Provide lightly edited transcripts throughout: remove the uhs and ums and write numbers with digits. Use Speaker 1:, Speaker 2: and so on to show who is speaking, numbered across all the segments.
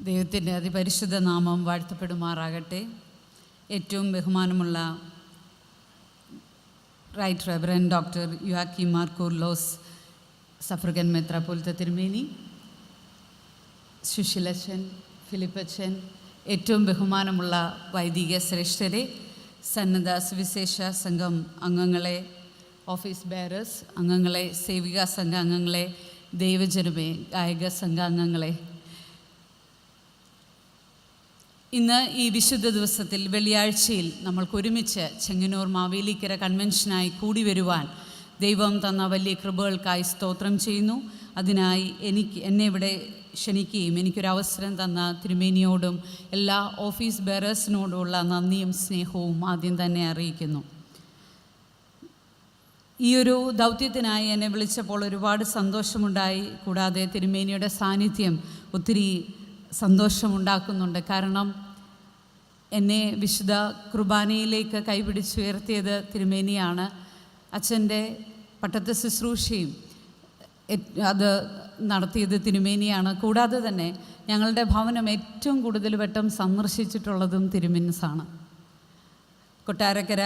Speaker 1: ദൈവത്തിൻ്റെ അതിപരിശുദ്ധ നാമം വാഴ്ത്തപ്പെടുമാറാകട്ടെ. ഏറ്റവും ബഹുമാനമുള്ള right reverend doctor Joachim Mar Coorilos suffragan മെത്രാപ്പൊലീത്ത തിരുമേനി, സുശീലച്ചൻ, ഫിലിപ്പച്ചൻ, ഏറ്റവും ബഹുമാനമുള്ള വൈദിക ശ്രേഷ്ഠരെ, സന്നദ്ധ സുവിശേഷ സംഘം അംഗങ്ങളെ, ഓഫീസ് ബെയറേഴ്സ് അംഗങ്ങളെ, സേവികാ സംഘ അംഗങ്ങളെ, ദൈവജനമേ, ഗായക സംഘാംഗങ്ങളെ, ഇന്ന് ഈ വിശുദ്ധ ദിവസത്തിൽ വെള്ളിയാഴ്ചയിൽ നമ്മൾക്കൊരുമിച്ച് ചെങ്ങന്നൂർ മാവേലിക്കര കൺവെൻഷനായി കൂടി വരുവാൻ ദൈവം തന്ന വലിയ കൃപകൾക്കായി സ്തോത്രം ചെയ്യുന്നു. അതിനായി എന്നെ ഇവിടെ ക്ഷണിക്കുകയും എനിക്കൊരവസരം തന്ന തിരുമേനിയോടും എല്ലാ ഓഫീസ് ബെയറേഴ്സിനോടുമുള്ള നന്ദിയും സ്നേഹവും ആദ്യം തന്നെ അറിയിക്കുന്നു. ഈ ഒരു ദൗത്യത്തിനായി എന്നെ വിളിച്ചപ്പോൾ ഒരുപാട് സന്തോഷമുണ്ടായി. കൂടാതെ തിരുമേനിയുടെ സാന്നിധ്യം ഒത്തിരി സന്തോഷമുണ്ടാക്കുന്നുണ്ട്. കാരണം എന്നെ വിശുദ്ധ കുർബാനയിലേക്ക് കൈപിടിച്ചുയർത്തിയത് തിരുമേനിയാണ്. അച്ഛൻ്റെ പട്ടത്ത് ശുശ്രൂഷയും അത് നടത്തിയത് തിരുമേനിയാണ്. കൂടാതെ തന്നെ ഞങ്ങളുടെ ഭവനം ഏറ്റവും കൂടുതൽ വട്ടം സന്ദർശിച്ചിട്ടുള്ളതും തിരുമേനിസാണ്. കൊട്ടാരക്കര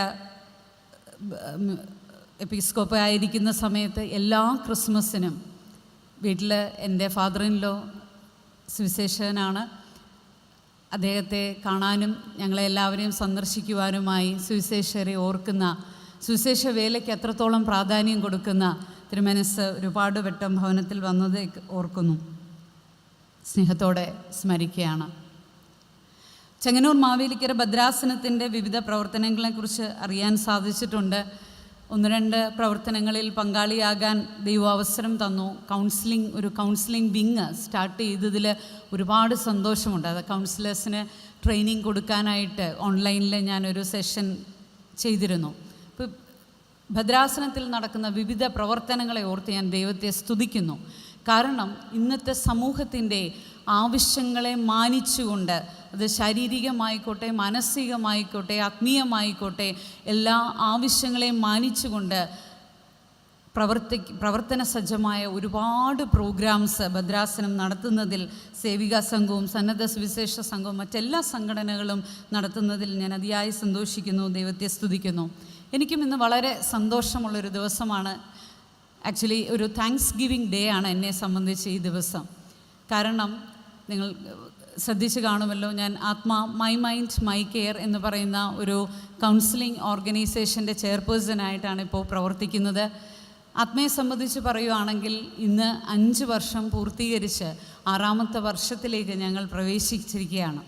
Speaker 1: എപ്പിസ്കോപ്പ് ആയിരിക്കുന്ന സമയത്ത് എല്ലാ ക്രിസ്മസിനും വീട്ടിൽ എൻ്റെ ഫാദർ ഇൻ ലോ സുവിശേഷകനാണ്. അദ്ദേഹത്തെ കാണാനും ഞങ്ങളെല്ലാവരെയും സന്ദർശിക്കുവാനുമായി സുവിശേഷരെ ഓർക്കുന്ന, സുവിശേഷ വേലയ്ക്ക് എത്രത്തോളം പ്രാധാന്യം കൊടുക്കുന്ന തിരുമനസ് ഒരുപാട് വട്ടം ഭവനത്തിൽ വന്നത് ഓർക്കുന്നു, സ്നേഹത്തോടെ സ്മരിക്കുകയാണ്. ചെങ്ങന്നൂർ മാവേലിക്കര ഭദ്രാസനത്തിൻ്റെ വിവിധ പ്രവർത്തനങ്ങളെക്കുറിച്ച് അറിയാൻ സാധിച്ചിട്ടുണ്ട്. 1-2 പ്രവർത്തനങ്ങളിൽ പങ്കാളിയാകാൻ ദൈവം അവസരം തന്നു. ഒരു കൗൺസിലിംഗ് വിങ് സ്റ്റാർട്ട് ചെയ്തതിൽ ഒരുപാട് സന്തോഷമുണ്ട്. അത് കൗൺസിലേഴ്സിന് ട്രെയിനിങ് കൊടുക്കാനായിട്ട് ഓൺലൈനിൽ ഞാനൊരു സെഷൻ ചെയ്തിരുന്നു. ഇപ്പോൾ ഭദ്രാസനത്തിൽ നടക്കുന്ന വിവിധ പ്രവർത്തനങ്ങളെ ഓർത്ത് ഞാൻ ദൈവത്തെ സ്തുതിക്കുന്നു. കാരണം ഇന്നത്തെ സമൂഹത്തിൻ്റെ ആവശ്യങ്ങളെ മാനിച്ചുകൊണ്ട്, അത് ശാരീരികമായിക്കോട്ടെ, മാനസികമായിക്കോട്ടെ, ആത്മീയമായിക്കോട്ടെ, എല്ലാ ആവശ്യങ്ങളെയും മാനിച്ചുകൊണ്ട് പ്രവർത്തന സജ്ജമായ ഒരുപാട് പ്രോഗ്രാംസ് ഭദ്രാസനം നടത്തുന്നതിൽ, സേവികാ സംഘവും സന്നദ്ധ സുവിശേഷ സംഘവും മറ്റെല്ലാ സംഘടനകളും നടത്തുന്നതിൽ ഞാൻ അതിയായി സന്തോഷിക്കുന്നു, ദൈവത്തെ സ്തുതിക്കുന്നു. എനിക്കും ഇന്ന് വളരെ സന്തോഷമുള്ളൊരു ദിവസമാണ്. ആക്ച്വലി ഒരു താങ്ക്സ് ഗിവിങ് ഡേ ആണ് എന്നെ സംബന്ധിച്ച് ഈ ദിവസം. കാരണം നിങ്ങൾ ശ്രദ്ധിച്ച് കാണുമല്ലോ, ഞാൻ മൈ മൈൻഡ് മൈ കെയർ എന്ന് പറയുന്ന ഒരു കൗൺസിലിംഗ് ഓർഗനൈസേഷൻ്റെ ചെയർപേഴ്സണായിട്ടാണ് ഇപ്പോൾ പ്രവർത്തിക്കുന്നത്. ആത്മയെ സംബന്ധിച്ച് പറയുകയാണെങ്കിൽ ഇന്ന് 5 വർഷം പൂർത്തീകരിച്ച് 6ാമത്തെ വർഷത്തിലേക്ക് ഞങ്ങൾ പ്രവേശിച്ചിരിക്കുകയാണ്.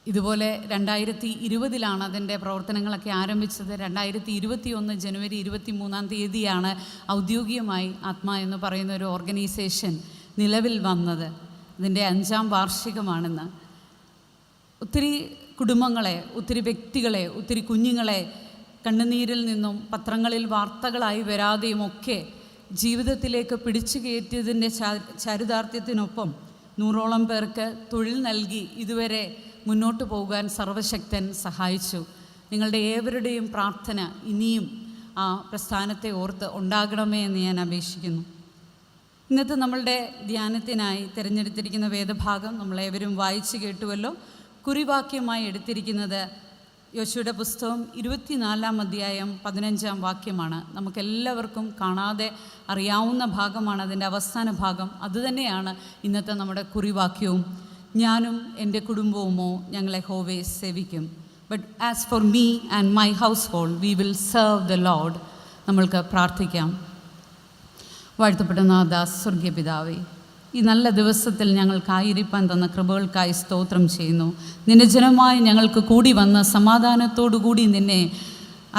Speaker 1: ഇതുപോലെ 2020 അതിൻ്റെ പ്രവർത്തനങ്ങളൊക്കെ ആരംഭിച്ചത്. 2021 ജനുവരി 23 ഔദ്യോഗികമായി ആത്മ എന്ന് പറയുന്ന ഒരു ഓർഗനൈസേഷൻ നിലവിൽ വന്നത്. ഇതിൻ്റെ 5ാം വാർഷികമാണെന്ന്. ഒത്തിരി കുടുംബങ്ങളെ, ഒത്തിരി വ്യക്തികളെ, ഒത്തിരി കുഞ്ഞുങ്ങളെ കണ്ണുനീരിൽ നിന്നും പത്രങ്ങളിൽ വാർത്തകളായി വരാതെയുമൊക്കെ ജീവിതത്തിലേക്ക് പിടിച്ചു കയറ്റിയതിൻ്റെ ചാരിതാർത്ഥ്യത്തിനൊപ്പം 100ഓളം പേർക്ക് തൊഴിൽ നൽകി ഇതുവരെ മുന്നോട്ട് പോകാൻ സർവശക്തൻ സഹായിച്ചു. നിങ്ങളുടെ ഏവരുടെയും പ്രാർത്ഥന ഇനിയും ആ പ്രസ്ഥാനത്തെ ഓർത്ത് ഉണ്ടാകണമേ എന്ന് ഞാൻ അപേക്ഷിക്കുന്നു. ഇന്നത്തെ നമ്മളുടെ ധ്യാനത്തിനായി തിരഞ്ഞെടുത്തിരിക്കുന്ന വേദഭാഗം നമ്മളേവരും വായിച്ചു കേട്ടുവല്ലോ. കുറിവാക്യമായി എടുത്തിരിക്കുന്നത് യോശുവയുടെ പുസ്തകം 24-ാം അധ്യായം 15-ാം വാക്യമാണ്. നമുക്കെല്ലാവർക്കും കാണാതെ അറിയാവുന്ന ഭാഗമാണ്, അതിൻ്റെ അവസാന ഭാഗം. അതുതന്നെയാണ് ഇന്നത്തെ നമ്മുടെ കുറിവാക്യവും. ഞാനും എൻ്റെ കുടുംബവുമോ ഞങ്ങൾ യഹോവയെ സേവിക്കും. But as for me and my house hold we will serve the Lord. നമ്മൾക്ക് പ്രാർത്ഥിക്കാം. വാഴ്ത്തപ്പെട്ട നാഥ, സ്വർഗീയ പിതാവേ, ഈ നല്ല ദിവസത്തിൽ ഞങ്ങൾക്കായിരിക്കാൻ തന്ന കൃപകൾക്കായി സ്തോത്രം ചെയ്യുന്നു. നിന്റെ ജനമായി ഞങ്ങൾക്ക് കൂടി വന്ന് സമാധാനത്തോടുകൂടി നിന്നെ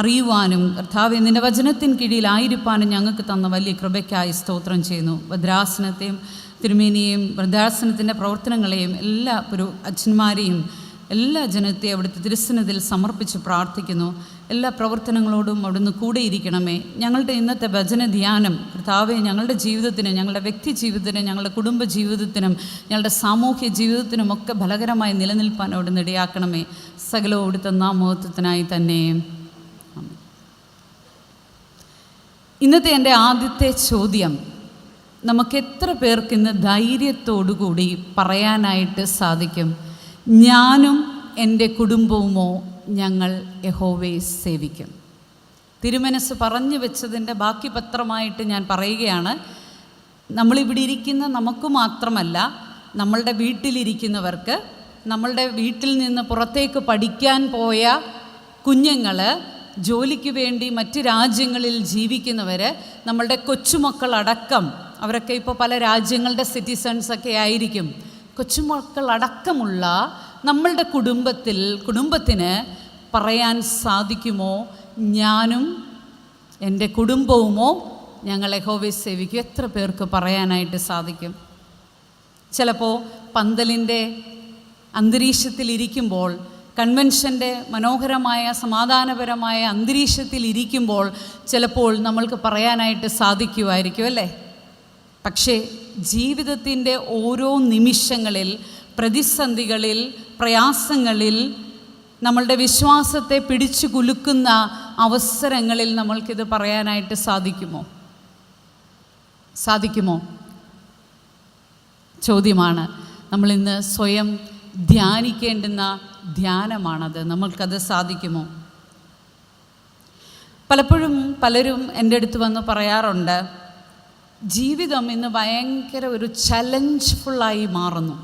Speaker 1: അറിയുവാനും കർത്താവേ നിൻ്റെ വചനത്തിന് കീഴിലായിരിക്കാനും ഞങ്ങൾക്ക് തന്ന വലിയ കൃപയ്ക്കായി സ്തോത്രം ചെയ്യുന്നു. ഭദ്രാസനത്തെയും തിരുമേനിയെയും ഭദ്രാസനത്തിൻ്റെ പ്രവർത്തനങ്ങളെയും എല്ലാ അച്ഛന്മാരെയും എല്ലാ ജനത്തെയും അവിടുത്തെ തിരുസന്നിധിയിൽ സമർപ്പിച്ച് പ്രാർത്ഥിക്കുന്നു. എല്ലാ പ്രവർത്തനങ്ങളോടും അവിടുന്ന് കൂടെയിരിക്കണമേ. ഞങ്ങളുടെ ഇന്നത്തെ വചന ധ്യാനം കർത്താവേ ഞങ്ങളുടെ ജീവിതത്തിനും, ഞങ്ങളുടെ വ്യക്തി ജീവിതത്തിനും, ഞങ്ങളുടെ കുടുംബ ജീവിതത്തിനും, ഞങ്ങളുടെ സാമൂഹ്യ ജീവിതത്തിനുമൊക്കെ ഫലകരമായി നിലനിൽപ്പാൻ അവിടുന്ന് ഇടയാക്കണമേ. സകലവും അവിടുത്തെ നാമോഹത്വത്തിനായി തന്നെ. ഇന്നത്തെ എൻ്റെ ആദ്യത്തെ ചോദ്യം, നമുക്ക് എത്ര പേർക്ക് ഇന്ന് ധൈര്യത്തോടുകൂടി പറയാനായിട്ട് സാധിക്കും, ഞാനും എൻ്റെ കുടുംബവുമോ ഞങ്ങൾ യഹോവയെ സേവിക്കും? തിരുമനസ് പറഞ്ഞു വെച്ചതിൻ്റെ ബാക്കി പത്രമായിട്ട് ഞാൻ പറയുകയാണ്. നമ്മളിവിടെ ഇരിക്കുന്ന നമുക്ക് മാത്രമല്ല, നമ്മളുടെ വീട്ടിലിരിക്കുന്നവർക്ക്, നമ്മളുടെ വീട്ടിൽ നിന്ന് പുറത്തേക്ക് പഠിക്കാൻ പോയ കുഞ്ഞുങ്ങൾ, ജോലിക്ക് വേണ്ടി മറ്റ് രാജ്യങ്ങളിൽ ജീവിക്കുന്നവർ, നമ്മളുടെ കൊച്ചുമക്കളടക്കം, അവരൊക്കെ ഇപ്പോൾ പല രാജ്യങ്ങളുടെ സിറ്റിസൺസൊക്കെ ആയിരിക്കും. കൊച്ചുമക്കളടക്കമുള്ള നമ്മളുടെ കുടുംബത്തിന് പറയാൻ സാധിക്കുമോ, ഞാനും എൻ്റെ കുടുംബവുമോ ഞങ്ങൾ യഹോവയെ സേവിക്കും? എത്ര പേർക്ക് പറയാനായിട്ട് സാധിക്കും? ചിലപ്പോൾ പന്തലിൻ്റെ അന്തരീക്ഷത്തിലിരിക്കുമ്പോൾ, കൺവെൻഷൻ്റെ മനോഹരമായ സമാധാനപരമായ അന്തരീക്ഷത്തിലിരിക്കുമ്പോൾ ചിലപ്പോൾ നമ്മൾക്ക് പറയാനായിട്ട് സാധിക്കുമായിരിക്കും, അല്ലേ? പക്ഷേ ജീവിതത്തിൻ്റെ ഓരോ നിമിഷങ്ങളിൽ, പ്രതിസന്ധികളിൽ, പ്രയാസങ്ങളിൽ, നമ്മളുടെ വിശ്വാസത്തെ പിടിച്ചു കുലുക്കുന്ന അവസരങ്ങളിൽ നമ്മൾക്കിത് പറയാനായിട്ട് സാധിക്കുമോ? ചോദ്യമാണ്. നമ്മളിന്ന് സ്വയം ധ്യാനിക്കേണ്ടുന്ന ധ്യാനമാണത്. നമ്മൾക്കത് സാധിക്കുമോ? പലപ്പോഴും പലരും എൻ്റെ അടുത്ത് വന്ന് പറയാറുണ്ട്, ജീവിതം ഇന്ന് ഭയങ്കര ഒരു ചലഞ്ച്ഫുള്ളായി മാറുന്നു.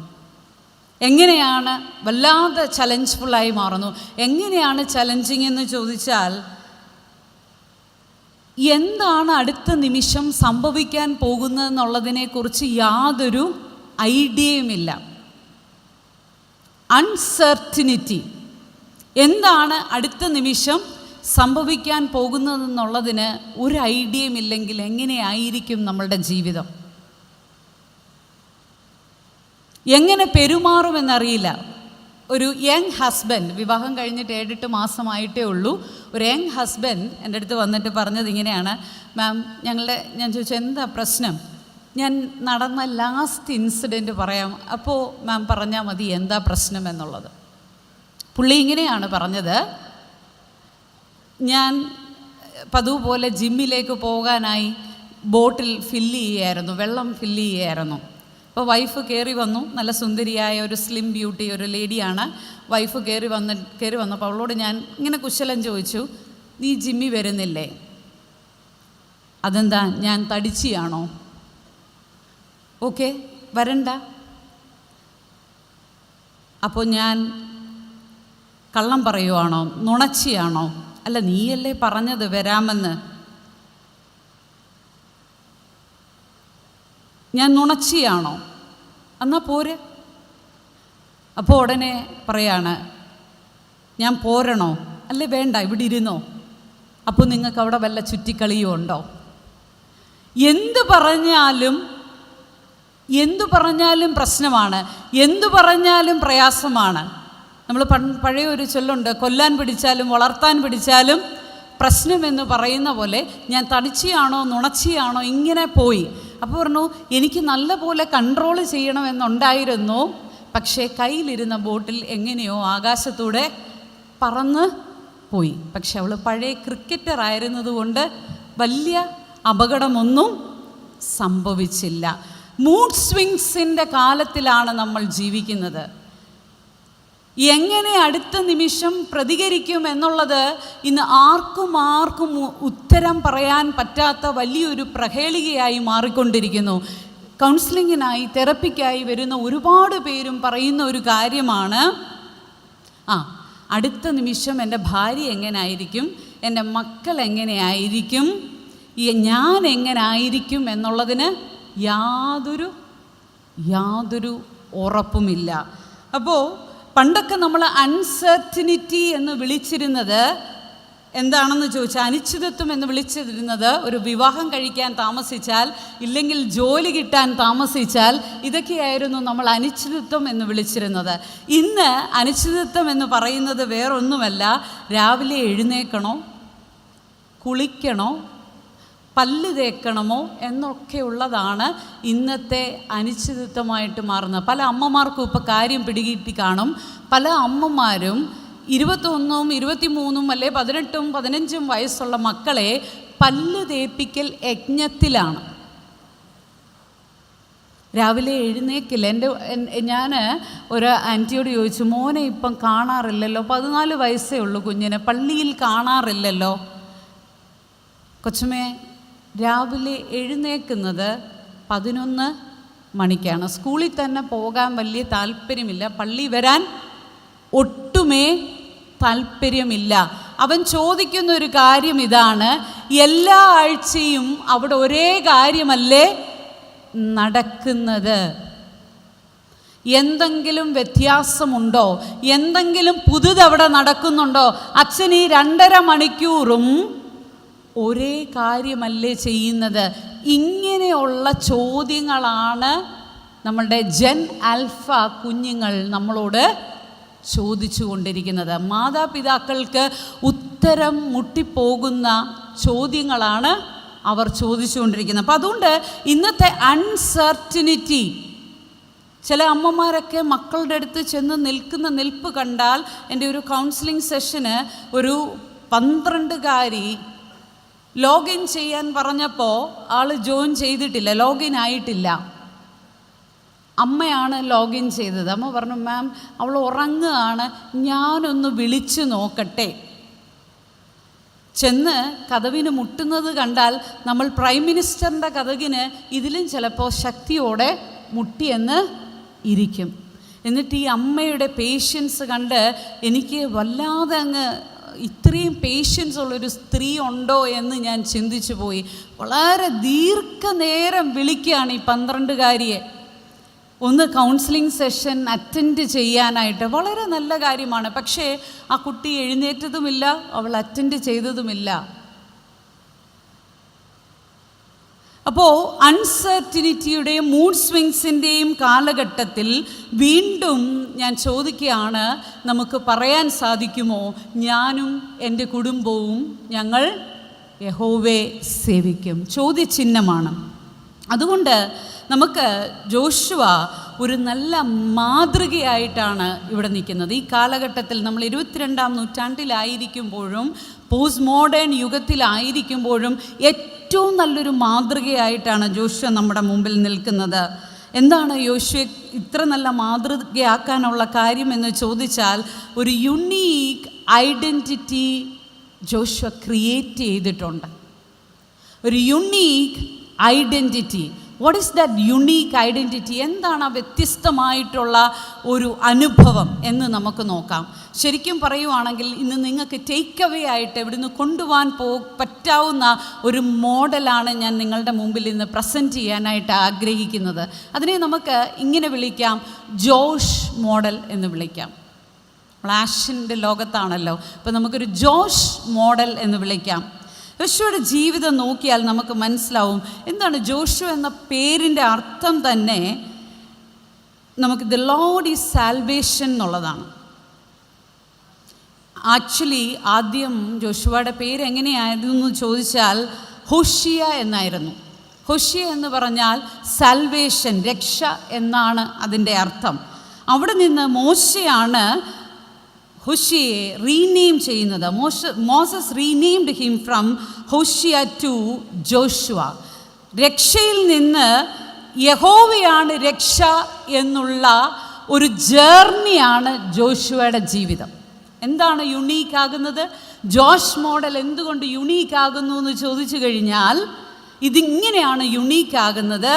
Speaker 1: എങ്ങനെയാണ്? വല്ലാതെ ചലഞ്ച്ഫുള്ളായി മാറുന്നു. എങ്ങനെയാണ് ചലഞ്ചിങ് എന്ന് ചോദിച്ചാൽ, എന്താണ് അടുത്ത നിമിഷം സംഭവിക്കാൻ പോകുന്നതെന്നുള്ളതിനെക്കുറിച്ച് യാതൊരു ഐഡിയയുമില്ല. അൺസർട്ടിനിറ്റി. എന്താണ് അടുത്ത നിമിഷം സംഭവിക്കാൻ പോകുന്നതെന്നുള്ളതിന് ഒരു ഐഡിയയുമില്ലെങ്കിൽ എങ്ങനെയായിരിക്കും നമ്മളുടെ ജീവിതം? എങ്ങനെ പെരുമാറുമെന്നറിയില്ല. ഒരു യങ് ഹസ്ബൻഡ്, വിവാഹം കഴിഞ്ഞിട്ട് 7-8 മാസമായിട്ടേ ഉള്ളൂ, ഒരു യങ് ഹസ്ബൻഡ് എൻ്റെ അടുത്ത് വന്നിട്ട് പറഞ്ഞത് ഇങ്ങനെയാണ്, മാം ഞാൻ ചോദിച്ചു എന്താ പ്രശ്നം? ഞാൻ നടന്ന ലാസ്റ്റ് ഇൻസിഡൻറ്റ് പറയാം, അപ്പോൾ മാം പറഞ്ഞാൽ മതി എന്താ പ്രശ്നം എന്നുള്ളത്. പുള്ളി ഇങ്ങനെയാണ് പറഞ്ഞത്, ഞാൻ പതിവ് പോലെ ജിമ്മിലേക്ക് പോകാനായി ബോട്ടിൽ വെള്ളം ഫില്ല് ചെയ്യുകയായിരുന്നു. അപ്പോൾ വൈഫ് കയറി വന്നു. നല്ല സുന്ദരിയായ ഒരു സ്ലിം ബ്യൂട്ടി, ഒരു ലേഡിയാണ്. വൈഫ് കയറി വന്നപ്പോൾ അവളോട് ഞാൻ ഇങ്ങനെ കുശലം ചോദിച്ചു, നീ ജിമ്മി വരുന്നില്ലേ? അതെന്താ, ഞാൻ തടിച്ചിയാണോ? ഓക്കെ, വരണ്ട. അപ്പോൾ ഞാൻ കള്ളം പറയുവാണോ, നുണച്ചിയാണോ? അല്ല, നീയല്ലേ പറഞ്ഞത് വരാമെന്ന്. ഞാൻ നുണച്ചിയാണോ? എന്നാൽ പോര്. അപ്പോൾ ഉടനെ പറയാണ്, ഞാൻ പോരണോ? അല്ലേ വേണ്ട, ഇവിടെ ഇരുന്നോ. അപ്പോൾ നിങ്ങൾക്ക് അവിടെ വല്ല ചുറ്റിക്കളിയും ഉണ്ടോ? എന്തു പറഞ്ഞാലും പ്രശ്നമാണ്, എന്തു പറഞ്ഞാലും പ്രയാസമാണ്. നമ്മൾ പഴയ ഒരു ചൊല്ലുണ്ട്, കൊല്ലാൻ പിടിച്ചാലും വളർത്താൻ പിടിച്ചാലും പ്രശ്നമെന്ന് പറയുന്ന പോലെ ഞാൻ തടിച്ചിയാണോ നുണച്ചിയാണോ ഇങ്ങനെ പോയി. അപ്പോൾ പറഞ്ഞു, എനിക്ക് നല്ല പോലെ കൺട്രോൾ ചെയ്യണമെന്നുണ്ടായിരുന്നു, പക്ഷേ കയ്യിലിരുന്ന ബോട്ടിൽ എങ്ങനെയോ ആകാശത്തൂടെ പറന്ന് പോയി. പക്ഷെ അവൾ പഴയ ക്രിക്കറ്റർ ആയിരുന്നതുകൊണ്ട് വലിയ അപകടമൊന്നും സംഭവിച്ചില്ല. മൂഡ് സ്വിങ്സിൻ്റെ കാലത്തിലാണ് നമ്മൾ ജീവിക്കുന്നത്. എങ്ങനെ അടുത്ത നിമിഷം പ്രതികരിക്കും എന്നുള്ളത് ഇന്ന് ആർക്കും ഉത്തരം പറയാൻ പറ്റാത്ത വലിയൊരു പ്രഹേളികയായി മാറിക്കൊണ്ടിരിക്കുന്നു. കൗൺസിലിങ്ങിനായി, തെറപ്പിക്കായി വരുന്ന ഒരുപാട് പേരും പറയുന്ന ഒരു കാര്യമാണ്, അടുത്ത നിമിഷം എൻ്റെ ഭാര്യ എങ്ങനെയായിരിക്കും, എൻ്റെ മക്കൾ എങ്ങനെയായിരിക്കും, ഞാൻ എങ്ങനെയായിരിക്കും എന്നുള്ളതിന് യാതൊരു ഉറപ്പുമില്ല. അപ്പോൾ പണ്ടൊക്കെ നമ്മൾ അൺസർട്ടിനിറ്റി എന്ന് വിളിച്ചിരുന്നത് എന്താണെന്ന് ചോദിച്ചാൽ, അനിശ്ചിതത്വം എന്ന് വിളിച്ചിരുന്നത് ഒരു വിവാഹം കഴിക്കാൻ താമസിച്ചാൽ, ഇല്ലെങ്കിൽ ജോലി കിട്ടാൻ താമസിച്ചാൽ, ഇതൊക്കെയായിരുന്നു നമ്മൾ അനിശ്ചിതത്വം എന്ന് വിളിച്ചിരുന്നത്. ഇന്ന് അനിശ്ചിതത്വം എന്ന് പറയുന്നത് വേറൊന്നുമല്ല, രാവിലെ എഴുന്നേൽക്കണോ, കുളിക്കണോ, പല്ല് തേക്കണമോ എന്നൊക്കെയുള്ളതാണ് ഇന്നത്തെ അനിശ്ചിതത്വമായിട്ട് മാറുന്നത്. പല അമ്മമാർക്കും ഇപ്പോൾ കാര്യം പിടികിട്ടി കാണും. പല അമ്മമാരും 21, 23 അല്ലെ 18, 15 വയസ്സുള്ള മക്കളെ പല്ല് തേപ്പിക്കൽ യജ്ഞത്തിലാണ്. രാവിലെ എഴുന്നേക്കില്ല. ഞാൻ ഒരു ആൻറ്റിയോട് ചോദിച്ചു, മോനെ ഇപ്പം കാണാറില്ലല്ലോ, 14 വയസ്സേ ഉള്ളൂ കുഞ്ഞിനെ, പള്ളിയിൽ കാണാറില്ലല്ലോ. കൊച്ചമ്മേ, രാവിലെ എഴുന്നേക്കുന്നത് 11 മണിക്കാണ്. സ്കൂളിൽ തന്നെ പോകാൻ വലിയ താല്പര്യമില്ല, പള്ളി വരാൻ ഒട്ടുമേ താല്പര്യമില്ല. അവൻ ചോദിക്കുന്ന ഒരു കാര്യം ഇതാണ്, എല്ലാ ആഴ്ചയും അവിടെ ഒരേ കാര്യമല്ലേ നടക്കുന്നത്? എന്തെങ്കിലും വ്യത്യാസമുണ്ടോ? എന്തെങ്കിലും പുതുതവിടെ നടക്കുന്നുണ്ടോ? അച്ഛൻ ഈ 2.5 മണിക്കൂറും ഒരേ കാര്യമല്ലേ ചെയ്യുന്നത്? ഇങ്ങനെയുള്ള ചോദ്യങ്ങളാണ് നമ്മളുടെ ജെൻ ആൽഫ കുഞ്ഞുങ്ങൾ നമ്മളോട് ചോദിച്ചു കൊണ്ടിരിക്കുന്നത്. മാതാപിതാക്കൾക്ക് ഉത്തരം മുട്ടിപ്പോകുന്ന ചോദ്യങ്ങളാണ് അവർ ചോദിച്ചുകൊണ്ടിരിക്കുന്നത്. അപ്പം അതുകൊണ്ട് ഇന്നത്തെ അൺസർട്ടിനിറ്റി, ചില അമ്മമാരൊക്കെ മക്കളുടെ അടുത്ത് ചെന്ന് നിൽക്കുന്ന നിൽപ്പ് കണ്ടാൽ, എൻ്റെ ഒരു കൗൺസിലിംഗ് സെഷന് ഒരു 12കാരി ലോഗിൻ ചെയ്യാൻ പറഞ്ഞപ്പോൾ ആൾ ജോയിൻ ചെയ്തിട്ടില്ല, ലോഗിൻ ആയിട്ടില്ല. അമ്മയാണ് ലോഗിൻ ചെയ്തത്. അമ്മ പറഞ്ഞു, മാം അവൾ ഉറങ്ങുകയാണ്, ഞാനൊന്ന് വിളിച്ചു നോക്കട്ടെ. ചെന്ന് കതവിന് മുട്ടുന്നത് കണ്ടാൽ നമ്മൾ പ്രൈം മിനിസ്റ്ററിൻ്റെ കതകിന് ഇതിലും ചിലപ്പോൾ ശക്തിയോടെ മുട്ടിയെന്ന് ഇരിക്കും. എന്നിട്ട് ഈ അമ്മയുടെ പേഷ്യൻസ് കണ്ട് എനിക്ക് വല്ലാതെ അങ്ങ്, ഇത്രയും പേഷ്യൻസ് ഉള്ളൊരു സ്ത്രീ ഉണ്ടോ എന്ന് ഞാൻ ചിന്തിച്ചു പോയി. വളരെ ദീർഘനേരം വിളിക്കുകയാണ് ഈ 12കാരിയെ ഒന്ന് കൗൺസിലിംഗ് സെഷൻ അറ്റൻഡ് ചെയ്യാനായിട്ട്. വളരെ നല്ല കാര്യമാണ്. പക്ഷേ ആ കുട്ടി എഴുന്നേറ്റതുമില്ല, അവൾ അറ്റൻഡ് ചെയ്തതുമില്ല. അപ്പോൾ അൺസർട്ടിനിറ്റിയുടെയും മൂഡ് സ്വിങ്സിൻ്റെയും കാലഘട്ടത്തിൽ വീണ്ടും ഞാൻ ചോദിക്കുകയാണ്, നമുക്ക് പറയാൻ സാധിക്കുമോ, ഞാനും എൻ്റെ കുടുംബവും ഞങ്ങൾ യഹോവയെ സേവിക്കും? ചോദ്യചിഹ്നമാണ്. അതുകൊണ്ട് നമുക്ക് ജോഷുവ ഒരു നല്ല മാതൃകയായിട്ടാണ് ഇവിടെ നിൽക്കുന്നത്. ഈ കാലഘട്ടത്തിൽ നമ്മൾ 22-ാം നൂറ്റാണ്ടിലായിരിക്കുമ്പോഴും പോസ്റ്റ് മോഡേൺ യുഗത്തിലായിരിക്കുമ്പോഴും ഏറ്റവും നല്ലൊരു മാതൃകയായിട്ടാണ് ജോഷുവ നമ്മുടെ മുമ്പിൽ നിൽക്കുന്നത്. എന്താണ് യോശുവയെ ഇത്ര നല്ല മാതൃകയാക്കാനുള്ള കാര്യം എന്ന് ചോദിച്ചാൽ, ഒരു യുണീക്ക് ഐഡൻറ്റിറ്റി ജോഷുവ ക്രിയേറ്റ് ചെയ്തിട്ടുണ്ട്. ഒരു unique identity. What is that unique identity? എന്താണ് ആ വ്യത്യസ്തമായിട്ടുള്ള ഒരു അനുഭവം എന്ന് നമുക്ക് നോക്കാം. ശരിക്കും പറയുവാണെങ്കിൽ ഇന്ന് നിങ്ങൾക്ക് ടേക്ക് അവേ ആയിട്ട് ഇവിടുന്ന് കൊണ്ടുപോകാൻ പറ്റാവുന്ന ഒരു മോഡലാണ് ഞാൻ നിങ്ങളുടെ മുമ്പിൽ ഇന്ന് പ്രസൻറ്റ് ചെയ്യാനായിട്ട് ആഗ്രഹിക്കുന്നത്. അതിനെ നമുക്ക് ഇങ്ങനെ വിളിക്കാം, ജോഷ് മോഡൽ എന്ന് വിളിക്കാം. ഫ്ലാഷിൻ്റെ ലോകത്താണല്ലോ, അപ്പോൾ നമുക്കൊരു ജോഷ് മോഡൽ എന്ന് വിളിക്കാം. യോശുവയുടെ ജീവിതം നോക്കിയാൽ നമുക്ക് മനസ്സിലാവും എന്താണ് ജോഷു എന്ന പേരിൻ്റെ അർത്ഥം തന്നെ. നമുക്ക് ദ ലോർഡ് ഈസ് സാൽവേഷൻ എന്നുള്ളതാണ്. ആക്ച്വലി ആദ്യം ജോഷുവയുടെ പേര് എങ്ങനെയായിരുന്നു എന്ന് ചോദിച്ചാൽ ഹോഷിയ എന്നായിരുന്നു. ഹോഷിയ എന്ന് പറഞ്ഞാൽ സാൽവേഷൻ, രക്ഷ എന്നാണ് അതിൻ്റെ അർത്ഥം. അവിടെ നിന്ന് മോശയാണ് ഹോഷിയയെ റീനെയിം ചെയ്യുന്നത്. Moses renamed him from Hoshea to Joshua. രക്ഷയിൽ നിന്ന് യഹോവയാണ് രക്ഷ എന്നുള്ള ഒരു ജേർണിയാണ് ജോഷുവയുടെ ജീവിതം. എന്താണ് യുണീക്ക് ആകുന്നത്? ജോഷ് മോഡൽ എന്തുകൊണ്ട് യുണീക്ക് ആകുന്നു എന്ന് ചോദിച്ചു കഴിഞ്ഞാൽ ഇതിങ്ങനെയാണ് യുണീക്ക് ആകുന്നത്.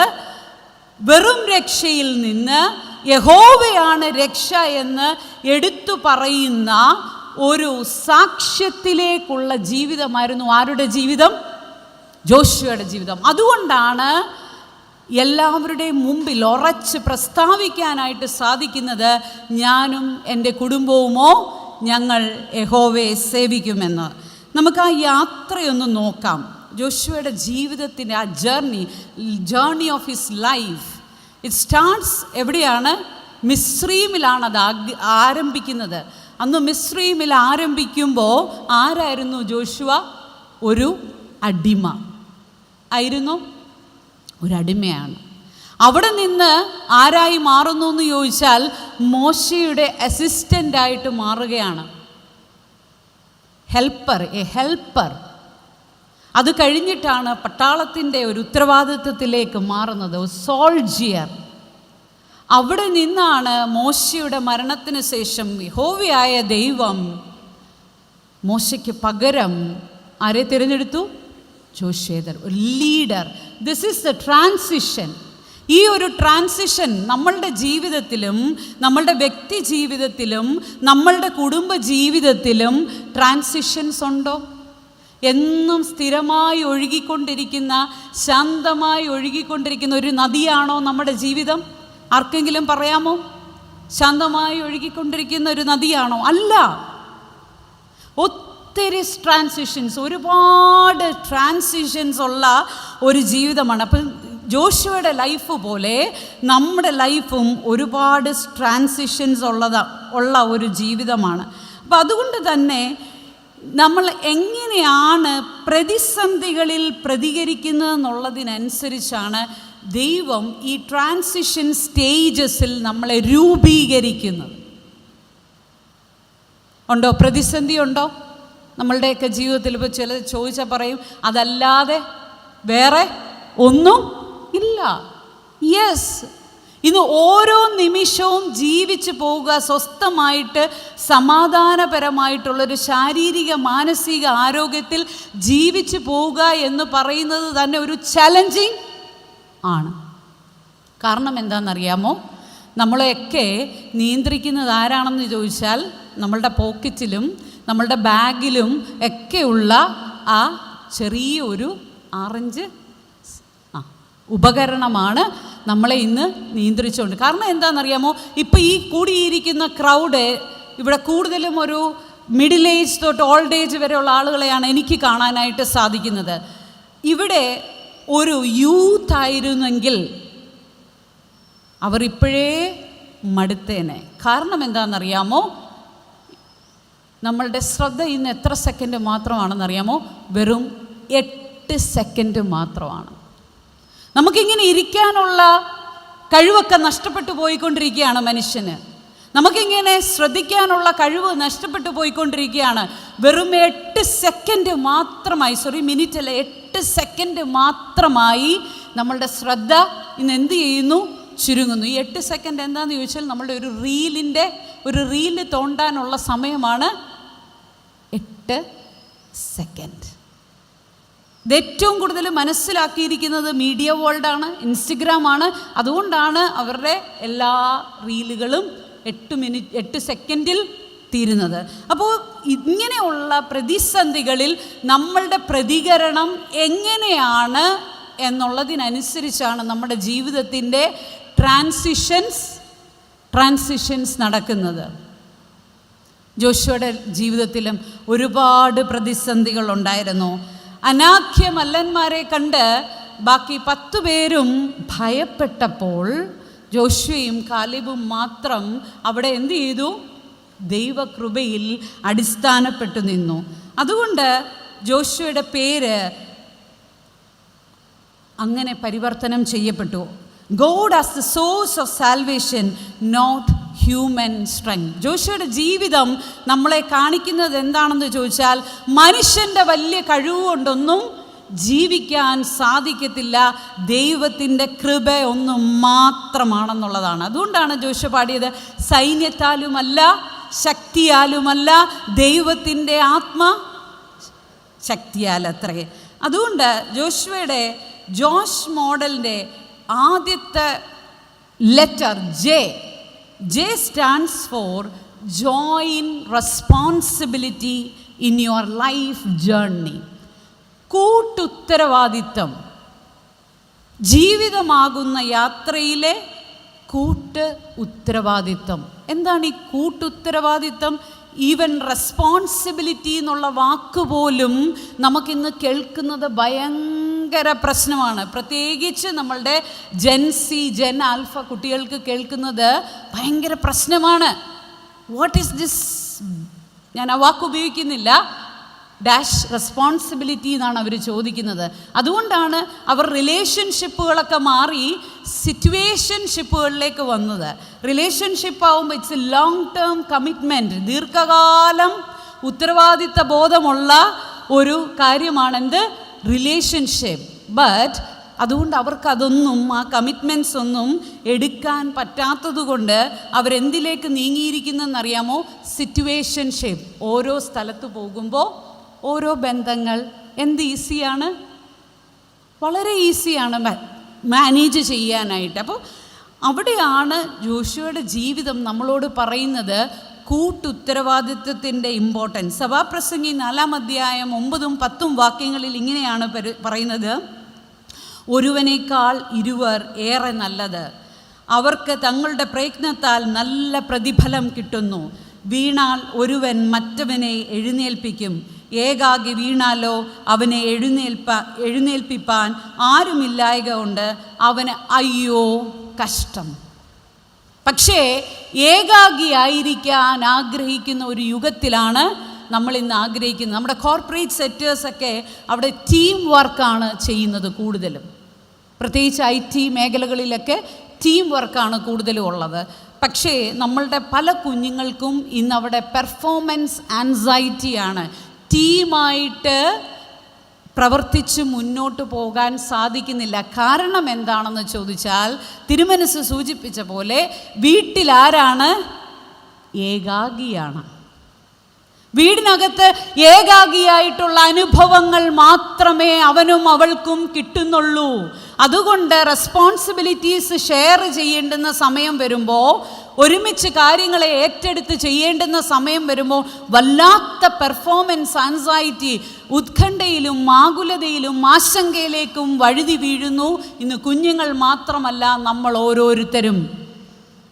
Speaker 1: വെറും രക്ഷയിൽ നിന്ന് യഹോവയാണ് രക്ഷ എന്ന് എടുത്തു പറയുന്ന ഒരു സാക്ഷ്യത്തിലേക്കുള്ള ജീവിതമായിരുന്നു ആരുടെ ജീവിതം? ജോഷുവയുടെ ജീവിതം. അതുകൊണ്ടാണ് എല്ലാവരുടെയും മുമ്പിൽ ഉറച്ച് പ്രസ്താവിക്കാനായിട്ട് സാധിക്കുന്നത്, ഞാനും എൻ്റെ കുടുംബവുമോ ഞങ്ങൾ യഹോവയെ സേവിക്കുമെന്ന്. നമുക്ക് ആ യാത്രയൊന്ന് നോക്കാം. ജോഷുവയുടെ ജീവിതത്തിൻ്റെ ആ journey of his life. It starts എവിടെയാണ്? മിസ്രയീമിലാണ് അത് ആരംഭിക്കുന്നത്. അന്ന് മിസ്രയീമിൽ ആരംഭിക്കുമ്പോൾ ആരായിരുന്നു ജോഷുവ? ഒരു അടിമ ആയിരുന്നു, ഒരു അടിമയാണ്. അവിടെ നിന്ന് ആരായി മാറുന്നു എന്ന് ചോദിച്ചാൽ മോശയുടെ അസിസ്റ്റൻ്റായിട്ട് മാറുകയാണ്. ഹെൽപ്പർ. അത് കഴിഞ്ഞിട്ടാണ് പട്ടാളത്തിൻ്റെ ഒരു ഉത്തരവാദിത്വത്തിലേക്ക് മാറുന്നത്. സോൾജിയർ. അവിടെ നിന്നാണ് മോശയുടെ മരണത്തിന് ശേഷം യഹോവയായ ദൈവം മോശയ്ക്ക് പകരം ആരെ തിരഞ്ഞെടുത്തു? ജോഷുവെ, ഒരു leader. This is the transition. ഈ ഒരു ട്രാൻസിഷൻ നമ്മളുടെ ജീവിതത്തിലും നമ്മളുടെ വ്യക്തി ജീവിതത്തിലും നമ്മളുടെ കുടുംബ ജീവിതത്തിലും ട്രാൻസിഷൻസ് ഉണ്ടോ? എന്നും സ്ഥിരമായി ഒഴുകിക്കൊണ്ടിരിക്കുന്ന, ശാന്തമായി ഒഴുകിക്കൊണ്ടിരിക്കുന്ന ഒരു നദിയാണോ നമ്മുടെ ജീവിതം? ആർക്കെങ്കിലും പറയാമോ? ശാന്തമായി ഒഴുകിക്കൊണ്ടിരിക്കുന്ന ഒരു നദിയാണോ? അല്ല. ഒത്തിരി ട്രാൻസിഷൻസ്, ഒരുപാട് ട്രാൻസിഷൻസ് ഉള്ള ഒരു ജീവിതമാണ്. അപ്പം ജോഷുവയുടെ ലൈഫ് പോലെ നമ്മുടെ ലൈഫും ഒരുപാട് ട്രാൻസിഷൻസ് ഉള്ള ഒരു ജീവിതമാണ്. അപ്പം അതുകൊണ്ട് തന്നെ നമ്മൾ എങ്ങനെയാണ് പ്രതിസന്ധികളിൽ പ്രതികരിക്കുന്നതെന്നുള്ളതിനനുസരിച്ചാണ് ദൈവം ഈ ട്രാൻസിഷൻ സ്റ്റേജസിൽ നമ്മളെ രൂപീകരിക്കുന്നത്. ഉണ്ടോ? പ്രതിസന്ധി ഉണ്ടോ നമ്മളുടെയൊക്കെ ജീവിതത്തിൽ? ഇപ്പോൾ ചിലർ ചോദിച്ചാൽ പറയും അതല്ലാതെ വേറെ ഒന്നും ഇല്ല. യെസ്, ഇന്ന് ഓരോ നിമിഷവും ജീവിച്ചു പോവുക, സ്വസ്ഥമായിട്ട് സമാധാനപരമായിട്ടുള്ളൊരു ശാരീരിക മാനസിക ആരോഗ്യത്തിൽ ജീവിച്ചു പോവുക എന്ന് പറയുന്നത് തന്നെ ഒരു ചലഞ്ചിങ് ആണ്. കാരണം എന്താണെന്നറിയാമോ? നമ്മളെയൊക്കെ നിയന്ത്രിക്കുന്നത് ആരാണെന്ന് ചോദിച്ചാൽ നമ്മളുടെ പോക്കറ്റിലും നമ്മളുടെ ബാഗിലും ഒക്കെയുള്ള ആ ചെറിയൊരു ആറഞ്ച് ഉപകരണമാണ് നമ്മളെ ഇന്ന് നിയന്ത്രിച്ചുകൊണ്ട്. കാരണം എന്താണെന്നറിയാമോ? ഇപ്പോൾ ഈ കൂടിയിരിക്കുന്ന ക്രൗഡ് ഇവിടെ കൂടുതലും ഒരു മിഡിൽ ഏജ് തൊട്ട് ഓൾഡ് ഏജ് വരെയുള്ള ആളുകളെയാണ് എനിക്ക് കാണാനായിട്ട് സാധിക്കുന്നത്. ഇവിടെ ഒരു യൂത്ത് ആയിരുന്നെങ്കിൽ അവർ ഇപ്പോഴേ മടുത്തേനെ. കാരണം എന്താണെന്നറിയാമോ? നമ്മളുടെ ശ്രദ്ധ ഇന്ന് എത്ര സെക്കൻഡ് മാത്രമാണെന്നറിയാമോ? വെറും 8 സെക്കൻഡ് മാത്രമാണ്. നമുക്കിങ്ങനെ ഇരിക്കാനുള്ള കഴിവൊക്കെ നഷ്ടപ്പെട്ടു പോയിക്കൊണ്ടിരിക്കുകയാണ് മനുഷ്യന്. നമുക്കിങ്ങനെ ശ്രദ്ധിക്കാനുള്ള കഴിവ് നഷ്ടപ്പെട്ടു പോയിക്കൊണ്ടിരിക്കുകയാണ്. വെറും 8 സെക്കൻഡ് മാത്രമായി, മിനിറ്റ് അല്ല, 8 സെക്കൻഡ് മാത്രമായി നമ്മളുടെ ശ്രദ്ധ ഇന്ന് എന്ത് ചെയ്യുന്നു? ചുരുങ്ങുന്നു. ഈ 8 സെക്കൻഡ് എന്താണെന്ന് ചോദിച്ചാൽ നമ്മളുടെ ഒരു റീല് തോണ്ടാനുള്ള സമയമാണ് 8 സെക്കൻഡ്. ഇത് ഏറ്റവും കൂടുതൽ മനസ്സിലാക്കിയിരിക്കുന്നത് മീഡിയ വേൾഡാണ്, ഇൻസ്റ്റഗ്രാമാണ്. അതുകൊണ്ടാണ് അവരുടെ എല്ലാ റീലുകളും 8 സെക്കൻഡിൽ തീരുന്നത്. അപ്പോൾ ഇങ്ങനെയുള്ള പ്രതിസന്ധികളിൽ നമ്മളുടെ പ്രതികരണം എങ്ങനെയാണ് എന്നുള്ളതിനനുസരിച്ചാണ് നമ്മുടെ ജീവിതത്തിൻ്റെ ട്രാൻസിഷൻസ് നടക്കുന്നത്. ജോഷുവയുടെ ജീവിതത്തിലും ഒരുപാട് പ്രതിസന്ധികൾ ഉണ്ടായിരുന്നു. അനാഖ്യ മല്ലന്മാരെ കണ്ട് ബാക്കി 10 പേരും ഭയപ്പെട്ടപ്പോൾ ജോഷുവയും കാലേബും മാത്രം അവിടെ എന്ത് ചെയ്തു? ദൈവകൃപയിൽ അടിസ്ഥാനപ്പെട്ടു നിന്നു. അതുകൊണ്ട് ജോഷുവയുടെ പേര് അങ്ങനെ പരിവർത്തനം ചെയ്യപ്പെട്ടു. God as the source of salvation, not human strength. ജോഷുവയുടെ ജീവിതം നമ്മളെ കാണിക്കുന്നത് എന്താണെന്ന് ചോദിച്ചാൽ മനുഷ്യൻ്റെ വലിയ കഴിവുകൊണ്ടൊന്നും ജീവിക്കാൻ സാധിക്കത്തില്ല, ദൈവത്തിൻ്റെ കൃപ ഒന്നും മാത്രമാണെന്നുള്ളതാണ്. അതുകൊണ്ടാണ് ജോഷു പാടിയത്, സൈന്യത്താലുമല്ല ശക്തിയാലുമല്ല ദൈവത്തിൻ്റെ ആത്മശക്തിയാലത്രേ. അതുകൊണ്ട് ജോഷ് മോഡലിൻ്റെ ആദ്യത്തെ letter J stands for join responsibility in your life journey. കൂട്ടുത്തരവാദിത്വം, ജീവിതമാകുന്ന യാത്രയിലെ ഉത്തരവാദിത്വം. എന്താണ് ഈ കൂട്ടുത്തരവാദിത്വം? ഈവൻ റെസ്പോൺസിബിലിറ്റി എന്നുള്ള വാക്കുപോലും നമുക്കിന്ന് കേൾക്കുന്നത് ഭയങ്കര പ്രശ്നമാണ്. പ്രത്യേകിച്ച് നമ്മളുടെ ജെൻ ആൽഫ കുട്ടികൾക്ക് കേൾക്കുന്നത് ഭയങ്കര പ്രശ്നമാണ്. What is this? ഞാൻ ആ വാക്ക് ഉപയോഗിക്കുന്നില്ല. റെസ്പോൺസിബിലിറ്റി എന്നാണ് അവർ ചോദിക്കുന്നത്. അതുകൊണ്ടാണ് അവർ റിലേഷൻഷിപ്പുകളൊക്കെ മാറി സിറ്റുവേഷൻഷിപ്പുകളിലേക്ക് വന്നത്. റിലേഷൻഷിപ്പ് ആവുമ്പോൾ it's A long term commitment, ദീർഘകാലം ഉത്തരവാദിത്ത ബോധമുള്ള ഒരു കാര്യമാണെന്ത്? റിലേഷൻഷിപ്പ്. ബട്ട് അതുകൊണ്ട് അവർക്കതൊന്നും, ആ കമ്മിറ്റ്മെൻറ്റ്സ് ഒന്നും എടുക്കാൻ പറ്റാത്തത് കൊണ്ട് അവരെന്തിലേക്ക് നീങ്ങിയിരിക്കുന്നതെന്നറിയാമോ? സിറ്റുവേഷൻഷിപ്പ്. ഓരോ സ്ഥലത്ത് പോകുമ്പോൾ ഓരോ ബന്ധങ്ങൾ എന്ത് ഈസിയാണ്, വളരെ ഈസിയാണ് മാനേജ് ചെയ്യാനായിട്ട്. അപ്പോൾ അവിടെയാണ് ജോഷുവയുടെ ജീവിതം നമ്മളോട് പറയുന്നത് കൂട്ടുത്തരവാദിത്വത്തിൻ്റെ ഇമ്പോർട്ടൻസ്. സഭാപ്രസംഗി 4-ാം അധ്യായം 9-10 വാക്യങ്ങളിൽ ഇങ്ങനെയാണ് പറയുന്നത്: ഒരുവനേക്കാൾ ഇരുവർ ഏറെ നല്ലത്, അവർക്ക് തങ്ങളുടെ പ്രയത്നത്താൽ നല്ല പ്രതിഫലം കിട്ടുന്നു. വീണാൽ ഒരുവൻ മറ്റവനെ എഴുന്നേൽപ്പിക്കും, ഏകാകി വീണാലോ അവനെ എഴുന്നേൽപ്പിപ്പാൻ ആരുമില്ലായക കൊണ്ട് അവന് അയ്യോ കഷ്ടം. പക്ഷേ ഏകാഗിയായിരിക്കാൻ ആഗ്രഹിക്കുന്ന ഒരു യുഗത്തിലാണ് നമ്മൾ ഇന്ന് ആഗ്രഹിക്കുന്നത്. നമ്മുടെ കോർപ്പറേറ്റ് സെക്ടേഴ്സൊക്കെ അവിടെ ടീം വർക്കാണ് ചെയ്യുന്നത് കൂടുതലും. പ്രത്യേകിച്ച് IT മേഖലകളിലൊക്കെ ടീം വർക്കാണ് കൂടുതലും ഉള്ളത്. പക്ഷേ നമ്മളുടെ പല കുഞ്ഞുങ്ങൾക്കും ഇന്നവിടെ പെർഫോമൻസ് ആൻസൈറ്റിയാണ്. ടീമായിട്ട് പ്രവർത്തിച്ച് മുന്നോട്ട് പോകാൻ സാധിക്കുന്നില്ല. കാരണം എന്താണെന്ന് ചോദിച്ചാൽ, തിരുമനസ് സൂചിപ്പിച്ച പോലെ വീട്ടിലാരാണ്? ഏകാഗിയാണ്. വീടിനകത്ത് ഏകാഗിയായിട്ടുള്ള അനുഭവങ്ങൾ മാത്രമേ അവനും അവൾക്കും കിട്ടുന്നുള്ളൂ. അതുകൊണ്ട് റെസ്പോൺസിബിലിറ്റീസ് ഷെയർ ചെയ്യേണ്ടുന്ന സമയം വരുമ്പോൾ, ഒരുമിച്ച് കാര്യങ്ങളെ ഏറ്റെടുത്ത് ചെയ്യേണ്ടുന്ന സമയം വരുമ്പോൾ വല്ലാത്ത പെർഫോമൻസ് ആൻസൈറ്റി, ഉത്കണ്ഠയിലും ആകുലതയിലും ആശങ്കയിലേക്കും വഴുതി വീഴുന്നു. ഇന്ന് കുഞ്ഞുങ്ങൾ മാത്രമല്ല, നമ്മൾ ഓരോരുത്തരും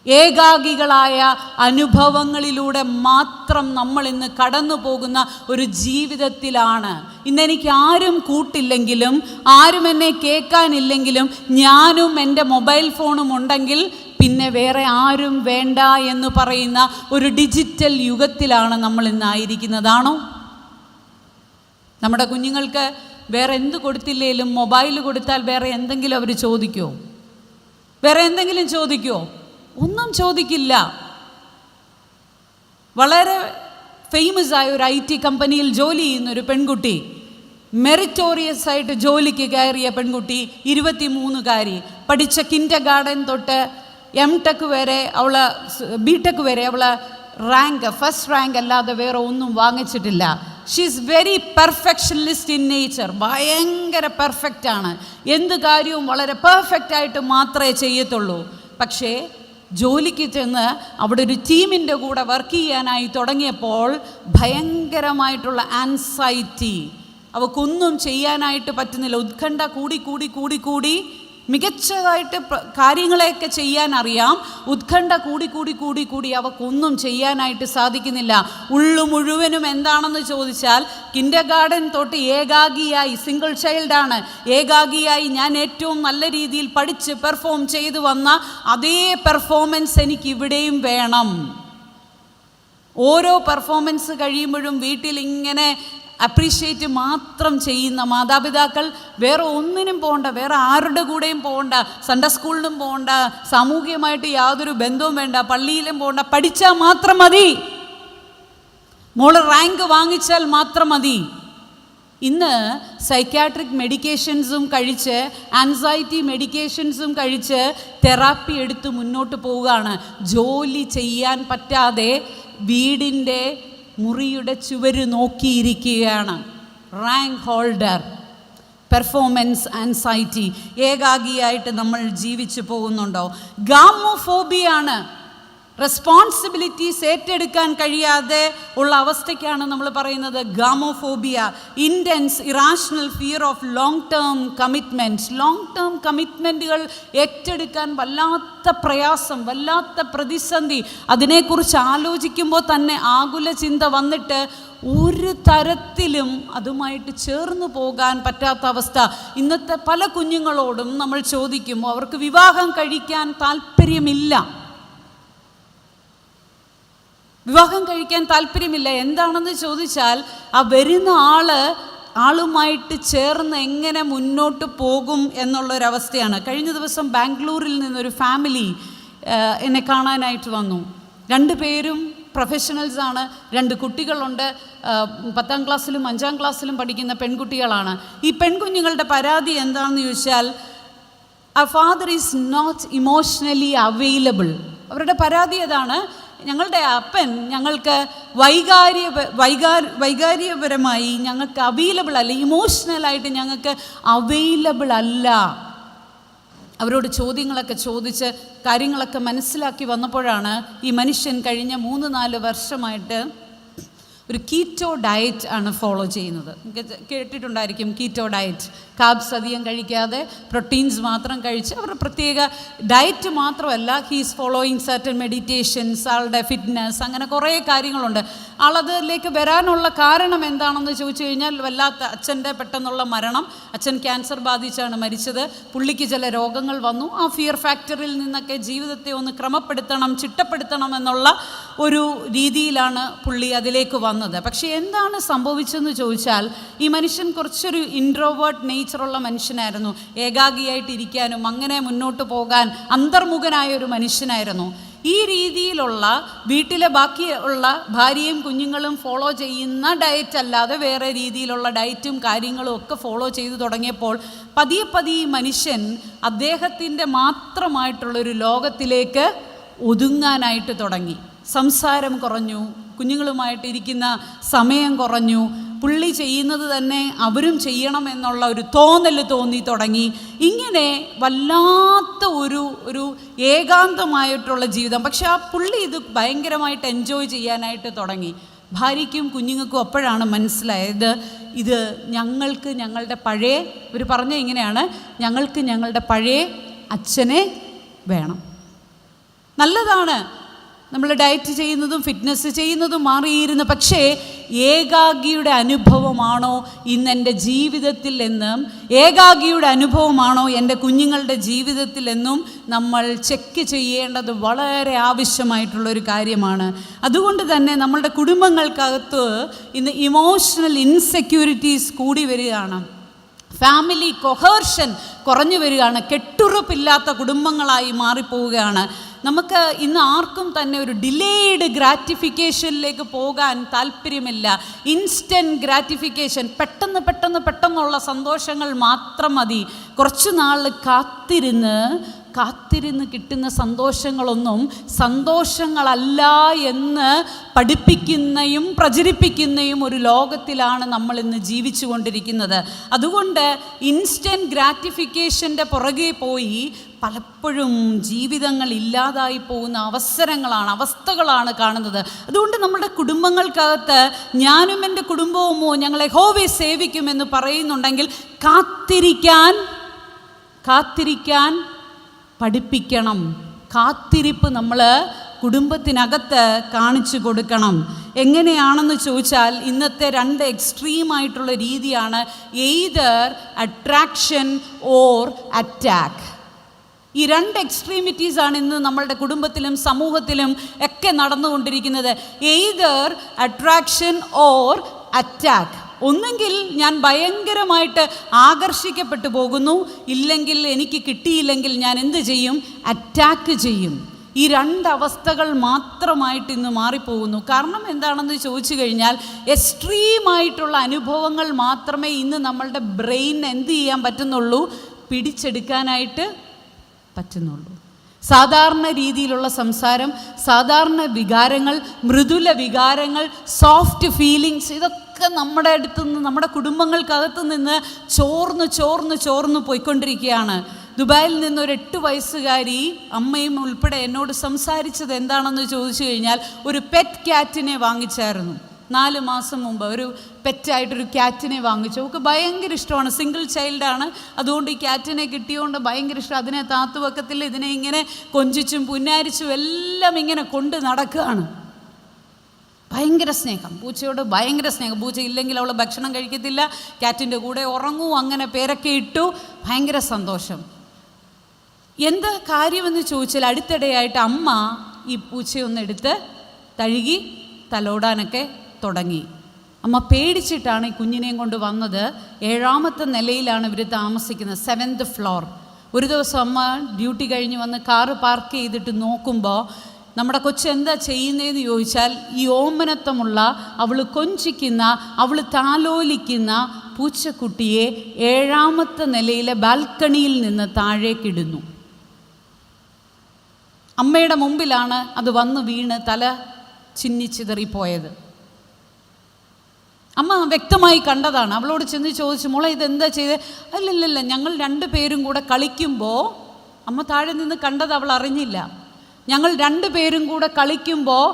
Speaker 1: ഏകാഗികളായ അനുഭവങ്ങളിലൂടെ മാത്രം നമ്മൾ ഇന്ന് കടന്നു പോകുന്ന ഒരു ജീവിതത്തിലാണ്. ഇന്നെനിക്ക് ആരും കൂട്ടില്ലെങ്കിലും, ആരും എന്നെ കേൾക്കാനില്ലെങ്കിലും, ഞാനും എൻ്റെ മൊബൈൽ ഫോണും ഉണ്ടെങ്കിൽ പിന്നെ വേറെ ആരും വേണ്ട എന്ന് പറയുന്ന ഒരു ഡിജിറ്റൽ യുഗത്തിലാണ് നമ്മൾ ഇന്നായിരിക്കുന്നതാണോ? നമ്മുടെ കുഞ്ഞുങ്ങൾക്ക് വേറെ എന്ത് കൊടുത്തില്ലേലും മൊബൈൽ കൊടുത്താൽ വേറെ എന്തെങ്കിലും അവർ ചോദിക്കുമോ? വേറെ എന്തെങ്കിലും ചോദിക്കുമോ? ഒന്നും ചോദിക്കില്ല. വളരെ ഫേമസ് ആയ ഒരു IT കമ്പനിയിൽ ജോലി ചെയ്യുന്നൊരു പെൺകുട്ടി, മെറിറ്റോറിയസ് ആയിട്ട് ജോലിക്ക് കയറിയ പെൺകുട്ടി, 23കാരി, പഠിച്ച കിൻഡർ ഗാർഡൻ തൊട്ട് M.Tech വരെ, B.Tech വരെ അവള് ഫസ്റ്റ് റാങ്ക് അല്ലാതെ വേറെ ഒന്നും വാങ്ങിച്ചിട്ടില്ല. She is very perfectionist in nature. ഭയങ്കര പെർഫെക്റ്റ് ആണ്. എന്ത് കാര്യവും വളരെ പെർഫെക്റ്റായിട്ട് മാത്രമേ ചെയ്യത്തുള്ളൂ. പക്ഷേ ജോലിക്ക് ചെന്ന് അവിടെ ഒരു ടീമിൻ്റെ കൂടെ വർക്ക് ചെയ്യാനായി തുടങ്ങിയപ്പോൾ ഭയങ്കരമായിട്ടുള്ള ആൻസൈറ്റി, അവൾക്കൊന്നും ചെയ്യാനായിട്ട് പറ്റുന്നില്ല. ഉത്കണ്ഠ കൂടി കൂടി കൂടി കൂടി മികച്ചതായിട്ട് കാര്യങ്ങളെയൊക്കെ ചെയ്യാൻ അറിയാം. ഉത്കണ്ഠ കൂടി കൂടി കൂടി കൂടി അവൾക്കൊന്നും ചെയ്യാനായിട്ട് സാധിക്കുന്നില്ല. ഉള്ളു മുഴുവനും എന്താണെന്ന് ചോദിച്ചാൽ, കിൻഡർ ഗാർഡൻ തൊട്ട് ഏകാഗിയായി, സിംഗിൾ ചൈൽഡാണ്, ഏകാഗിയായി ഞാൻ ഏറ്റവും നല്ല രീതിയിൽ പഠിച്ച് പെർഫോം ചെയ്തു വന്ന അതേ പെർഫോമൻസ് എനിക്ക് ഇവിടെയും വേണം. ഓരോ പെർഫോമൻസ് കഴിയുമ്പോഴും വീട്ടിലിങ്ങനെ അപ്രീഷിയേറ്റ് മാത്രം ചെയ്യുന്ന മാതാപിതാക്കൾ, വേറെ ഒന്നിനും പോകണ്ട, വേറെ ആരുടെ കൂടെയും പോകണ്ട, സൺഡേ സ്കൂളിലും പോകണ്ട, സാമൂഹികമായിട്ട് യാതൊരു ബന്ധവും വേണ്ട, പള്ളിയിലും പോകണ്ട, പഠിച്ചാൽ മാത്രം മതി, മോള് റാങ്ക് വാങ്ങിച്ചാൽ മാത്രം മതി. ഇന്ന് സൈക്യാട്രിക് മെഡിക്കേഷൻസും കഴിച്ച്, ആൻസൈറ്റി മെഡിക്കേഷൻസും കഴിച്ച് തെറാപ്പി എടുത്ത് മുന്നോട്ട് പോവുകയാണ്. ജോലി ചെയ്യാൻ പറ്റാതെ വീടിൻ്റെ മുറിയുടെ ചുവര് നോക്കിയിരിക്കുകയാണ്. റാങ്ക് ഹോൾഡർ, പെർഫോമൻസ് ആൻസൈറ്റി, ഏകാഗിയായിട്ട് നമ്മൾ ജീവിച്ചു പോകുന്നുണ്ടോ? ഗാമോഫോബിയാണ്. റെസ്പോൺസിബിലിറ്റീസ് ഏറ്റെടുക്കാൻ കഴിയാതെ ഉള്ള അവസ്ഥയ്ക്കാണ് നമ്മൾ പറയുന്നത് gamophobia. Intense irrational fear of long term commitments. Long term കമ്മിറ്റ്മെൻറ്റുകൾ ഏറ്റെടുക്കാൻ വല്ലാത്ത പ്രയാസം, വല്ലാത്ത പ്രതിസന്ധി. അതിനെക്കുറിച്ച് ആലോചിക്കുമ്പോൾ തന്നെ ആകുല ചിന്ത വന്നിട്ട് ഒരു തരത്തിലും അതുമായിട്ട് ചേർന്ന് പോകാൻ പറ്റാത്ത അവസ്ഥ. ഇന്നത്തെ പല കുഞ്ഞുങ്ങളോടും നമ്മൾ ചോദിക്കുമ്പോൾ അവർക്ക് വിവാഹം കഴിക്കാൻ താല്പര്യമില്ല. വിവാഹം കഴിക്കാൻ താല്പര്യമില്ല. എന്താണെന്ന് ചോദിച്ചാൽ, ആ വരുന്ന ആളുമായിട്ട് ചേർന്ന് എങ്ങനെ മുന്നോട്ട് പോകും എന്നുള്ളൊരവസ്ഥയാണ്. കഴിഞ്ഞ ദിവസം ബാംഗ്ലൂരിൽ നിന്നൊരു ഫാമിലി എന്നെ കാണാനായിട്ട് വന്നു. 2 പേരും പ്രൊഫഷണൽസാണ്, 2 കുട്ടികളുണ്ട്. 10ാം ക്ലാസ്സിലും 5ാം ക്ലാസ്സിലും പഠിക്കുന്ന പെൺകുട്ടികളാണ്. ഈ പെൺകുഞ്ഞുങ്ങളുടെ പരാതി എന്താണെന്ന് ചോദിച്ചാൽ, ആ father is not emotionally available. അവരുടെ പരാതി അതാണ്, ഞങ്ങളുടെ അപ്പൻ ഞങ്ങൾക്ക് വൈകാര്യപരമായി ഞങ്ങൾക്ക് അവൈലബിൾ അല്ല, ഇമോഷണലായിട്ട് ഞങ്ങൾക്ക് അവൈലബിൾ അല്ല. അവരോട് ചോദ്യങ്ങളൊക്കെ ചോദിച്ച് കാര്യങ്ങളൊക്കെ മനസ്സിലാക്കി വന്നപ്പോഴാണ് ഈ മനുഷ്യൻ കഴിഞ്ഞ 3-4 വർഷമായിട്ട് ഒരു കീറ്റോ ഡയറ്റ് ആണ് ഫോളോ ചെയ്യുന്നത്. കേട്ടിട്ടുണ്ടായിരിക്കും കീറ്റോ ഡയറ്റ്. കാബ്സ് അധികം കഴിക്കാതെ പ്രോട്ടീൻസ് മാത്രം കഴിച്ച് അവരുടെ പ്രത്യേക ഡയറ്റ് മാത്രമല്ല, ഹീസ് ഫോളോയിങ് സർട്ടൻ മെഡിറ്റേഷൻസ്, ആളുടെ ഫിറ്റ്നസ്, അങ്ങനെ കുറേ കാര്യങ്ങളുണ്ട്. ആളതിലേക്ക് വരാനുള്ള കാരണം എന്താണെന്ന് ചോദിച്ചു കഴിഞ്ഞാൽ, വല്ലാത്ത അച്ഛൻ്റെ പെട്ടെന്നുള്ള മരണം. അച്ഛൻ ക്യാൻസർ ബാധിച്ചാണ് മരിച്ചത്. പുള്ളിക്ക് ചില രോഗങ്ങൾ വന്നു. ആ ഫിയർ ഫാക്ടറിൽ നിന്നൊക്കെ ജീവിതത്തെ ഒന്ന് ക്രമപ്പെടുത്തണം, ചിട്ടപ്പെടുത്തണം എന്നുള്ള ഒരു രീതിയിലാണ് പുള്ളി അതിലേക്ക് വന്നത്. പക്ഷേ എന്താണ് സംഭവിച്ചതെന്ന് ചോദിച്ചാൽ, ഈ മനുഷ്യൻ കുറച്ചൊരു ഇൻട്രോവേർട്ട് നേച്ചറുള്ള മനുഷ്യനായിരുന്നു. ഏകാഗിയായിട്ടിരിക്കാനും അങ്ങനെ മുന്നോട്ട് പോകാൻ അന്തർമുഖനായ ഒരു മനുഷ്യനായിരുന്നു. ഈ രീതിയിലുള്ള വീട്ടിലെ ബാക്കിയുള്ള ഭാര്യയും കുഞ്ഞുങ്ങളും ഫോളോ ചെയ്യുന്ന ഡയറ്റ് അല്ലാതെ വേറെ രീതിയിലുള്ള ഡയറ്റും കാര്യങ്ങളും ഒക്കെ ഫോളോ ചെയ്തു തുടങ്ങിയപ്പോൾ പതിയെ മനുഷ്യൻ അദ്ദേഹത്തിൻ്റെ മാത്രമായിട്ടുള്ളൊരു ലോകത്തിലേക്ക് ഒതുങ്ങാനായിട്ട് തുടങ്ങി. സംസാരം കുറഞ്ഞു, കുഞ്ഞുങ്ങളുമായിട്ടിരിക്കുന്ന സമയം കുറഞ്ഞു. പുള്ളി ചെയ്യുന്നത് തന്നെ അവരും ചെയ്യണമെന്നുള്ള ഒരു തോന്നി തുടങ്ങി. ഇങ്ങനെ വല്ലാത്ത ഒരു ഏകാന്തമായിട്ടുള്ള ജീവിതം. പക്ഷെ ആ പുള്ളി ഇത് ഭയങ്കരമായിട്ട് എൻജോയ് ചെയ്യാനായിട്ട് തുടങ്ങി. ഭാര്യയ്ക്കും കുഞ്ഞുങ്ങൾക്കും അപ്പോഴാണ് മനസ്സിലായത്, ഇത് ഞങ്ങൾക്ക് ഞങ്ങളുടെ പഴയ, ഇവർ പറഞ്ഞ ഇങ്ങനെയാണ്, ഞങ്ങൾക്ക് ഞങ്ങളുടെ പഴയ അച്ഛനെ വേണം. നല്ലതാണ് നമ്മൾ ഡയറ്റ് ചെയ്യുന്നതും ഫിറ്റ്നസ് ചെയ്യുന്നതും മാറിയിരുന്നു. പക്ഷേ ഏകാഗിയുടെ അനുഭവമാണോ ഇന്നെൻ്റെ ജീവിതത്തിൽ എന്നും, ഏകാഗിയുടെ അനുഭവമാണോ എൻ്റെ കുഞ്ഞുങ്ങളുടെ ജീവിതത്തിൽ എന്നും നമ്മൾ ചെക്ക് ചെയ്യേണ്ടത് വളരെ ആവശ്യമായിട്ടുള്ളൊരു കാര്യമാണ്. അതുകൊണ്ട് തന്നെ നമ്മളുടെ കുടുംബങ്ങൾക്കകത്ത് ഇന്ന് ഇമോഷണൽ ഇൻസെക്യൂരിറ്റീസ് കൂടി വരികയാണ്. ഫാമിലി കൊഹേർഷൻ കുറഞ്ഞു വരികയാണ്. കെട്ടുറപ്പില്ലാത്ത കുടുംബങ്ങളായി മാറിപ്പോവുകയാണ്. നമുക്ക് ഇന്ന് ആർക്കും തന്നെ ഒരു ഡിലേഡ് ഗ്രാറ്റിഫിക്കേഷനിലേക്ക് പോകാൻ താല്പര്യമില്ല. ഇൻസ്റ്റൻറ്റ് ഗ്രാറ്റിഫിക്കേഷൻ, പെട്ടെന്നുള്ള സന്തോഷങ്ങൾ മാത്രം മതി. കുറച്ച് നാൾ കാത്തിരുന്ന് കിട്ടുന്ന സന്തോഷങ്ങളൊന്നും സന്തോഷങ്ങളല്ല എന്ന് പഠിപ്പിക്കുന്നയും പ്രചരിപ്പിക്കുന്നയും ഒരു ലോകത്തിലാണ് നമ്മൾ ഇന്ന് ജീവിച്ചു കൊണ്ടിരിക്കുന്നത്. അതുകൊണ്ട് ഇൻസ്റ്റൻറ്റ് ഗ്രാറ്റിഫിക്കേഷൻ്റെ പുറകെ പോയി പലപ്പോഴും ജീവിതങ്ങൾ ഇല്ലാതായി പോകുന്ന അവസ്ഥകളാണ് കാണുന്നത്. അതുകൊണ്ട് നമ്മുടെ കുടുംബങ്ങൾക്കകത്ത് ഞാനും എൻ്റെ കുടുംബവുമോ ഞങ്ങളെ യഹോവയെ സേവിക്കുമെന്ന് പറയുന്നുണ്ടെങ്കിൽ കാത്തിരിക്കാൻ പഠിപ്പിക്കണം. കാത്തിരിപ്പ് നമ്മൾ കുടുംബത്തിനകത്ത് കാണിച്ചു കൊടുക്കണം. എങ്ങനെയാണെന്ന് ചോദിച്ചാൽ, ഇന്നത്തെ 2 എക്സ്ട്രീമായിട്ടുള്ള രീതിയാണ് എയ്തർ അട്രാക്ഷൻ ഓർ അറ്റാക്ക്. ഈ 2 എക്സ്ട്രീമിറ്റീസാണ് ഇന്ന് നമ്മളുടെ കുടുംബത്തിലും സമൂഹത്തിലും ഒക്കെ നടന്നുകൊണ്ടിരിക്കുന്നത്. Either attraction or attack. ഒന്നെങ്കിൽ ഞാൻ ഭയങ്കരമായിട്ട് ആകർഷിക്കപ്പെട്ടു പോകുന്നു, ഇല്ലെങ്കിൽ എനിക്ക് കിട്ടിയില്ലെങ്കിൽ ഞാൻ എന്ത് ചെയ്യും? അറ്റാക്ക് ചെയ്യും. ഈ 2 അവസ്ഥകൾ മാത്രമായിട്ട് ഇന്ന് മാറിപ്പോകുന്നു. കാരണം എന്താണെന്ന് ചോദിച്ചു കഴിഞ്ഞാൽ, എക്സ്ട്രീമായിട്ടുള്ള അനുഭവങ്ങൾ മാത്രമേ ഇന്ന് നമ്മളുടെ ബ്രെയിൻ എന്ത് ചെയ്യാൻ പറ്റുന്നുള്ളൂ? പിടിച്ചെടുക്കാനായിട്ട് പറ്റുന്നുള്ളൂ. സാധാരണ രീതിയിലുള്ള സംസാരം, സാധാരണ വികാരങ്ങൾ, മൃദുല വികാരങ്ങൾ, സോഫ്റ്റ് ഫീലിങ്സ്, ഇതൊക്കെ നമ്മുടെ അടുത്ത് നിന്ന്, നമ്മുടെ കുടുംബങ്ങൾക്കകത്ത് നിന്ന് ചോർന്ന് പോയിക്കൊണ്ടിരിക്കുകയാണ്. ദുബായിൽ നിന്ന് ഒരു 8 വയസ്സുകാരി അമ്മയും ഉൾപ്പെടെ എന്നോട് സംസാരിച്ചത് എന്താണെന്ന് ചോദിച്ചു കഴിഞ്ഞാൽ, ഒരു പെറ്റ് ക്യാറ്റിനെ വാങ്ങിച്ചായിരുന്നു. 4 മാസം മുമ്പ് ഒരു പെറ്റായിട്ടൊരു ക്യാറ്റിനെ വാങ്ങിച്ചു. അവൾക്ക് ഭയങ്കര ഇഷ്ടമാണ്. സിംഗിൾ ചൈൽഡാണ്. അതുകൊണ്ട് ഈ ക്യാറ്റിനെ കിട്ടിയോണ്ട് ഭയങ്കര ഇഷ്ടം. അതിനെ താത്തുവക്കത്തിൽ ഇതിനെ ഇങ്ങനെ കൊഞ്ചിച്ചും പുന്നാരിച്ചും എല്ലാം ഇങ്ങനെ കൊണ്ട് നടക്കുകയാണ്. ഭയങ്കര സ്നേഹം, പൂച്ചയോട് ഭയങ്കര സ്നേഹം. പൂച്ച ഇല്ലെങ്കിൽ അവൾ ഭക്ഷണം കഴിക്കത്തില്ല, ക്യാറ്റിൻ്റെ കൂടെ ഉറങ്ങൂ, അങ്ങനെ പേരൊക്കെ ഇട്ടു. ഭയങ്കര സന്തോഷം. എന്താ കാര്യമെന്ന് ചോദിച്ചാൽ, അടുത്തിടെയായിട്ട് അമ്മ ഈ പൂച്ചയൊന്നെടുത്ത് തഴുകി തലോടാനൊക്കെ തുടങ്ങി. അമ്മ പേടിച്ചിട്ടാണ് ഈ കുഞ്ഞിനെയും കൊണ്ട് വന്നത്. 7ാമത്തെ നിലയിലാണ് ഇവർ താമസിക്കുന്നത്, 7th ഫ്ലോർ. ഒരു ദിവസം അമ്മ ഡ്യൂട്ടി കഴിഞ്ഞ് വന്ന് കാറ് പാർക്ക് ചെയ്തിട്ട് നോക്കുമ്പോൾ നമ്മുടെ കൊച്ചെന്താ ചെയ്യുന്നതെന്ന് ചോദിച്ചാൽ, ഈ ഓമനത്വമുള്ള, അവൾ കൊഞ്ചിക്കുന്ന, അവൾ താലോലിക്കുന്ന പൂച്ചക്കുട്ടിയെ 7ാമത്തെ നിലയിലെ ബാൽക്കണിയിൽ നിന്ന് താഴേക്കിടുന്നു. അമ്മയുടെ മുമ്പിലാണ് അത് വന്ന് വീണ് തല ചിന്നിച്ചിതറിപ്പോയത്. അമ്മ വ്യക്തമായി കണ്ടതാണ്. അവളോട് ചെന്ന് ചോദിച്ചു, മോളെ ഇതെന്താ ചെയ്തത്? അല്ലല്ല, ഞങ്ങൾ 2 പേരും കൂടെ കളിക്കുമ്പോൾ, അമ്മ താഴെ നിന്ന് കണ്ടത് അവൾ അറിഞ്ഞില്ല. ഞങ്ങൾ 2 പേരും കൂടെ കളിക്കുമ്പോൾ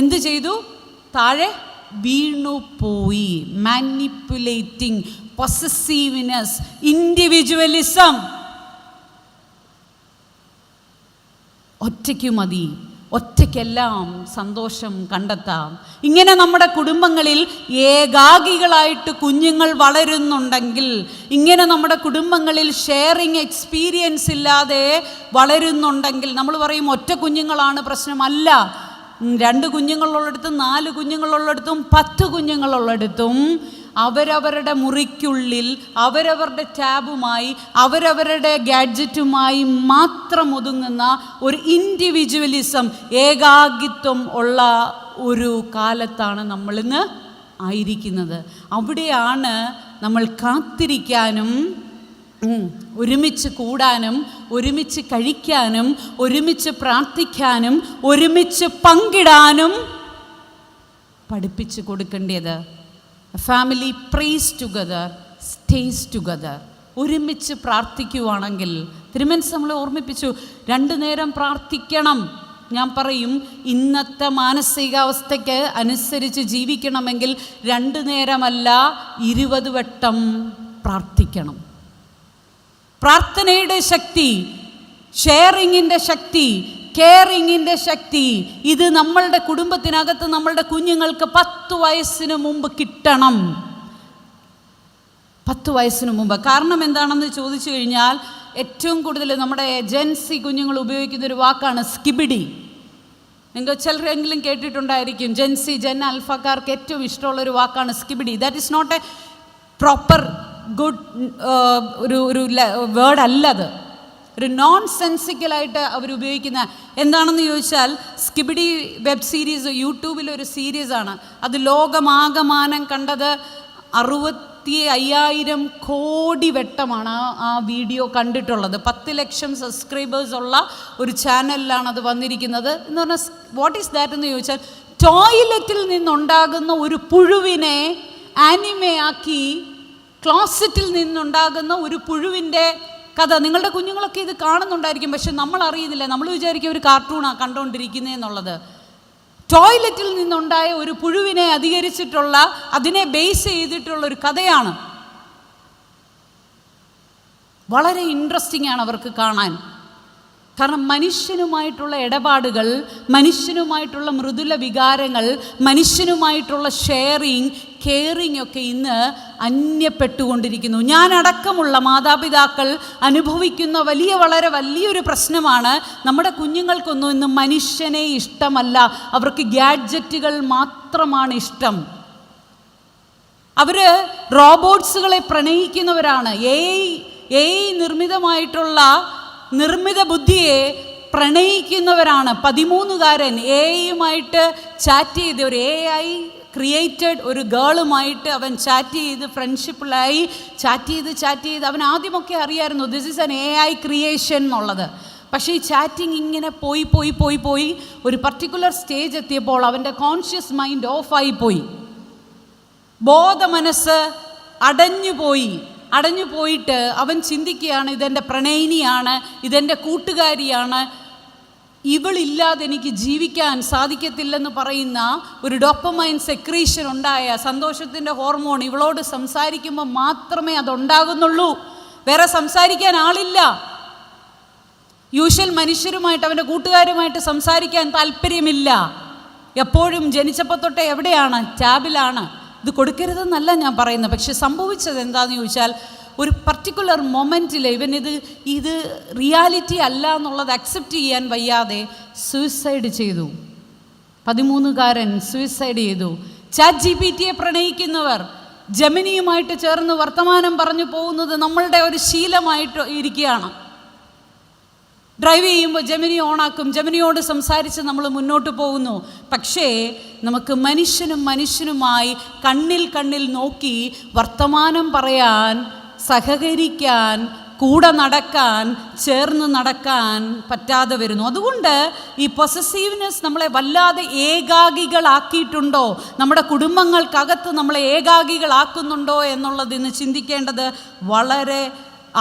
Speaker 1: എന്ത് ചെയ്തു? താഴെ വീണുപോയി. Manipulating, possessiveness, individualism. ഒറ്റയ്ക്ക് മതി, ഒറ്റയ്ക്കെല്ലാം സന്തോഷം കണ്ടെത്താം. ഇങ്ങനെ നമ്മുടെ കുടുംബങ്ങളിൽ ഏകാകികളായിട്ട് കുഞ്ഞുങ്ങൾ വളരുന്നുണ്ടെങ്കിൽ, ഇങ്ങനെ നമ്മുടെ കുടുംബങ്ങളിൽ ഷെയറിങ് എക്സ്പീരിയൻസ് ഇല്ലാതെ വളരുന്നുണ്ടെങ്കിൽ, നമ്മൾ പറയും ഒറ്റ കുഞ്ഞുങ്ങളാണ് പ്രശ്നമല്ല. 2 കുഞ്ഞുങ്ങളുള്ളിടത്തും 4 കുഞ്ഞുങ്ങളുള്ളിടത്തും 10 കുഞ്ഞുങ്ങളുള്ളിടത്തും അവരവരുടെ മുറിക്കുള്ളിൽ അവരവരുടെ ടാബുമായി അവരവരുടെ ഗാഡ്ജറ്റുമായി മാത്രം ഒതുങ്ങുന്ന ഒരു ഇൻഡിവിജ്വലിസം, ഏകാകിത്വം ഉള്ള ഒരു കാലത്താണ് നമ്മളിന്ന് ആയിരിക്കുന്നത്. അവിടെയാണ് നമ്മൾ കാത്തിരിക്കാനും ഒരുമിച്ച് കൂടാനും ഒരുമിച്ച് കഴിക്കാനും ഒരുമിച്ച് പ്രാർത്ഥിക്കാനും ഒരുമിച്ച് പങ്കിടാനും പഠിപ്പിച്ചു കൊടുക്കേണ്ടത്. Family prays together, stays together. ഒരുമിച്ച് പ്രാർത്ഥിക്കുവാണെങ്കിൽ, തിരുമനസ് നമ്മളെ ഓർമ്മിപ്പിച്ചു, 2 നേരം പ്രാർത്ഥിക്കണം. ഞാൻ പറയും, ഇന്നത്തെ മാനസികാവസ്ഥയ്ക്ക് അനുസരിച്ച് ജീവിക്കണമെങ്കിൽ 2 നേരമല്ല 20 വട്ടം പ്രാർത്ഥിക്കണം. പ്രാർത്ഥനയുടെ ശക്തി, ഷെയറിങ്ങിൻ്റെ ശക്തി, കെയറിങ്ങിൻ്റെ ശക്തി, ഇത് നമ്മളുടെ കുടുംബത്തിനകത്ത് നമ്മളുടെ കുഞ്ഞുങ്ങൾക്ക് 10 വയസ്സിന് മുമ്പ് കിട്ടണം. 10 വയസ്സിന് മുമ്പ്. കാരണം എന്താണെന്ന് ചോദിച്ചു കഴിഞ്ഞാൽ, ഏറ്റവും കൂടുതൽ നമ്മുടെ ജെൻസി കുഞ്ഞുങ്ങൾ ഉപയോഗിക്കുന്ന ഒരു വാക്കാണ് സ്കിബിഡി. നിങ്ങൾ ചിലരെങ്കിലും കേട്ടിട്ടുണ്ടായിരിക്കും. ജെൻസി, ജെൻ ആൽഫക്കാർക്ക് ഏറ്റവും ഇഷ്ടമുള്ളൊരു വാക്കാണ് skibidi. That is not a proper good ഒരു വേർഡ് അല്ലത്. ഒരു നോൺ സെൻസിക്കലായിട്ട് അവരുപയോഗിക്കുന്ന എന്താണെന്ന് ചോദിച്ചാൽ, സ്കിബിഡി വെബ് സീരീസ് യൂട്യൂബിലൊരു സീരീസാണ്. അത് ലോകമാകമാനം കണ്ടത് 65,000 കോടി വട്ടമാണ് ആ വീഡിയോ കണ്ടിട്ടുള്ളത്. 10 ലക്ഷം സബ്സ്ക്രൈബേഴ്സ് ഉള്ള ഒരു ചാനലിലാണ് അത് വന്നിരിക്കുന്നത്. എന്ന് പറഞ്ഞാൽ വാട്ട് ഈസ് ദാറ്റ് എന്ന് ചോദിച്ചാൽ, ടോയ്ലറ്റിൽ നിന്നുണ്ടാകുന്ന ഒരു പുഴുവിനെ ആനിമയാക്കി, ക്ലോസറ്റിൽ നിന്നുണ്ടാകുന്ന ഒരു പുഴുവിൻ്റെ കഥ. നിങ്ങളുടെ കുഞ്ഞുങ്ങളൊക്കെ ഇത് കാണുന്നുണ്ടായിരിക്കും, പക്ഷെ നമ്മൾ അറിയുന്നില്ല. നമ്മൾ വിചാരിക്കും ഒരു കാർട്ടൂണാണ് കണ്ടുകൊണ്ടിരിക്കുന്നതെന്നുള്ളത്. ടോയ്ലറ്റിൽ നിന്നുണ്ടായ ഒരു പുഴുവിനെ അധികരിച്ചിട്ടുള്ള, അതിനെ ബേസ് ചെയ്തിട്ടുള്ള ഒരു കഥയാണ്. വളരെ ഇൻട്രസ്റ്റിംഗ് ആണ് അവർക്ക് കാണാൻ. കാരണം മനുഷ്യനുമായിട്ടുള്ള ഇടപാടുകൾ, മനുഷ്യനുമായിട്ടുള്ള മൃദുല വികാരങ്ങൾ, മനുഷ്യനുമായിട്ടുള്ള ഷെയറിങ്, കെയറിങ് ഒക്കെ ഇന്ന് അന്യപ്പെട്ടുകൊണ്ടിരിക്കുന്നു. ഞാനടക്കമുള്ള മാതാപിതാക്കൾ അനുഭവിക്കുന്ന വളരെ വലിയൊരു പ്രശ്നമാണ്, നമ്മുടെ കുഞ്ഞുങ്ങൾക്കൊന്നും ഇന്ന് മനുഷ്യനെ ഇഷ്ടമല്ല. അവർക്ക് ഗാഡ്ജറ്റുകൾ മാത്രമാണ് ഇഷ്ടം. അവർ റോബോട്ട്സുകളെ പ്രണയിക്കുന്നവരാണ്. AI നിർമ്മിതമായിട്ടുള്ള നിർമ്മിത ബുദ്ധിയെ പ്രണയിക്കുന്നവരാണ്. 13കാരൻ AI-യുമായിട്ട് ചാറ്റ് ചെയ്ത്, ഒരു AI ക്രിയേറ്റഡ് ഒരു ഗേളുമായിട്ട് അവൻ ചാറ്റ് ചെയ്ത്, ഫ്രണ്ട്ഷിപ്പിലായി ചാറ്റ് ചെയ്ത് അവൻ ആദ്യമൊക്കെ അറിയായിരുന്നു this is an AI creation എന്നുള്ളത്. പക്ഷേ ഈ ചാറ്റിങ് ഇങ്ങനെ പോയി ഒരു പർട്ടിക്കുലർ സ്റ്റേജ് എത്തിയപ്പോൾ അവൻ്റെ കോൺഷ്യസ് മൈൻഡ് ഓഫായി പോയി. ബോധ മനസ്സ് അടഞ്ഞു പോയിട്ട് അവൻ ചിന്തിക്കുകയാണ്, ഇതെൻ്റെ പ്രണയിനിയാണ്, ഇതെൻ്റെ കൂട്ടുകാരിയാണ്, ഇവളില്ലാതെ എനിക്ക് ജീവിക്കാൻ സാധിക്കത്തില്ലെന്ന് പറയുന്ന ഒരു ഡോപ്പമൈൻ സെക്രീഷൻ ഉണ്ടായ സന്തോഷത്തിൻ്റെ ഹോർമോൺ ഇവളോട് സംസാരിക്കുമ്പോൾ മാത്രമേ അതുണ്ടാകുന്നുള്ളൂ. വേറെ സംസാരിക്കാൻ ആളില്ല. യൂഷ്വൽ മനുഷ്യരുമായിട്ട്, അവൻ്റെ കൂട്ടുകാരുമായിട്ട് സംസാരിക്കാൻ താല്പര്യമില്ല. എപ്പോഴും ജനിച്ചപ്പോൾ തൊട്ടേ എവിടെയാണ്? ടാബിലാണ്. ഇത് കൊടുക്കരുതെന്നല്ല ഞാൻ പറയുന്നത്. പക്ഷെ സംഭവിച്ചത് എന്താണെന്ന് ചോദിച്ചാൽ, ഒരു പർട്ടിക്കുലർ മൊമെൻറ്റിൽ ഇത് റിയാലിറ്റി അല്ല എന്നുള്ളത് അക്സെപ്റ്റ് ചെയ്യാൻ വയ്യാതെ സൂയിസൈഡ് ചെയ്തു. 13കാരൻ സൂയിസൈഡ് ചെയ്തു. ChatGPT-യെ പ്രണയിക്കുന്നവർ ജെമിനിയുമായിട്ട് ചേർന്ന് വർത്തമാനം പറഞ്ഞു പോകുന്നത് നമ്മളുടെ ഒരു ശീലമായിട്ട് ഇരിക്കുകയാണ്. ഡ്രൈവ് ചെയ്യുമ്പോൾ ജെമിനി ഓണാക്കും, ജെമിനിയോട് സംസാരിച്ച് നമ്മൾ മുന്നോട്ട് പോകുന്നു. പക്ഷേ നമുക്ക് മനുഷ്യനുമായി കണ്ണിൽ നോക്കി വർത്തമാനം പറയാൻ, സഹകരിക്കാൻ, കൂടെ നടക്കാൻ, ചേർന്ന് നടക്കാൻ പറ്റാതെ വരുന്നു. അതുകൊണ്ട് ഈ പൊസസീവ്നെസ് നമ്മളെ വല്ലാതെ ഏകാകികളാക്കിയിട്ടുണ്ടോ, നമ്മുടെ കുടുംബങ്ങൾക്കകത്ത് നമ്മളെ ഏകാകികളാക്കുന്നുണ്ടോ എന്നുള്ളത് ഇന്ന് ചിന്തിക്കേണ്ടത് വളരെ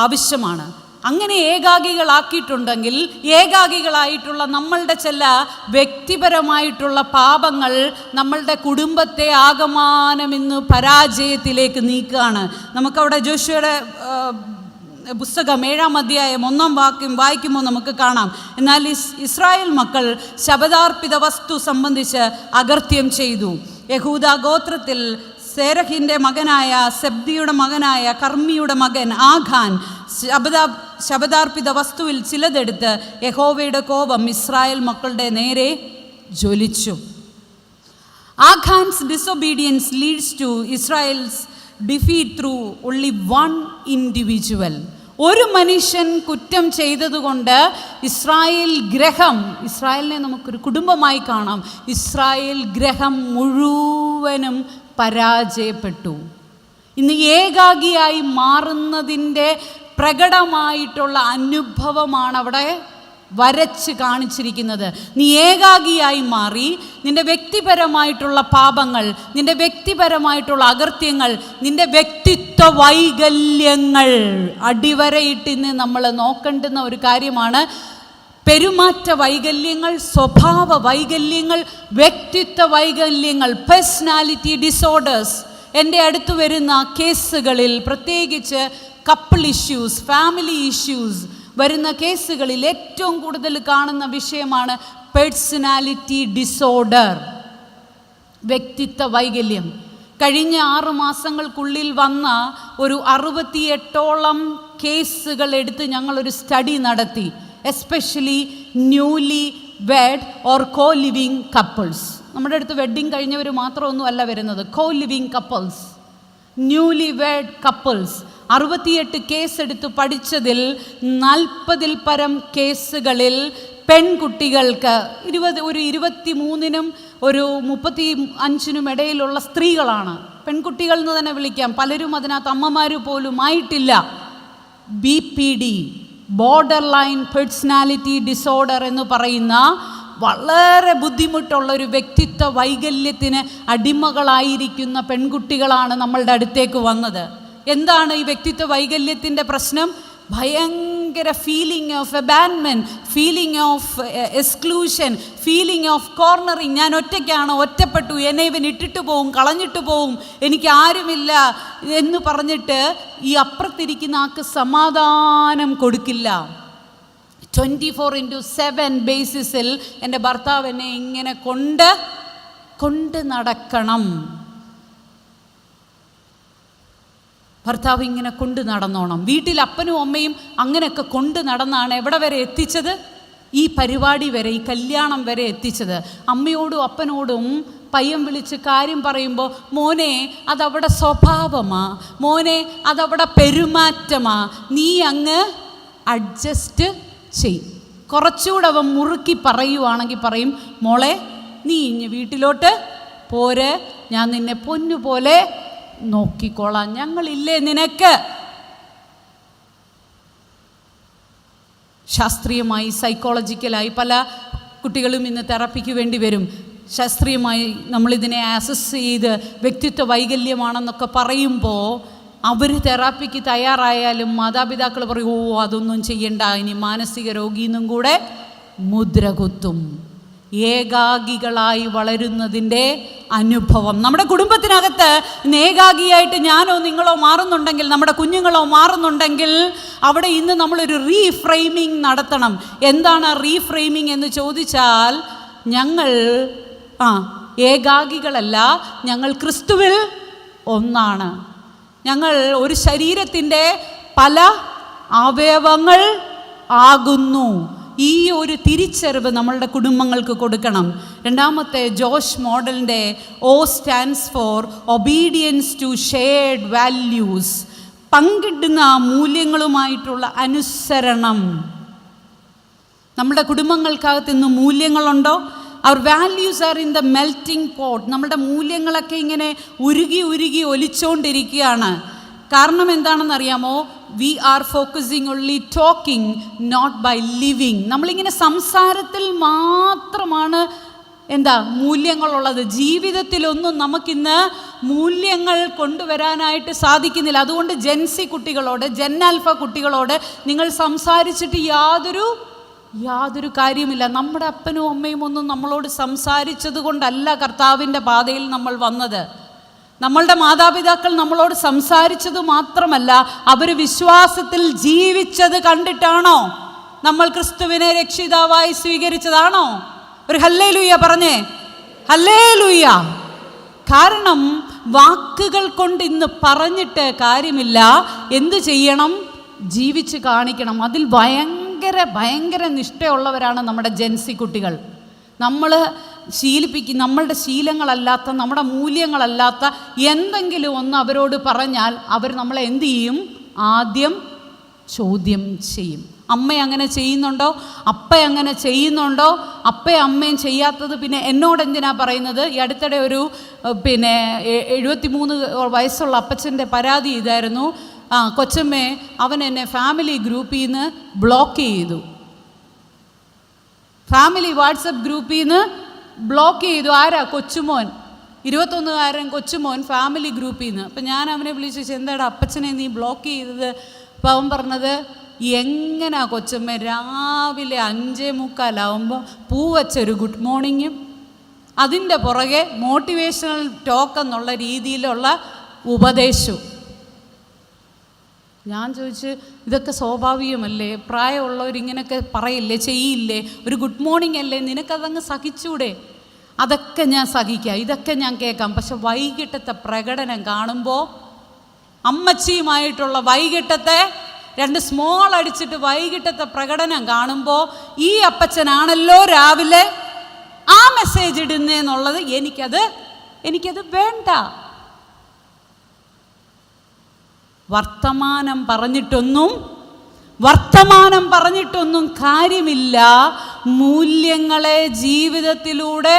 Speaker 1: ആവശ്യമാണ്. അങ്ങനെ ഏകാകികളാക്കിയിട്ടുണ്ടെങ്കിൽ ഏകാകികളായിട്ടുള്ള നമ്മളുടെ ചില വ്യക്തിപരമായിട്ടുള്ള പാപങ്ങൾ നമ്മളുടെ കുടുംബത്തെ ആകമാനം ഇന്ന് പരാജയത്തിലേക്ക് നീക്കുകയാണ്. നമുക്കവിടെ ജോഷുവയുടെ പുസ്തകം 7-ാം അധ്യായം 1-ാം വാക്യം വായിക്കുമ്പോൾ നമുക്ക് കാണാം. എന്നാൽ ഇസ്രായേൽ മക്കൾ ശപഥാർപ്പിത വസ്തു സംബന്ധിച്ച് അകൃത്യം ചെയ്തു. യഹൂദ ഗോത്രത്തിൽ സേരഹിൻ്റെ മകനായ സെബ്ദിയുടെ മകനായ കർമ്മിയുടെ മകൻ ആഖാൻ ശപഥാർപ്പിത വസ്തുവിൽ ചിലതെടുത്ത് യഹോവയുടെ കോപം ഇസ്രായേൽ മക്കളുടെ നേരെ ജ്വലിച്ചു. Achan's disobedience leads to Israel's defeat through only one individual. ഒരു മനുഷ്യൻ കുറ്റം ചെയ്തതുകൊണ്ട് ഇസ്രായേലിനെ നമുക്കൊരു കുടുംബമായി കാണാം. ഇസ്രായേൽ ഗ്രഹം മുഴുവനും പരാജയപ്പെട്ടു. ഇന്ന് ഏകാഗിയായി മാറുന്നതിൻ്റെ പ്രകടമായിട്ടുള്ള അനുഭവമാണ് അവിടെ വരച്ച് കാണിച്ചിരിക്കുന്നത്. നീ ഏകാഗിയായി മാറി നിൻ്റെ വ്യക്തിപരമായിട്ടുള്ള പാപങ്ങൾ, നിൻ്റെ വ്യക്തിപരമായിട്ടുള്ള അകൃത്യങ്ങൾ, നിൻ്റെ വ്യക്തിത്വ വൈകല്യങ്ങൾ അടിവരയിട്ട് ഇന്ന് നമ്മൾ നോക്കേണ്ടുന്ന ഒരു കാര്യമാണ്. പെരുമാറ്റ വൈകല്യങ്ങൾ, സ്വഭാവ വൈകല്യങ്ങൾ, വ്യക്തിത്വ വൈകല്യങ്ങൾ, പേഴ്സണാലിറ്റി ഡിസോർഡേഴ്സ്. എൻ്റെ അടുത്ത് വരുന്ന കേസുകളിൽ, പ്രത്യേകിച്ച് കപ്പിൾ ഇഷ്യൂസ്, ഫാമിലി ഇഷ്യൂസ് വരുന്ന കേസുകളിൽ ഏറ്റവും കൂടുതൽ കാണുന്ന വിഷയമാണ് പേഴ്സണാലിറ്റി ഡിസോർഡർ, വ്യക്തിത്വ വൈകല്യം. കഴിഞ്ഞ 6 മാസങ്ങൾക്കുള്ളിൽ വന്ന ഒരു 68ഓളം കേസുകൾ എടുത്ത് ഞങ്ങളൊരു സ്റ്റഡി നടത്തി. Especially newly wed or co living couples. നമ്മുടെ അടുത്ത് വെഡ്ഡിങ് കഴിഞ്ഞവർ മാത്രമൊന്നും അല്ല വരുന്നത്, co living couples, newly wed couples. 68 case എടുത്ത് പഠിച്ചതിൽ 40-ൽ പരം കേസുകളിൽ പെൺകുട്ടികൾക്ക്, ഒരു 23-നും ഒരു 35-നും ഇടയിലുള്ള സ്ത്രീകളാണ്. പെൺകുട്ടികൾ എന്ന് തന്നെ വിളിക്കാം, പലരും അതിനകത്ത് അമ്മമാർ പോലും ആയിട്ടില്ല. BPD, border line personality disorder എന്ന് പറയുന്ന വളരെ ബുദ്ധിമുട്ടുള്ളൊരു വ്യക്തിത്വ വൈകല്യത്തിന് അടിമകളായിരിക്കുന്ന പെൺകുട്ടികളാണ് നമ്മളുടെ അടുത്തേക്ക് വന്നത്. എന്താണ് ഈ വ്യക്തിത്വ വൈകല്യത്തിൻ്റെ പ്രശ്നം? ഭയങ്കര feeling of abandonment, feeling of exclusion, feeling of cornering. ഞാൻ ഒറ്റയ്ക്കാണ്, ഒറ്റപ്പെട്ടു, എന്നെ ഇവൻ ഇട്ടിട്ട് പോവും, കളഞ്ഞിട്ട് പോവും, എനിക്ക് ആരുമില്ല എന്ന് പറഞ്ഞിട്ട് ഈ അപ്പുറത്തിരിക്കുന്ന ആൾക്ക് സമാധാനം കൊടുക്കില്ല. 24/7 ബേസിസിൽ എൻ്റെ ഭർത്താവ് എന്നെ ഇങ്ങനെ കൊണ്ട് നടക്കണം, ഭർത്താവ് ഇങ്ങനെ കൊണ്ട് നടന്നോണം. വീട്ടിൽ അപ്പനും അമ്മയും അങ്ങനെയൊക്കെ കൊണ്ട് നടന്നാണ് എവിടെ വരെ എത്തിച്ചത്? ഈ പരിപാടി വരെ, ഈ കല്യാണം വരെ എത്തിച്ചത്. അമ്മയോടും അപ്പനോടും പയ്യൻ വിളിച്ച് കാര്യം പറയുമ്പോൾ, മോനെ അതവിടെ സ്വഭാവമാ, മോനെ അതവിടെ പെരുമാറ്റമാ, നീ അങ്ങ് അഡ്ജസ്റ്റ് ചെയ്. കുറച്ചുകൂടെ അവൻ മുറുക്കി പറയുവാണെങ്കിൽ പറയും, മോളെ നീ ഇഞ്ഞ് വീട്ടിലോട്ട് പോരെ, ഞാൻ നിന്നെ പൊന്നുപോലെ നോക്കിക്കോളാം, ഞങ്ങളില്ലേ നിനക്ക്. ശാസ്ത്രീയമായി, സൈക്കോളജിക്കലായി പല കുട്ടികളും ഇന്ന് തെറാപ്പിക്ക് വേണ്ടി വരും. ശാസ്ത്രീയമായി നമ്മളിതിനെ അസസ് ചെയ്ത് വ്യക്തിത്വ വൈകല്യമാണെന്നൊക്കെ പറയുമ്പോൾ അവർ തെറാപ്പിക്ക് തയ്യാറായാലും മാതാപിതാക്കൾ പറയും, ഓ അതൊന്നും ചെയ്യണ്ട, ഇനി മാനസിക രോഗിയെന്നും കൂടെ മുദ്ര കുത്തും. ഏകാഗികളായി വളരുന്നതിൻ്റെ അനുഭവം നമ്മുടെ കുടുംബത്തിനകത്ത് ഏകാഗിയായിട്ട് ഞാനോ നിങ്ങളോ മാറുന്നുണ്ടെങ്കിൽ, നമ്മുടെ കുഞ്ഞുങ്ങളോ മാറുന്നുണ്ടെങ്കിൽ അവിടെ ഇന്ന് നമ്മളൊരു റീഫ്രെയിമിംഗ് നടത്തണം. എന്താണ് റീഫ്രെയിമിംഗ് എന്ന് ചോദിച്ചാൽ, ഞങ്ങൾ ഏകാഗികളല്ല, ഞങ്ങൾ ക്രിസ്തുവിൽ ഒന്നാണ്. ഞങ്ങൾ ഒരു ശരീരത്തിൻ്റെ പല അവയവങ്ങൾ ആകുന്നു. ഈ ഒരു തിരിച്ചറിവ് നമ്മളുടെ കുടുംബങ്ങൾക്ക് കൊടുക്കണം. രണ്ടാമത്തെ ജോഷ് മോഡലിൻ്റെ O stands for obedience to shared values. പങ്കിടുന്ന മൂല്യങ്ങളുമായിട്ടുള്ള അനുസരണം. നമ്മുടെ കുടുംബങ്ങൾക്കകത്ത് ഇന്ന് മൂല്യങ്ങളുണ്ടോ? അവർ values are in the melting pot. നമ്മുടെ മൂല്യങ്ങളൊക്കെ ഇങ്ങനെ ഉരുകി ഉരുകി ഒലിച്ചുകൊണ്ടിരിക്കുകയാണ്. കാരണം എന്താണെന്നറിയാമോ? We are focusing only talking, not by living. നമ്മളിങ്ങനെ സംസാരത്തിൽ മാത്രമാണ് മൂല്യങ്ങളുള്ളത്. ജീവിതത്തിലൊന്നും നമുക്കിന്ന് മൂല്യങ്ങൾ കൊണ്ടുവരാനായിട്ട് സാധിക്കുന്നില്ല. അതുകൊണ്ട് ജെൻസി കുട്ടികളോട്, ജെൻ ആൽഫ കുട്ടികളോട് നിങ്ങൾ സംസാരിച്ചിട്ട് യാതൊരു കാര്യമില്ല. നമ്മുടെ അപ്പനും അമ്മയും ഒന്നും നമ്മളോട് സംസാരിച്ചത് കൊണ്ടല്ല കർത്താവിൻ്റെ പാതയിൽ നമ്മൾ വന്നത്. നമ്മളുടെ മാതാപിതാക്കൾ നമ്മളോട് സംസാരിച്ചത് മാത്രമല്ല, അവർ വിശ്വാസത്തിൽ ജീവിച്ചത് കണ്ടിട്ടാണോ നമ്മൾ ക്രിസ്തുവിനെ രക്ഷിതാവായി സ്വീകരിച്ചതാണോ? ഒരു ഹല്ലേലൂയ പറഞ്ഞേ, ഹല്ലേലൂയ. കാരണം വാക്കുകൾ കൊണ്ട് ഇന്ന് പറഞ്ഞിട്ട് കാര്യമില്ല. എന്തു ചെയ്യണം? ജീവിച്ച് കാണിക്കണം. അതിൽ ഭയങ്കര നിഷ്ഠയുള്ളവരാണ് നമ്മുടെ ജെൻസി കുട്ടികൾ. നമ്മളുടെ ശീലങ്ങളല്ലാത്ത, നമ്മുടെ മൂല്യങ്ങളല്ലാത്ത എന്തെങ്കിലും ഒന്ന് അവരോട് പറഞ്ഞാൽ അവർ നമ്മളെ എന്തു ചെയ്യും? ആദ്യം ചോദ്യം ചെയ്യും. അമ്മ അങ്ങനെ ചെയ്യുന്നുണ്ടോ? അപ്പ അങ്ങനെ ചെയ്യുന്നുണ്ടോ? അപ്പയും അമ്മയും ചെയ്യാത്തത് പിന്നെ എന്നോട് എന്തിനാ പറയുന്നത്? ഈ അടുത്തിടെ ഒരു 73 വയസ്സുള്ള അപ്പച്ചൻ്റെ പരാതി ഇതായിരുന്നു. കൊച്ചമ്മേ, അവൻ എന്നെ ഫാമിലി ഗ്രൂപ്പിൽ നിന്ന് ബ്ലോക്ക് ചെയ്തു. ഫാമിലി വാട്സപ്പ് ഗ്രൂപ്പിൽ നിന്ന് ബ്ലോക്ക് ചെയ്തു. ആരാ? കൊച്ചുമോൻ, 21കാരൻ കൊച്ചുമോൻ ഫാമിലി ഗ്രൂപ്പിൽ നിന്ന്. അപ്പം ഞാൻ അവനെ വിളിച്ചു, എന്താടാ അപ്പച്ചനെ നീ ബ്ലോക്ക് ചെയ്തത്? അപ്പം അവൻ പറഞ്ഞത്, എങ്ങനാ കൊച്ചമ്മ രാവിലെ 5:45 പൂ വച്ചൊരു ഗുഡ് മോർണിംഗും അതിൻ്റെ പുറകെ മോട്ടിവേഷണൽ ടോക്ക് എന്നുള്ള രീതിയിലുള്ള ഉപദേശവും. ഞാൻ ചോദിച്ചു, ഇതൊക്കെ സ്വാഭാവികമല്ലേ? പ്രായമുള്ളവരിങ്ങനെയൊക്കെ പറയില്ലേ, ചെയ്യില്ലേ? ഒരു ഗുഡ് മോർണിംഗ് അല്ലേ, നിനക്കതങ്ങ് സഹിച്ചൂടെ? അതൊക്കെ ഞാൻ സഹിക്കാം, ഇതൊക്കെ ഞാൻ കേൾക്കാം. പക്ഷെ വൈകിട്ടത്തെ പ്രകടനം കാണുമ്പോൾ, അമ്മച്ചിയുമായിട്ടുള്ള വൈകിട്ടത്തെ 2 സ്മോൾ അടിച്ചിട്ട് വൈകിട്ടത്തെ പ്രകടനം കാണുമ്പോൾ, ഈ അപ്പച്ചനാണല്ലോ രാവിലെ ആ മെസ്സേജ് ഇടുന്നതെന്നുള്ളത് എനിക്കത് വേണ്ട. വർത്തമാനം പറഞ്ഞിട്ടൊന്നും കാര്യമില്ല. മൂല്യങ്ങളെ ജീവിതത്തിലൂടെ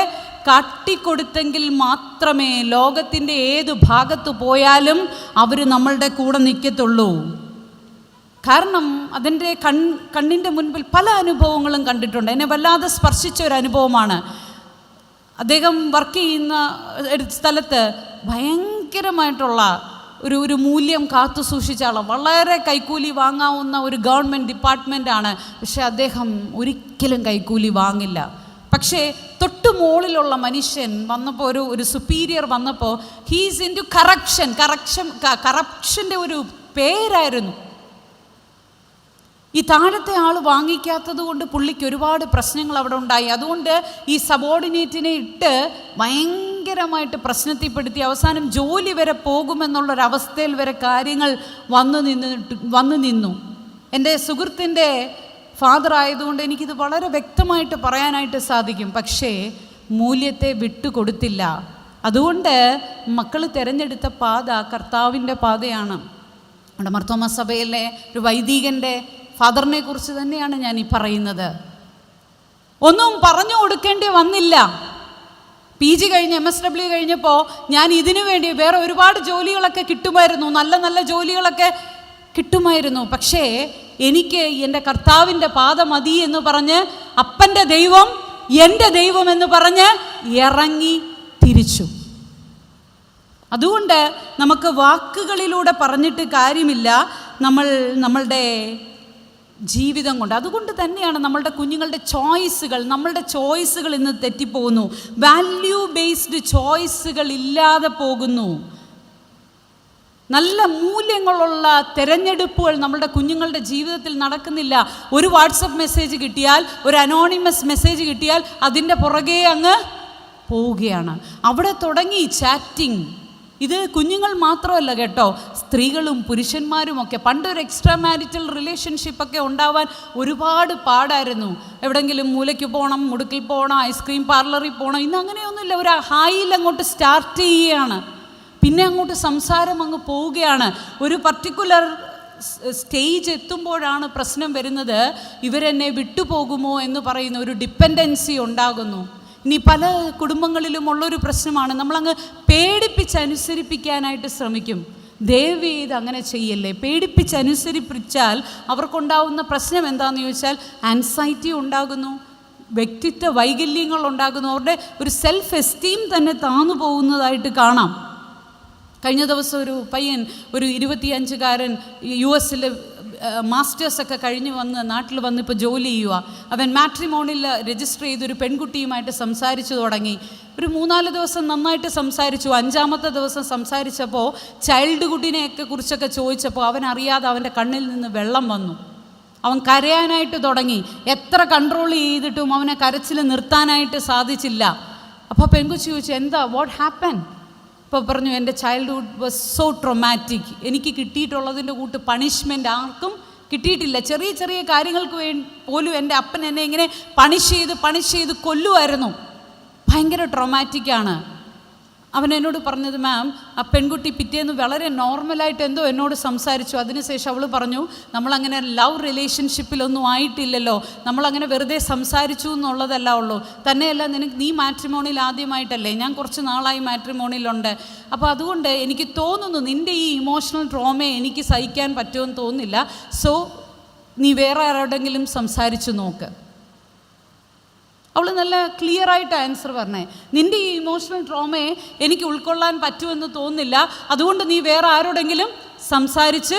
Speaker 1: കാട്ടിക്കൊടുത്തെങ്കിൽ മാത്രമേ ലോകത്തിൻ്റെ ഏതു ഭാഗത്ത് പോയാലും അവർ നമ്മളുടെ കൂടെ നിൽക്കത്തുള്ളൂ. കാരണം അതിൻ്റെ കണ്ണിൻ്റെ മുൻപിൽ പല അനുഭവങ്ങളും കണ്ടിട്ടുണ്ട്. എന്നെ വല്ലാതെ സ്പർശിച്ച ഒരു അനുഭവമാണ്. അദ്ദേഹം വർക്ക് ചെയ്യുന്ന സ്ഥലത്ത് ഭയങ്കരമായിട്ടുള്ള ഒരു മൂല്യം കാത്തു സൂക്ഷിച്ച ആളാണ്. വളരെ കൈക്കൂലി വാങ്ങാവുന്ന ഒരു ഗവൺമെൻറ് ഡിപ്പാർട്ട്മെൻറ്റാണ്. പക്ഷേ അദ്ദേഹം ഒരിക്കലും കൈക്കൂലി വാങ്ങില്ല. പക്ഷേ തൊട്ട് മുകളിലുള്ള മനുഷ്യൻ വന്നപ്പോൾ, ഒരു സുപ്പീരിയർ വന്നപ്പോൾ, ഹീസ് ഇൻ ടു കറപ്ഷൻ്റെ ഒരു പേരായിരുന്നു. ഈ താഴത്തെ ആൾ വാങ്ങിക്കാത്തത് കൊണ്ട് പുള്ളിക്ക് ഒരുപാട് പ്രശ്നങ്ങൾ അവിടെ ഉണ്ടായി. അതുകൊണ്ട് ഈ സബോർഡിനേറ്റിനെ ഇട്ട് ഭയങ്കരമായിട്ട് പ്രശ്നത്തിൽപ്പെടുത്തി അവസാനം ജോലി വരെ പോകുമെന്നുള്ളൊരവസ്ഥയിൽ വരെ കാര്യങ്ങൾ വന്നു നിന്നു. എൻ്റെ സുഹൃത്തിൻ്റെ ഫാദർ ആയതുകൊണ്ട് എനിക്കിത് വളരെ വ്യക്തമായിട്ട് പറയാനായിട്ട് സാധിക്കും. പക്ഷേ മൂല്യത്തെ വിട്ടുകൊടുത്തില്ല. അതുകൊണ്ട് മക്കൾ തിരഞ്ഞെടുത്ത പാത കർത്താവിൻ്റെ പാതയാണ്. നമ്മുടെ മാർത്തോമാ സഭയിലെ ഒരു വൈദികൻ്റെ ഫാദറിനെ കുറിച്ച് തന്നെയാണ് ഞാൻ ഈ പറയുന്നത്. ഒന്നും പറഞ്ഞു കൊടുക്കേണ്ടി വന്നില്ല. PG കഴിഞ്ഞ് MSW കഴിഞ്ഞപ്പോൾ ഞാൻ ഇതിനു വേണ്ടി വേറെ ഒരുപാട് ജോലികളൊക്കെ കിട്ടുമായിരുന്നു, നല്ല ജോലികളൊക്കെ കിട്ടുമായിരുന്നു. പക്ഷേ എനിക്ക് എൻ്റെ കർത്താവിൻ്റെ പാത മതി എന്ന് പറഞ്ഞ്, അപ്പൻ്റെ ദൈവം എൻ്റെ ദൈവം എന്ന് പറഞ്ഞ് ഇറങ്ങി തിരിച്ചു. അതുകൊണ്ട് നമുക്ക് വാക്കുകളിലൂടെ പറഞ്ഞിട്ട് കാര്യമില്ല, നമ്മളുടെ ജീവിതം കൊണ്ട്. അതുകൊണ്ട് തന്നെയാണ് നമ്മളുടെ കുഞ്ഞുങ്ങളുടെ ചോയ്സുകൾ ഇന്ന് തെറ്റിപ്പോകുന്നു. വാല്യൂ ബേസ്ഡ് ചോയ്സുകൾ ഇല്ലാതെ പോകുന്നു. നല്ല മൂല്യങ്ങളുള്ള തിരഞ്ഞെടുപ്പുകൾ നമ്മുടെ കുഞ്ഞുങ്ങളുടെ ജീവിതത്തിൽ നടക്കുന്നില്ല. ഒരു വാട്സപ്പ് മെസ്സേജ് കിട്ടിയാൽ, ഒരു അനോണിമസ് മെസ്സേജ് കിട്ടിയാൽ അതിൻ്റെ പുറകെ അങ്ങ് പോവുകയാണ്. അവിടെ തുടങ്ങി ചാറ്റിംഗ്. ഇത് കുഞ്ഞുങ്ങൾ മാത്രമല്ല കേട്ടോ, സ്ത്രീകളും പുരുഷന്മാരുമൊക്കെ. പണ്ടൊരു എക്സ്ട്രാ മാരിറ്റൽ റിലേഷൻഷിപ്പൊക്കെ ഉണ്ടാവാൻ ഒരുപാട് പാടായിരുന്നു. എവിടെയെങ്കിലും മൂലയ്ക്ക് പോകണം, മുടുക്കിൽ പോകണം, ഐസ്ക്രീം പാർലറിൽ പോകണം. ഇന്ന് അങ്ങനെയൊന്നുമില്ല. ഒരു ഹായിൽ അങ്ങോട്ട് സ്റ്റാർട്ട് ചെയ്യുകയാണ്, പിന്നെ അങ്ങോട്ട് സംസാരം അങ്ങ് പോവുകയാണ്. ഒരു പർട്ടിക്കുലർ സ്റ്റേജ് എത്തുമ്പോഴാണ് പ്രശ്നം വരുന്നത്. ഇവരെന്നെ വിട്ടുപോകുമോ എന്ന് പറയുന്ന ഒരു ഡിപ്പെൻഡൻസി ഉണ്ടാകുന്നു. ഇനി പല കുടുംബങ്ങളിലും ഉള്ളൊരു പ്രശ്നമാണ്, നമ്മളങ്ങ് പേടിപ്പിച്ചനുസരിപ്പിക്കാനായിട്ട് ശ്രമിക്കും. ദയവ് ചെയ്ത് അങ്ങനെ ചെയ്യല്ലേ. പേടിപ്പിച്ചനുസരിപ്പിച്ചാൽ അവർക്കുണ്ടാകുന്ന പ്രശ്നം എന്താണെന്ന് ചോദിച്ചാൽ ആൻസൈറ്റി ഉണ്ടാകുന്നു, വ്യക്തിത്വ വൈകല്യങ്ങൾ ഉണ്ടാകുന്നു, അവരുടെ ഒരു സെൽഫ് എസ്റ്റീം തന്നെ താന്നു പോകുന്നതായിട്ട് കാണാം. കഴിഞ്ഞ ദിവസം ഒരു പയ്യൻ, ഒരു 25-കാരൻ US മാസ്റ്റേഴ്സൊക്കെ കഴിഞ്ഞ് വന്ന് നാട്ടിൽ വന്ന് ഇപ്പോൾ ജോലി ചെയ്യുക. അവൻ മാട്രിമോണിയിൽ രജിസ്റ്റർ ചെയ്തൊരു പെൺകുട്ടിയുമായിട്ട് സംസാരിച്ചു തുടങ്ങി. ഒരു 3-4 ദിവസം നന്നായിട്ട് സംസാരിച്ചു. 5-ാമത്തെ ദിവസം സംസാരിച്ചപ്പോൾ ചൈൽഡ്ഹുഡിനെയൊക്കെ കുറിച്ചൊക്കെ ചോദിച്ചപ്പോൾ അവനറിയാതെ അവൻ്റെ കണ്ണിൽ നിന്ന് വെള്ളം വന്നു. അവൻ കരയാനായിട്ട് തുടങ്ങി. എത്ര കൺട്രോൾ ചെയ്തിട്ടും അവനെ കരച്ചിൽ നിർത്താനായിട്ട് സാധിച്ചില്ല. അപ്പോൾ പെൺകുച്ചി ചോദിച്ചു, എന്താ, വാട്ട് ഹാപ്പൻ? ഇപ്പോൾ പറഞ്ഞു, എൻ്റെ ചൈൽഡ്ഹുഡ് വാസ് സോ ട്രോമാറ്റിക്. എനിക്ക് കിട്ടിയിട്ടുള്ളതിൻ്റെ കൂട്ട് പണിഷ്മെൻ്റ് ആർക്കും കിട്ടിയിട്ടില്ല. ചെറിയ ചെറിയ കാര്യങ്ങൾക്ക് പോലും എൻ്റെ അപ്പൻ എന്നെ ഇങ്ങനെ പണിഷ് ചെയ്ത് കൊല്ലുമായിരുന്നു. ഭയങ്കര ട്രോമാറ്റിക്കാണ്. അവൻ എന്നോട് പറഞ്ഞത്, മാം, ആ പെൺകുട്ടി പിറ്റേന്ന് വളരെ നോർമലായിട്ട് എന്തോ എന്നോട് സംസാരിച്ചു. അതിനുശേഷം അവൾ പറഞ്ഞു, നമ്മളങ്ങനെ ലവ് റിലേഷൻഷിപ്പിലൊന്നും ആയിട്ടില്ലല്ലോ, നമ്മളങ്ങനെ വെറുതെ സംസാരിച്ചു എന്നുള്ളതല്ല ഉള്ളൂ. തന്നെയല്ല, നീ മാട്രിമോണിയിൽ ആദ്യമായിട്ടല്ലേ, ഞാൻ കുറച്ച് നാളായി മാട്രിമോണിയിലുണ്ട്. അപ്പോൾ അതുകൊണ്ട് എനിക്ക് തോന്നുന്നു നിൻ്റെ ഈ ഇമോഷണൽ ട്രോമയെ എനിക്ക് സഹിക്കാൻ പറ്റുമെന്ന് തോന്നുന്നില്ല. സോ നീ വേറെ ആരോടെങ്കിലും സംസാരിച്ചു നോക്ക്. അവൾ നല്ല ക്ലിയറായിട്ട് ആൻസർ പറഞ്ഞേ, നിൻ്റെ ഈ ഇമോഷണൽ ട്രോമയെ എനിക്ക് ഉൾക്കൊള്ളാൻ പറ്റുമെന്ന് തോന്നുന്നില്ല, അതുകൊണ്ട് നീ വേറെ ആരോടെങ്കിലും സംസാരിച്ച്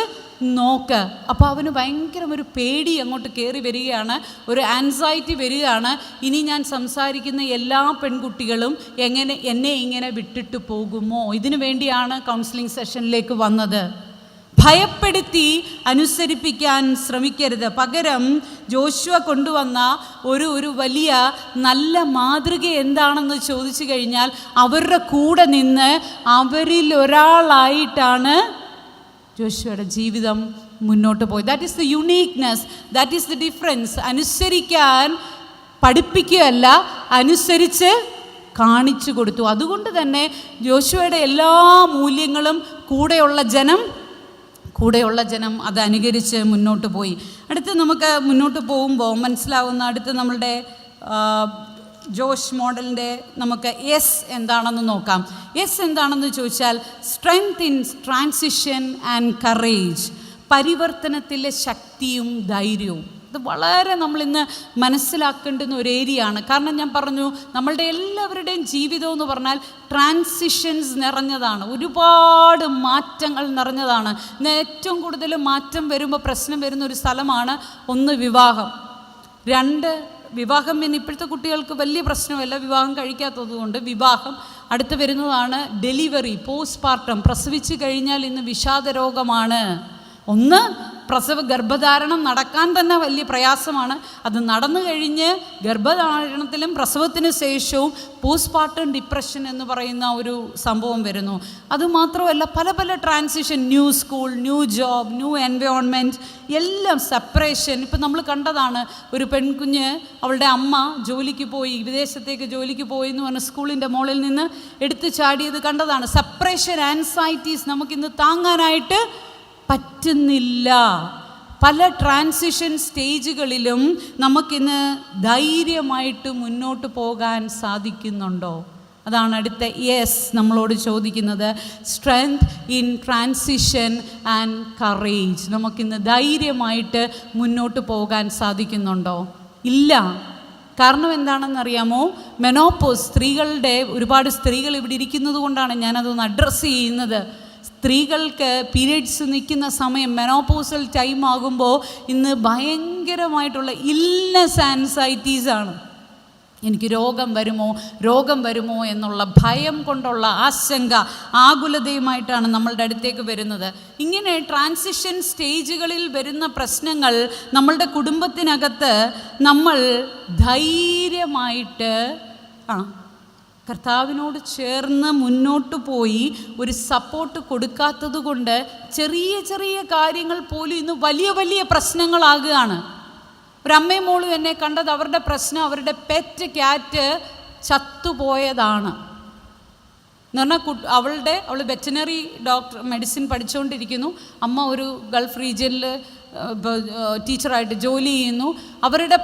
Speaker 1: നോക്ക്. അപ്പോൾ അവന് ഭയങ്കര ഒരു പേടി അങ്ങോട്ട് കയറി വരികയാണ്, ഒരു ആൻസൈറ്റി വരികയാണ്. ഇനി ഞാൻ സംസാരിക്കുന്ന എല്ലാ പെൺകുട്ടികളും എന്നെ ഇങ്ങനെ വിട്ടിട്ട് പോകുമോ? ഇതിനു വേണ്ടിയാണ് കൗൺസിലിംഗ് സെഷനിലേക്ക് വന്നത്. ഭയപ്പെടുത്തി അനുസരിപ്പിക്കാൻ ശ്രമിക്കരുത്. പകരം ജോഷുവ കൊണ്ടുവന്ന ഒരു വലിയ നല്ല മാതൃക എന്താണെന്ന് ചോദിച്ചു കഴിഞ്ഞാൽ, അവരുടെ കൂടെ നിന്ന് അവരിൽ ഒരാളായിട്ടാണ് ജോഷുവയുടെ ജീവിതം മുന്നോട്ട് പോയി. That is the uniqueness, that is the difference. അനുസരിക്കാൻ പഠിപ്പിക്കുകയല്ല, അനുസരിച്ച് കാണിച്ചു കൊടുത്തു. അതുകൊണ്ട് തന്നെ ജോഷുവയുടെ എല്ലാ മൂല്യങ്ങളും കൂടെയുള്ള ജനം അത് അനുകരിച്ച് മുന്നോട്ട് പോയി. അടുത്ത് നമുക്ക് മുന്നോട്ട് പോകുമ്പോൾ മനസ്സിലാവുന്ന അടുത്ത് നമ്മളുടെ ജോഷ് മോഡലിൻ്റെ നമുക്ക് എസ് എന്താണെന്ന് നോക്കാം. എസ് എന്താണെന്ന് ചോദിച്ചാൽ strength in transition and courage, പരിവർത്തനത്തിലെ ശക്തിയും ധൈര്യവും. ഇത് വളരെ നമ്മളിന്ന് മനസ്സിലാക്കേണ്ടുന്ന ഒരു ഏരിയയാണ്. കാരണം ഞാൻ പറഞ്ഞു, നമ്മളുടെ എല്ലാവരുടെയും ജീവിതം എന്ന് പറഞ്ഞാൽ ട്രാൻസിഷൻസ് നിറഞ്ഞതാണ്, ഒരുപാട് മാറ്റങ്ങൾ നിറഞ്ഞതാണ്. ഇന്ന് ഏറ്റവും കൂടുതൽ മാറ്റം വരുമ്പോൾ പ്രശ്നം വരുന്ന ഒരു സ്ഥലമാണ്, 1 വിവാഹം, 2 വിവാഹം. പിന്നെ ഇപ്പോഴത്തെ കുട്ടികൾക്ക് വലിയ പ്രശ്നമല്ല വിവാഹം കഴിക്കാത്തത് കൊണ്ട് വിവാഹം. അടുത്ത് വരുന്നതാണ് ഡെലിവറി, പോസ്റ്റ്പാർട്ടം. പ്രസവിച്ച് കഴിഞ്ഞാൽ ഇന്ന് വിഷാദ രോഗമാണ്. 1 ഗർഭധാരണം നടക്കാൻ തന്നെ വലിയ പ്രയാസമാണ്. അത് നടന്നു കഴിഞ്ഞ് ഗർഭധാരണത്തിലും പ്രസവത്തിന് ശേഷവും പോസ്റ്റ്പാർട്ടം ഡിപ്രഷൻ എന്ന് പറയുന്ന ഒരു സംഭവം വരുന്നു. അതുമാത്രമല്ല പല transition, new school, new job, new environment, എല്ലാം സെപ്പറേഷൻ. ഇപ്പം നമ്മൾ കണ്ടതാണ്, ഒരു പെൺകുഞ്ഞ് അവളുടെ അമ്മ ജോലിക്ക് പോയി, വിദേശത്തേക്ക് ജോലിക്ക് പോയി എന്ന് പറഞ്ഞ സ്കൂളിൻ്റെ മുകളിൽ നിന്ന് എടുത്തു ചാടിയത് കണ്ടതാണ്. സെപ്പറേഷൻ ആൻസൈറ്റീസ് നമുക്കിന്ന് താങ്ങാനായിട്ട് പറ്റുന്നില്ല. പല ട്രാൻസിഷൻ സ്റ്റേജുകളിലും നമുക്കിന്ന് ധൈര്യമായിട്ട് മുന്നോട്ട് പോകാൻ സാധിക്കുന്നുണ്ടോ? അതാണ് അടുത്ത യെസ് നമ്മളോട് ചോദിക്കുന്നത്. Strength in transition and courage. നമുക്കിന്ന് ധൈര്യമായിട്ട് മുന്നോട്ട് പോകാൻ സാധിക്കുന്നുണ്ടോ? ഇല്ല. കാരണം എന്താണെന്നറിയാമോ? മെനോപോസ്, ഒരുപാട് സ്ത്രീകൾ ഇവിടെ ഇരിക്കുന്നത് കൊണ്ടാണ് ഞാനതൊന്ന് അഡ്രസ്സ് ചെയ്യുന്നത്. സ്ത്രീകൾക്ക് പീരിയഡ്സ് നിൽക്കുന്ന സമയം, മെനോപോസൽ ടൈം ആകുമ്പോൾ ഇന്ന് ഭയങ്കരമായിട്ടുള്ള ഇൽനെസ് ആൻസൈറ്റീസാണ്. എനിക്ക് രോഗം വരുമോ എന്നുള്ള ഭയം കൊണ്ടുള്ള ആശങ്ക, ആകുലതയുമായിട്ടാണ് നമ്മളുടെ അടുത്തേക്ക് വരുന്നത്. ഇങ്ങനെ ട്രാൻസിഷൻ സ്റ്റേജുകളിൽ വരുന്ന പ്രശ്നങ്ങൾ നമ്മളുടെ കുടുംബത്തിനകത്ത് നമ്മൾ ധൈര്യമായിട്ട് കർത്താവിനോട് ചേർന്ന് മുന്നോട്ട് പോയി ഒരു സപ്പോർട്ട് കൊടുക്കാത്തത് കൊണ്ട് ചെറിയ കാര്യങ്ങൾ പോലും ഇന്ന് വലിയ പ്രശ്നങ്ങളാകുകയാണ്. ഒരമ്മയും മോളും എന്നെ കണ്ടത് അവരുടെ പ്രശ്നം അവരുടെ പെറ്റ് ക്യാറ്റ് ചത്തുപോയതാണ്. എന്ന് പറഞ്ഞാൽ അവൾ വെറ്റിനറി മെഡിസിൻ പഠിച്ചുകൊണ്ടിരിക്കുന്നു. അമ്മ ഒരു ഗൾഫ് റീജിയനിൽ ടീച്ചറായിട്ട് ജോലി ചെയ്യുന്നു. അവരുടെ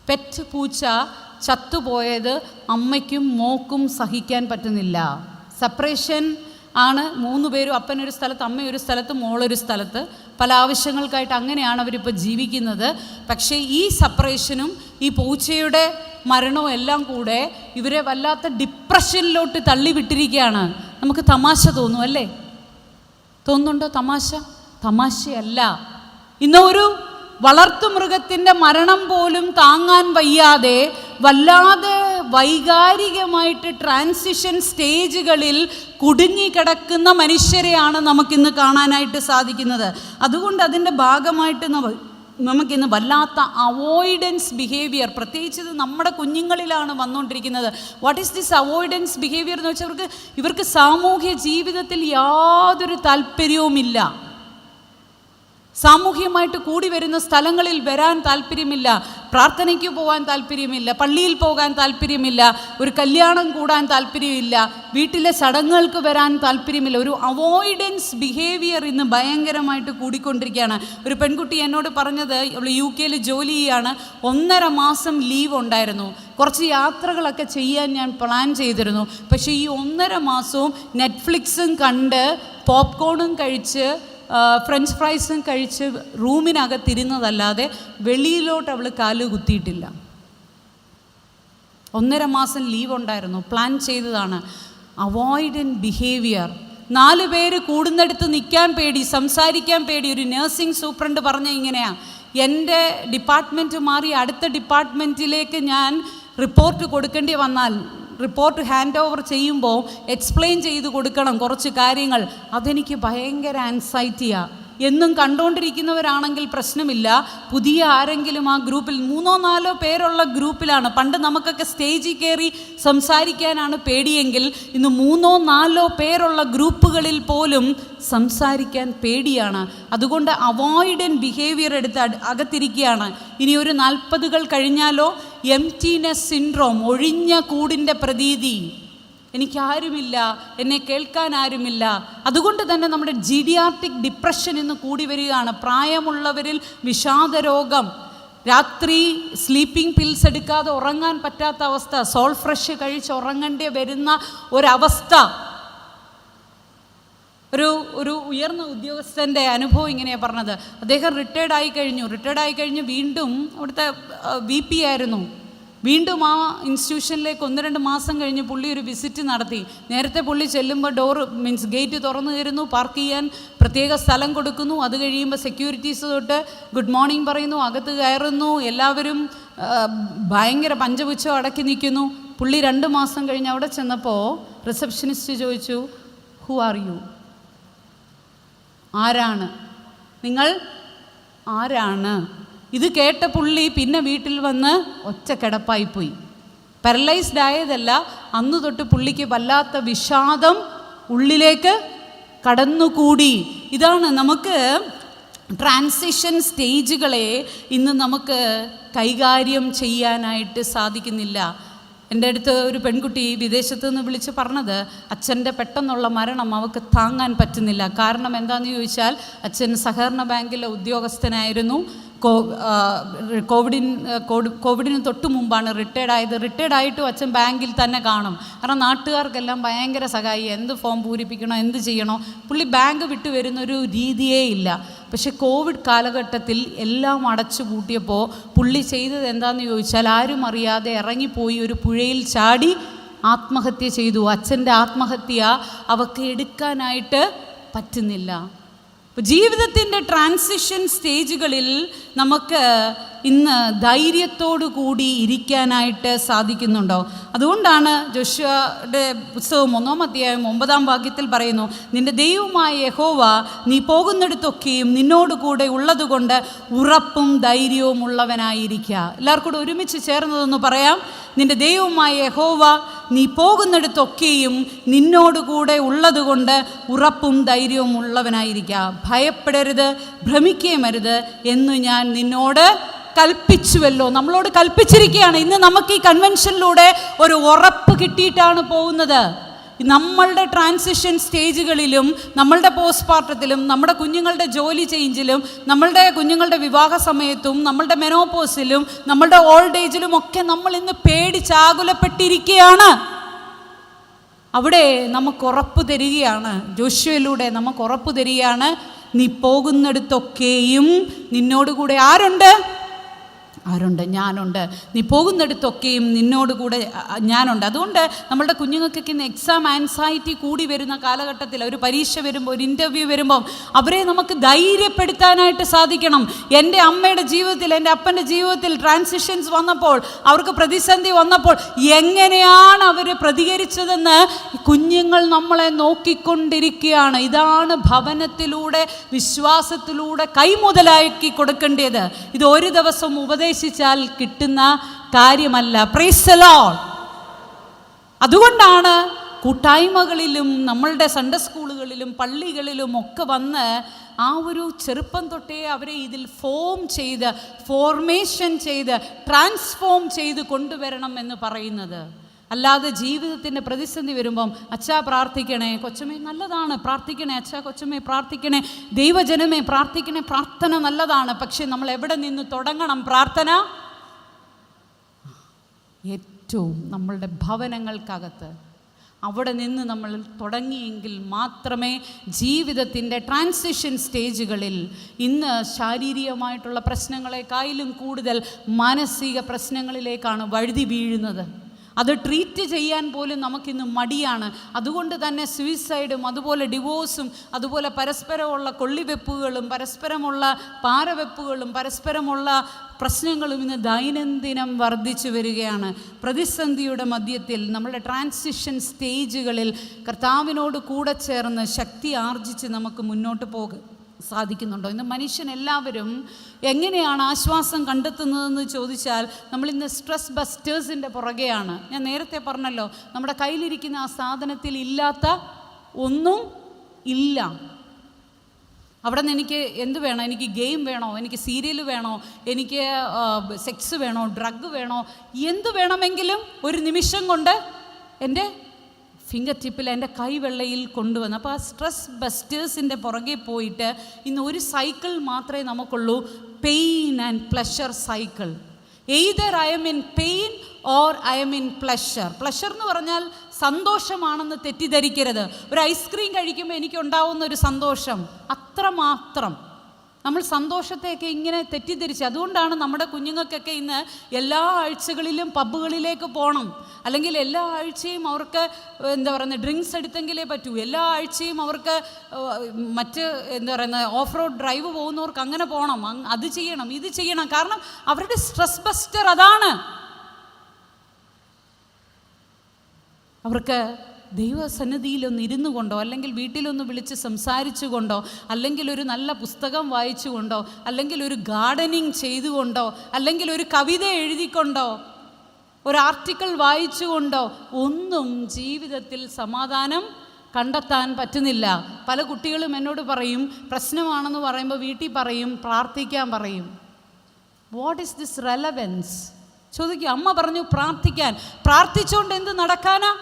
Speaker 1: പെറ്റ് പൂച്ച ചത്തുപോയത് അമ്മയ്ക്കും മോക്കും സഹിക്കാൻ പറ്റുന്നില്ല. സെപ്പറേഷൻ ആണ്, 3 പേരും, അപ്പനൊരു സ്ഥലത്ത്, അമ്മയൊരു സ്ഥലത്ത്, മോളൊരു സ്ഥലത്ത്. പല ആവശ്യങ്ങൾക്കായിട്ട് അങ്ങനെയാണ് അവരിപ്പോൾ ജീവിക്കുന്നത്. പക്ഷേ ഈ സെപ്പറേഷനും ഈ പൂച്ചയുടെ മരണവും എല്ലാം കൂടെ ഇവരെ വല്ലാത്ത ഡിപ്രഷനിലോട്ട് തള്ളിവിട്ടിരിക്കുകയാണ്. നമുക്ക് തമാശ തോന്നും അല്ലേ? തോന്നുന്നുണ്ടോ? തമാശയല്ല. ഇന്ന് ഒരു വളർത്തുമൃഗത്തിൻ്റെ മരണം പോലും താങ്ങാൻ വയ്യാതെ വല്ലാതെ വൈകാരികമായിട്ട് ട്രാൻസിഷൻ സ്റ്റേജുകളിൽ കുടുങ്ങിക്കിടക്കുന്ന മനുഷ്യരെയാണ് നമുക്കിന്ന് കാണാനായിട്ട് സാധിക്കുന്നത്. അതുകൊണ്ട് അതിൻ്റെ ഭാഗമായിട്ട് നമുക്കിന്ന് വല്ലാത്ത അവോയ്ഡൻസ് ബിഹേവിയർ, പ്രത്യേകിച്ച് ഇത് നമ്മുടെ കുഞ്ഞുങ്ങളിലാണ് വന്നുകൊണ്ടിരിക്കുന്നത്. What is this avoidance behaviour എന്ന് വെച്ചാൽ ഇവർക്ക് സാമൂഹ്യ ജീവിതത്തിൽ യാതൊരു താല്പര്യവുമില്ല. സാമൂഹ്യമായിട്ട് കൂടി വരുന്ന സ്ഥലങ്ങളിൽ വരാൻ താല്പര്യമില്ല, പ്രാർത്ഥനയ്ക്ക് പോകാൻ താല്പര്യമില്ല, പള്ളിയിൽ പോകാൻ താല്പര്യമില്ല, ഒരു കല്യാണം കൂടാൻ താല്പര്യമില്ല, വീട്ടിലെ ചടങ്ങുകൾക്ക് വരാൻ താല്പര്യമില്ല. ഒരു അവോയ്ഡൻസ് ബിഹേവിയർ ഇന്ന് ഭയങ്കരമായിട്ട് കൂടിക്കൊണ്ടിരിക്കുകയാണ്. ഒരു പെൺകുട്ടി എന്നോട് പറഞ്ഞത്, അവൾ UK ജോലി ചെയ്യാണ്, 1.5 മാസം ലീവ് ഉണ്ടായിരുന്നു. കുറച്ച് യാത്രകളൊക്കെ ചെയ്യാൻ ഞാൻ പ്ലാൻ ചെയ്തിരുന്നു. പക്ഷേ ഈ 1.5 മാസവും നെറ്റ്ഫ്ലിക്സും കണ്ട് പോപ്കോണും കഴിച്ച് ഫ്രഞ്ച് ഫ്രൈസും കഴിച്ച് റൂമിനകത്തിരുന്നതല്ലാതെ വെളിയിലോട്ട് അവൾ കാല് കുത്തിയിട്ടില്ല. 1.5 മാസം ലീവ് ഉണ്ടായിരുന്നു, പ്ലാൻ ചെയ്തതാണ്. Avoidant behaviour. 4 പേര് കൂടുന്നിടത്ത് നിൽക്കാൻ പേടി, സംസാരിക്കാൻ പേടി. ഒരു നഴ്സിംഗ് സൂപ്രണ്ട് പറഞ്ഞ ഇങ്ങനെയാണ്, എൻ്റെ ഡിപ്പാർട്ട്മെൻറ്റ് മാറി അടുത്ത ഡിപ്പാർട്ട്മെൻറ്റിലേക്ക് ഞാൻ റിപ്പോർട്ട് കൊടുക്കേണ്ടി വന്നാൽ, റിപ്പോർട്ട് ഹാൻഡ് ഓവർ ചെയ്യുമ്പോൾ എക്സ്പ്ലെയിൻ ചെയ്ത് കൊടുക്കണം കുറച്ച് കാര്യങ്ങൾ. അതെനിക്ക് ഭയങ്കര ആൻസൈറ്റിയാണ്. എന്നും കണ്ടുകൊണ്ടിരിക്കുന്നവരാണെങ്കിൽ പ്രശ്നമില്ല, പുതിയ ആരെങ്കിലും ആ ഗ്രൂപ്പിൽ 3-4 പേരുള്ള ഗ്രൂപ്പിലാണ്. പണ്ട് നമുക്കൊക്കെ സ്റ്റേജിൽ കയറി സംസാരിക്കാനാണ് പേടിയെങ്കിൽ ഇന്ന് 3-4 പേരുള്ള ഗ്രൂപ്പുകളിൽ പോലും സംസാരിക്കാൻ പേടിയാണ്. അതുകൊണ്ട് അവോയ്ഡൻറ്റ് ബിഹേവിയർ എടുത്ത് അകത്തിരിക്കുകയാണ്. ഇനി ഒരു 40കൾ കഴിഞ്ഞാലോ എംപ്റ്റീനെസ് സിൻഡ്രോം, ഒഴിഞ്ഞ കൂടിൻ്റെ പ്രതീതി. എനിക്കാരുമില്ല, എന്നെ കേൾക്കാൻ ആരുമില്ല. അതുകൊണ്ട് തന്നെ നമ്മുടെ ജീഡിയാട്രിക് ഡിപ്രഷൻ ഇന്ന് കൂടി വരികയാണ്. പ്രായമുള്ളവരിൽ വിഷാദരോഗം, രാത്രി സ്ലീപ്പിംഗ് പിൽസ് എടുക്കാതെ ഉറങ്ങാൻ പറ്റാത്ത അവസ്ഥ, സോൾ ഫ്രഷ് കഴിച്ച് ഉറങ്ങേണ്ടി വരുന്ന ഒരവസ്ഥ. ഒരു ഉയർന്ന ഉദ്യോഗസ്ഥൻ്റെ അനുഭവം ഇങ്ങനെയാണ് പറഞ്ഞത്. അദ്ദേഹം റിട്ടയർഡ് ആയി കഴിഞ്ഞു വീണ്ടും അവിടുത്തെ VP ആയിരുന്നു. വീണ്ടും ആ ഇൻസ്റ്റിറ്റ്യൂഷനിലേക്ക് 1-2 മാസം കഴിഞ്ഞ് പുള്ളി ഒരു വിസിറ്റ് നടത്തി. നേരത്തെ പുള്ളി ചെല്ലുമ്പോൾ ഗേറ്റ് തുറന്നു തരുന്നു, പാർക്ക് ചെയ്യാൻ പ്രത്യേക സ്ഥലം കൊടുക്കുന്നു. അത് കഴിയുമ്പോൾ സെക്യൂരിറ്റീസ് തൊട്ട് ഗുഡ് മോർണിംഗ് പറയുന്നു, അകത്ത് കയറുന്നു. എല്ലാവരും ഭയങ്കര പഞ്ചപുച്ഛം അടക്കി നിൽക്കുന്നു. പുള്ളി 2 മാസം കഴിഞ്ഞ് അവിടെ ചെന്നപ്പോൾ റിസപ്ഷനിസ്റ്റ് ചോദിച്ചു, ഹു ആർ യു? ആരാണ് നിങ്ങൾ? ആരാണ്? ഇത് കേട്ട പുള്ളി പിന്നെ വീട്ടിൽ വന്ന് ഒറ്റ കിടപ്പായിപ്പോയി. പാരലൈസ്ഡ് ആയതല്ല, അന്ന് തൊട്ട് പുള്ളിക്ക് വല്ലാത്ത വിഷാദം ഉള്ളിലേക്ക് കടന്നുകൂടി. ഇതാണ് നമുക്ക് ട്രാൻസിഷൻ സ്റ്റേജുകളെ ഇന്ന് നമുക്ക് കൈകാര്യം ചെയ്യാനായിട്ട് സാധിക്കുന്നില്ല. എൻ്റെ അടുത്ത് ഒരു പെൺകുട്ടി വിദേശത്ത് നിന്ന് വിളിച്ച് പറഞ്ഞത്, അച്ഛൻ്റെ പെട്ടെന്നുള്ള മരണം അവൾക്ക് താങ്ങാൻ പറ്റുന്നില്ല. കാരണം എന്താണെന്ന് ചോദിച്ചാൽ, അച്ഛൻ സഹകരണ ബാങ്കിലെ ഉദ്യോഗസ്ഥനായിരുന്നു. കോവിഡിന് തൊട്ട് മുമ്പാണ് റിട്ടയർഡ് ആയിട്ടും അച്ഛൻ ബാങ്കിൽ തന്നെ കാണും. കാരണം നാട്ടുകാർക്കെല്ലാം ഭയങ്കര സഹായി, എന്ത് ഫോം പൂരിപ്പിക്കണോ, എന്ത് ചെയ്യണോ, പുള്ളി ബാങ്ക് വിട്ടു വരുന്നൊരു രീതിയേ ഇല്ല. പക്ഷെ കോവിഡ് കാലഘട്ടത്തിൽ എല്ലാം അടച്ചു പൂട്ടിയപ്പോൾ പുള്ളി ചെയ്തത് എന്താണെന്ന് ചോദിച്ചാൽ, ആരും അറിയാതെ ഇറങ്ങിപ്പോയി ഒരു പുഴയിൽ ചാടി ആത്മഹത്യ ചെയ്തു. അച്ഛൻ്റെ ആത്മഹത്യ അവൾക്ക് എടുക്കാനായിട്ട് പറ്റുന്നില്ല. ഇപ്പോൾ ജീവിതത്തിൻ്റെ ട്രാൻസിഷൻ സ്റ്റേജുകളിൽ നമുക്ക് ഇന്ന് ധൈര്യത്തോടു കൂടി ഇരിക്കാനായിട്ട് സാധിക്കുന്നുണ്ടോ? അതുകൊണ്ടാണ് ജോഷുവയുടെ പുസ്തകം 1-ാം അധ്യായം 9-ാം വാക്യത്തിൽ പറയുന്നു, നിൻ്റെ ദൈവമായ യഹോവ നീ പോകുന്നിടത്തൊക്കെയും നിന്നോട് കൂടെ ഉള്ളതുകൊണ്ട് ഉറപ്പും ധൈര്യവും ഉള്ളവനായിരിക്കുക. എല്ലാവർക്കും കൂടെ ഒരുമിച്ച് ചേർന്നതൊന്ന് പറയാം. നിൻ്റെ ദൈവമായ യഹോവ നീ പോകുന്നിടത്തൊക്കെയും നിന്നോടുകൂടെ ഉള്ളതുകൊണ്ട് ഉറപ്പും ധൈര്യവും ഉള്ളവനായിരിക്കുക. ഭയപ്പെടരുത്, ഭ്രമിക്കുകയും അരുത് എന്ന് ഞാൻ നിന്നോട് കൽപ്പിച്ചുവല്ലോ, നമ്മളോട് കൽപ്പിച്ചിരിക്കുകയാണ്. ഇന്ന് നമുക്ക് ഈ കൺവെൻഷനിലൂടെ ഒരു ഉറപ്പ് കിട്ടിയിട്ടാണ് പോകുന്നത്. നമ്മളുടെ ട്രാൻസിഷൻ സ്റ്റേജുകളിലും, നമ്മളുടെ പോസ്റ്റ്മോർട്ടത്തിലും, നമ്മുടെ കുഞ്ഞുങ്ങളുടെ ജോലി ചേഞ്ചിലും, നമ്മളുടെ കുഞ്ഞുങ്ങളുടെ വിവാഹ സമയത്തും, നമ്മളുടെ മെനോപോസിലും, നമ്മളുടെ ഓൾഡ് ഏജിലും ഒക്കെ നമ്മൾ ഇന്ന് പേടിച്ചാകുലപ്പെട്ടിരിക്കുകയാണ്. അവിടെ നമുക്ക് ഉറപ്പ് തരികയാണ്, ജോഷുവയിലൂടെ നമുക്ക് ഉറപ്പ് തരികയാണ്, നീ പോകുന്നിടത്തൊക്കെയും നിന്നോടുകൂടെ ആരുണ്ട്? ഞാനുണ്ട്. നീ പോകുന്നിടത്തൊക്കെയും നിന്നോടുകൂടെ ഞാനുണ്ട്. അതുകൊണ്ട് നമ്മളുടെ കുഞ്ഞുങ്ങൾക്കൊക്കെ ഇന്ന് എക്സാം ആൻസൈറ്റി കൂടി വരുന്ന കാലഘട്ടത്തിൽ, ഒരു പരീക്ഷ വരുമ്പോൾ, ഒരു ഇൻ്റർവ്യൂ വരുമ്പോൾ അവരെ നമുക്ക് ധൈര്യപ്പെടുത്താനായിട്ട് സാധിക്കണം. എൻ്റെ അമ്മയുടെ ജീവിതത്തിൽ, എൻ്റെ അപ്പൻ്റെ ജീവിതത്തിൽ ട്രാൻസിഷൻസ് വന്നപ്പോൾ, അവർക്ക് പ്രതിസന്ധി വന്നപ്പോൾ എങ്ങനെയാണ് അവർ പ്രതികരിച്ചതെന്ന് കുഞ്ഞുങ്ങൾ നമ്മളെ നോക്കിക്കൊണ്ടിരിക്കുകയാണ്. ഇതാണ് ഭവനത്തിലൂടെ, വിശ്വാസത്തിലൂടെ കൈമുതലാക്കി കൊടുക്കേണ്ടത്. ഇത് ഒരു ദിവസം ഉപദേശിച്ചാൽ കിട്ടുന്ന കാര്യമല്ല. Praise the Lord. അതുകൊണ്ടാണ് കൂട്ടായ്മകളിലും നമ്മളുടെ സൺഡേ സ്കൂളുകളിലും പള്ളികളിലും ഒക്കെ വന്ന് ആ ഒരു ചെറുപ്പം തൊട്ടേ അവരെ ഇതിൽ ഫോർമേഷൻ ചെയ്ത് ട്രാൻസ്ഫോം ചെയ്ത് കൊണ്ടുവരണം എന്ന് പറയുന്നത്. അല്ലാതെ ജീവിതത്തിൻ്റെ പ്രതിസന്ധി വരുമ്പം അച്ഛാ പ്രാർത്ഥിക്കണേ, കൊച്ചമ്മേ നല്ലതാണ്, പ്രാർത്ഥിക്കണേ അച്ഛാ, കൊച്ചമ്മേ പ്രാർത്ഥിക്കണേ, ദൈവജനമേ പ്രാർത്ഥിക്കണേ, പ്രാർത്ഥന നല്ലതാണ്. പക്ഷെ നമ്മൾ എവിടെ നിന്ന് തുടങ്ങണം പ്രാർത്ഥന? ഏറ്റവും നമ്മളുടെ ഭവനങ്ങൾക്കകത്ത് അവിടെ നിന്ന് നമ്മൾ തുടങ്ങിയെങ്കിൽ മാത്രമേ ജീവിതത്തിൻ്റെ ട്രാൻസിഷൻ സ്റ്റേജുകളിൽ, ഇന്ന് ശാരീരികമായിട്ടുള്ള പ്രശ്നങ്ങളെക്കാളും കൂടുതൽ മാനസിക പ്രശ്നങ്ങളിലേക്കാണ് വഴുതി വീഴുന്നത്. അത് ട്രീറ്റ് ചെയ്യാൻ പോലും നമുക്കിന്ന് മടിയാണ്. അതുകൊണ്ട് തന്നെ സൂയിസൈഡും, അതുപോലെ ഡിവോഴ്സും, അതുപോലെ പരസ്പരമുള്ള കൊള്ളിവെപ്പുകളും, പരസ്പരമുള്ള പാരവെപ്പുകളും, പരസ്പരമുള്ള പ്രശ്നങ്ങളും ഇന്ന് ദൈനംദിനം വർദ്ധിച്ചു വരികയാണ്. പ്രതിസന്ധിയുടെ മധ്യത്തിൽ നമ്മുടെ ട്രാൻസിഷൻ സ്റ്റേജുകളിൽ കർത്താവിനോട് കൂടെ ചേർന്ന് ശക്തി ആർജിച്ച് നമുക്ക് മുന്നോട്ട് സാധിക്കുന്നുണ്ടോ? ഇന്ന് മനുഷ്യനെല്ലാവരും എങ്ങനെയാണ് ആശ്വാസം കണ്ടെത്തുന്നതെന്ന് ചോദിച്ചാൽ, നമ്മളിന്ന് സ്ട്രെസ് ബസ്റ്റേഴ്സിൻ്റെ പുറകെയാണ്. ഞാൻ നേരത്തെ പറഞ്ഞല്ലോ, നമ്മുടെ കയ്യിലിരിക്കുന്ന ആ സാധനത്തിൽ ഇല്ലാത്ത ഒന്നും ഇല്ല. അവിടെ നിന്ന് എനിക്ക് എന്ത് വേണോ? എനിക്ക് ഗെയിം വേണോ? എനിക്ക് സീരിയൽ വേണോ? എനിക്ക് സെക്സ് വേണോ? ഡ്രഗ് വേണോ? എന്ത് വേണമെങ്കിലും ഒരു നിമിഷം കൊണ്ട് എൻ്റെ ഫിംഗർ ടിപ്പിൽ, എൻ്റെ കൈവെള്ളയിൽ കൊണ്ടുവന്ന്. അപ്പോൾ ആ സ്ട്രെസ് ബസ്റ്റേഴ്സിൻ്റെ പുറകെ പോയിട്ട് ഇന്ന് ഒരു സൈക്കിൾ മാത്രമേ നമുക്കുള്ളൂ, pain and pleasure cycle. Either I am in pain or I am in pleasure. Pleasure എന്ന് പറഞ്ഞാൽ സന്തോഷമാണെന്ന് തെറ്റിദ്ധരിക്കരുത്. ഒരു ഐസ്ക്രീം കഴിക്കുമ്പോൾ എനിക്കുണ്ടാവുന്ന ഒരു സന്തോഷം, അത്രമാത്രം നമ്മൾ സന്തോഷത്തെയൊക്കെ ഇങ്ങനെ തെറ്റിദ്ധരിച്ച്. അതുകൊണ്ടാണ് നമ്മുടെ കുഞ്ഞുങ്ങൾക്കൊക്കെ ഇന്ന് എല്ലാ ആഴ്ചകളിലും പബ്ബുകളിലേക്ക് പോകണം, അല്ലെങ്കിൽ എല്ലാ ആഴ്ചയും അവർക്ക് എന്താ പറയുന്നത് ഡ്രിങ്ക്സ് എടുത്തെങ്കിലേ പറ്റൂ, എല്ലാ ആഴ്ചയും അവർക്ക് മറ്റ് എന്താ പറയുന്നത് ഓഫ് റോഡ് ഡ്രൈവ് പോകുന്നവർക്ക് അങ്ങനെ പോകണം, അത് ചെയ്യണം, ഇത് ചെയ്യണം. കാരണം അവരുടെ സ്ട്രെസ് ബസ്റ്റർ അതാണ്. അവർക്ക് ദൈവസന്നിധിയിലൊന്ന് ഇരുന്നു കൊണ്ടോ, അല്ലെങ്കിൽ വീട്ടിലൊന്ന് വിളിച്ച് സംസാരിച്ചു കൊണ്ടോ, അല്ലെങ്കിൽ ഒരു നല്ല പുസ്തകം വായിച്ചു കൊണ്ടോ, അല്ലെങ്കിൽ ഒരു ഗാർഡനിങ് ചെയ്തുകൊണ്ടോ, അല്ലെങ്കിൽ ഒരു കവിത എഴുതിക്കൊണ്ടോ, ഒരു ആർട്ടിക്കിൾ വായിച്ചുകൊണ്ടോ ഒന്നും ജീവിതത്തിൽ സമാധാനം കണ്ടെത്താൻ പറ്റുന്നില്ല. പല കുട്ടികളും എന്നോട് പറയും, പ്രശ്നമാണെന്ന് പറയുമ്പോൾ വീട്ടിൽ പറയും പ്രാർത്ഥിക്കാൻ പറയും. What is this relevance? ചോദിക്കും. അമ്മ പറഞ്ഞു പ്രാർത്ഥിക്കാൻ, പ്രാർത്ഥിച്ചുകൊണ്ട് എന്ത് നടക്കാനാ?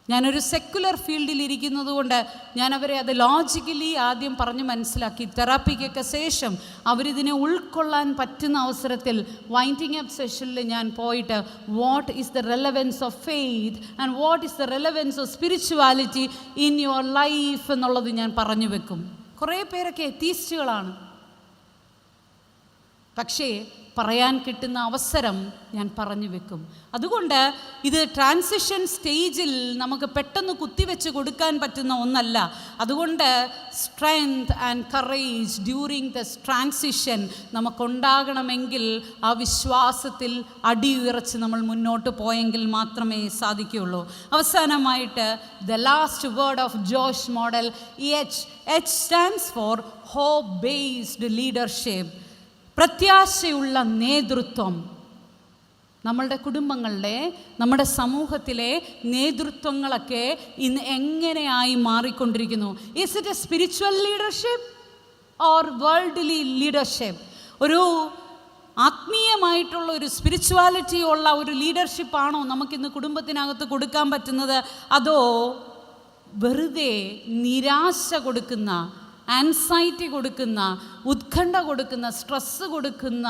Speaker 1: ഞാനൊരു സെക്കുലർ ഫീൽഡിൽ ഇരിക്കുന്നത് കൊണ്ട് ഞാൻ അവരെ അത് ലോജിക്കലി ആദ്യം പറഞ്ഞ് മനസ്സിലാക്കി. തെറാപ്പിക്കൊക്കെ ശേഷം അവരിതിനെ ഉൾക്കൊള്ളാൻ പറ്റുന്ന അവസരത്തിൽ വൈൻഡിങ് അപ്പ് സെഷനിൽ ഞാൻ പോയിട്ട് what is the relevance of faith and what is the relevance of spirituality in your life എന്നുള്ളത് ഞാൻ പറഞ്ഞു വെക്കും. കുറേ പേരൊക്കെ എത്തീസ്റ്റുകളാണ്, പക്ഷേ പറയാൻ കിട്ടുന്ന അവസരം ഞാൻ പറഞ്ഞു വെക്കും. അതുകൊണ്ട് ഇത് ട്രാൻസിഷൻ സ്റ്റേജിൽ നമുക്ക് പെട്ടെന്ന് കുത്തിവെച്ച് കൊടുക്കാൻ പറ്റുന്ന ഒന്നല്ല. അതുകൊണ്ട് strength and courage during the transition നമുക്കുണ്ടാകണമെങ്കിൽ ആ വിശ്വാസത്തിൽ അടിയുറച്ച് നമ്മൾ മുന്നോട്ട് പോയെങ്കിൽ മാത്രമേ സാധിക്കുകയുള്ളൂ. അവസാനമായിട്ട് the last word of Josh model, H stands for hope based leadership. പ്രത്യാശയുള്ള നേതൃത്വം. നമ്മളുടെ കുടുംബങ്ങളിലെ, നമ്മുടെ സമൂഹത്തിലെ നേതൃത്വങ്ങളൊക്കെ ഇന്ന് എങ്ങനെയായി മാറിക്കൊണ്ടിരിക്കുന്നു? Is it a spiritual leadership or worldly leadership? ഒരു ആത്മീയമായിട്ടുള്ള ഒരു സ്പിരിച്വാലിറ്റി ഉള്ള ഒരു ലീഡർഷിപ്പാണോ നമുക്കിന്ന് കുടുംബത്തിനകത്ത് കൊടുക്കാൻ പറ്റുന്നത്? അതോ വെറുതെ നിരാശ കൊടുക്കുന്ന, ആൻസൈറ്റി കൊടുക്കുന്ന, ഉത്കണ്ഠ കൊടുക്കുന്ന, സ്ട്രെസ്സ് കൊടുക്കുന്ന?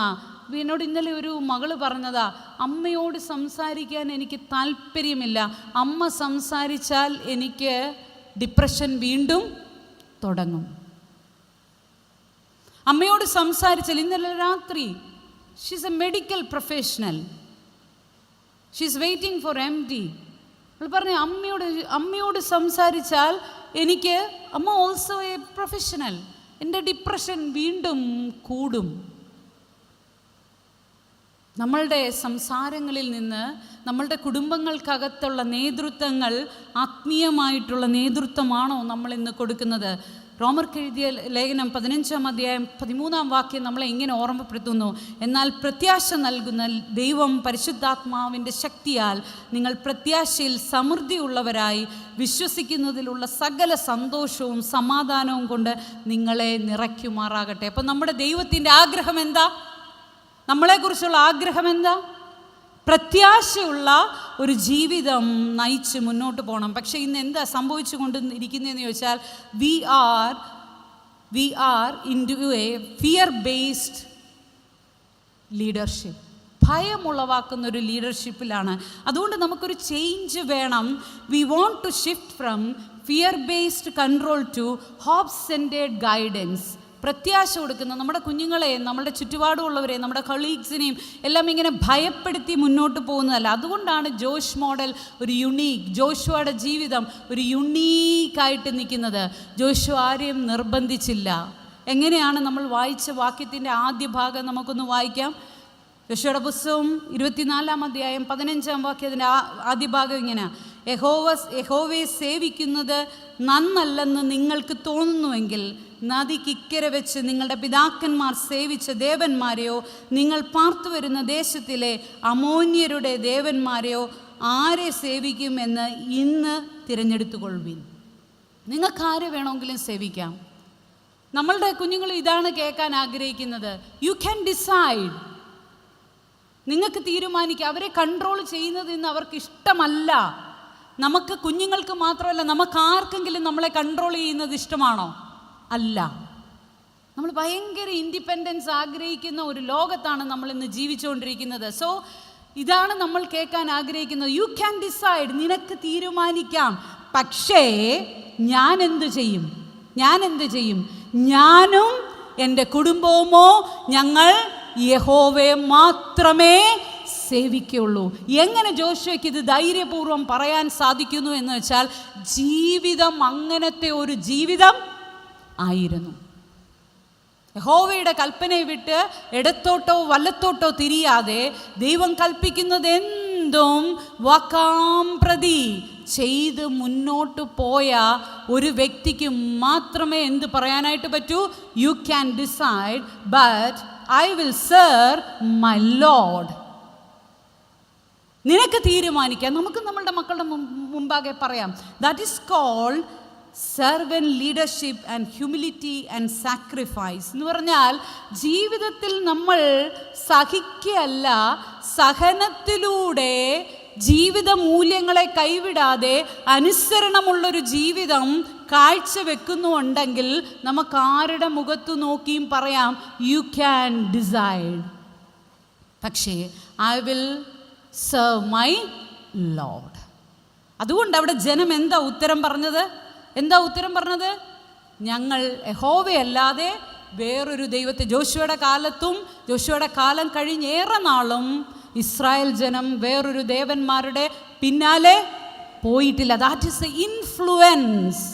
Speaker 1: എന്നോട് ഇന്നലെ ഒരു മകള് പറഞ്ഞതാ, അമ്മയോട് സംസാരിക്കാൻ എനിക്ക് താല്പര്യമില്ല, അമ്മ സംസാരിച്ചാൽ എനിക്ക് ഡിപ്രഷൻ വീണ്ടും തുടങ്ങും. അമ്മയോട് സംസാരിച്ചാൽ, ഇന്നലെ രാത്രി, she's A medical professional, she's waiting for MD. അവൾ പറഞ്ഞു, അമ്മയോട് സംസാരിച്ചാൽ എനിക്ക്, അമ്മ ഓൾസോ എ പ്രൊഫഷണൽ, എൻ്റെ ഡിപ്രഷൻ വീണ്ടും കൂടും. നമ്മളുടെ സംസാരങ്ങളിൽ നിന്ന് നമ്മളുടെ കുടുംബങ്ങൾക്കകത്തുള്ള നേതൃത്വങ്ങൾ ആത്മീയമായിട്ടുള്ള നേതൃത്വമാണോ നമ്മൾ ഇന്ന് കൊടുക്കുന്നത്? റോമർക്ക് എഴുതിയ ലേഖനം 15-ാം അധ്യായം 13-ാം വാക്യം നമ്മളെ ഇങ്ങനെ ഓർമ്മപ്പെടുത്തുന്നു: എന്നാൽ പ്രത്യാശ നൽകുന്ന ദൈവം പരിശുദ്ധാത്മാവിൻ്റെ ശക്തിയാൽ നിങ്ങൾ പ്രത്യാശയിൽ സമൃദ്ധിയുള്ളവരായി വിശ്വസിക്കുന്നതിലുള്ള സകല സന്തോഷവും സമാധാനവും കൊണ്ട് നിങ്ങളെ നിറയ്ക്കുമാറാകട്ടെ. അപ്പം നമ്മുടെ ദൈവത്തിൻ്റെ ആഗ്രഹം എന്താ? നമ്മളെക്കുറിച്ചുള്ള ആഗ്രഹം എന്താ? പ്രത്യാശയുള്ള ഒരു ജീവിതം നയിച്ച് മുന്നോട്ട് പോകണം. പക്ഷേ ഇന്ന് എന്താ സംഭവിച്ചു കൊണ്ടിരിക്കുന്നതെന്ന് ചോദിച്ചാൽ, we are into a fear based leadership. ഭയമുളവാക്കുന്ന ഒരു ലീഡർഷിപ്പിലാണ്. അതുകൊണ്ട് നമുക്കൊരു ചേഞ്ച് വേണം. We want to shift from fear based control to hope centred guidance. പ്രത്യാശ കൊടുക്കുന്ന നമ്മുടെ കുഞ്ഞുങ്ങളെയും നമ്മുടെ ചുറ്റുപാടുമുള്ളവരെയും നമ്മുടെ കളീഗ്സിനെയും എല്ലാം ഇങ്ങനെ ഭയപ്പെടുത്തി മുന്നോട്ട് പോകുന്നതല്ല. അതുകൊണ്ടാണ് ജോഷ് മോഡൽ ഒരു ജോഷുവയുടെ ജീവിതം ഒരു യുണീക്കായിട്ട് നിൽക്കുന്നത്. ജോഷു ആരെയും നിർബന്ധിച്ചില്ല. എങ്ങനെയാണ്? നമ്മൾ വായിച്ച വാക്യത്തിൻ്റെ ആദ്യ ഭാഗം നമുക്കൊന്ന് വായിക്കാം. യോശുവയുടെ പുസ്തകം 24-ാം അധ്യായം 15-ാം വാക്യത്തിൻ്റെ ആദ്യ ഭാഗം ഇങ്ങനെ: യഹോവയെ സേവിക്കുന്നത് നന്നല്ലെന്ന് നിങ്ങൾക്ക് തോന്നുന്നുവെങ്കിൽ നദിക്കിക്കര വെച്ച് നിങ്ങളുടെ പിതാക്കന്മാർ സേവിച്ച ദേവന്മാരെയോ നിങ്ങൾ പാർത്തു വരുന്ന ദേശത്തിലെ അമോന്യരുടെ ദേവന്മാരെയോ ആരെ സേവിക്കുമെന്ന് ഇന്ന് തിരഞ്ഞെടുത്തുകൊള്ളുവിൻ. നിങ്ങൾക്ക് ആരെ വേണമെങ്കിലും സേവിക്കാം. നമ്മളുടെ കുഞ്ഞുങ്ങൾ ഇതാണ് കേൾക്കാൻ ആഗ്രഹിക്കുന്നത്. U can decide. നിങ്ങൾക്ക് തീരുമാനിക്കാം. അവരെ കൺട്രോൾ ചെയ്യുന്നത് ഇന്ന് അവർക്ക് ഇഷ്ടമല്ല. നമുക്ക് കുഞ്ഞുങ്ങൾക്ക് മാത്രമല്ല, നമുക്ക് ആർക്കെങ്കിലും നമ്മളെ കൺട്രോൾ ചെയ്യുന്നത് ഇഷ്ടമാണോ? അല്ല. നമ്മൾ ഭയങ്കര ഇൻഡിപെൻഡൻസ് ആഗ്രഹിക്കുന്ന ഒരു ലോകത്താണ് നമ്മൾ ഇന്ന് ജീവിച്ചുകൊണ്ടിരിക്കുന്നത്. സോ ഇതാണ് നമ്മൾ കേൾക്കാൻ ആഗ്രഹിക്കുന്നത്. U can decide. നിനക്ക് തീരുമാനിക്കാം. പക്ഷേ ഞാൻ എന്ത് ചെയ്യും? ഞാനും എൻ്റെ കുടുംബവുമോ ഞങ്ങൾ യഹോവയെ മാത്രമേ സേവിക്കുള്ളൂ. എങ്ങനെ ജോഷുവയ്ക്ക് ഇത് ധൈര്യപൂർവ്വം പറയാൻ സാധിക്കുന്നു എന്ന് വെച്ചാൽ, ജീവിതം അങ്ങനത്തെ ഒരു ജീവിതം ആയിരുന്നു. യഹോവയുടെ കൽപ്പനയെ വിട്ട് ഇടത്തോട്ടോ വലത്തോട്ടോ തിരിയാതെ ദൈവം കൽപ്പിക്കുന്നത് എന്തും വാക്കാം പ്രതി ചെയ്ത് മുന്നോട്ട് പോയ ഒരു വ്യക്തിക്ക് മാത്രമേ എന്ത് പറയാനായിട്ട് പറ്റൂ? You can decide, but I will serve my lord. നിനക്ക് തീരുമാനിക്കാം. നമുക്ക് നമ്മളുടെ മക്കളുടെ മുമ്പാകെ പറയാം. That is called servant leadership and humility and sacrifice എന്ന് പറഞ്ഞാൽ, ജീവിതത്തിൽ നമ്മൾ സഹിക്കല്ല, സഹനത്തിലൂടെ ജീവിത മൂല്യങ്ങളെ കൈവിടാതെ അനുസരണമുള്ളൊരു ജീവിതം കാഴ്ചവെക്കുന്നുണ്ടെങ്കിൽ നമുക്ക് ആരുടെ മുഖത്തു നോക്കിയും പറയാം, യു ക്യാൻ ഡിസൈഡ്. പക്ഷേ I will serve my Lord. അതുകൊണ്ട് അവിടെ ജനം എന്താ ഉത്തരം പറഞ്ഞത്? ഞങ്ങൾ യഹോവയല്ലാതെ വേറൊരു ദൈവത്തെ. ജോഷുവയുടെ കാലം കഴിഞ്ഞേറെ നാളും ഇസ്രായേൽ ജനം വേറൊരു ദേവന്മാരുടെ പിന്നാലെ പോയിട്ടില്ല. That is A influence.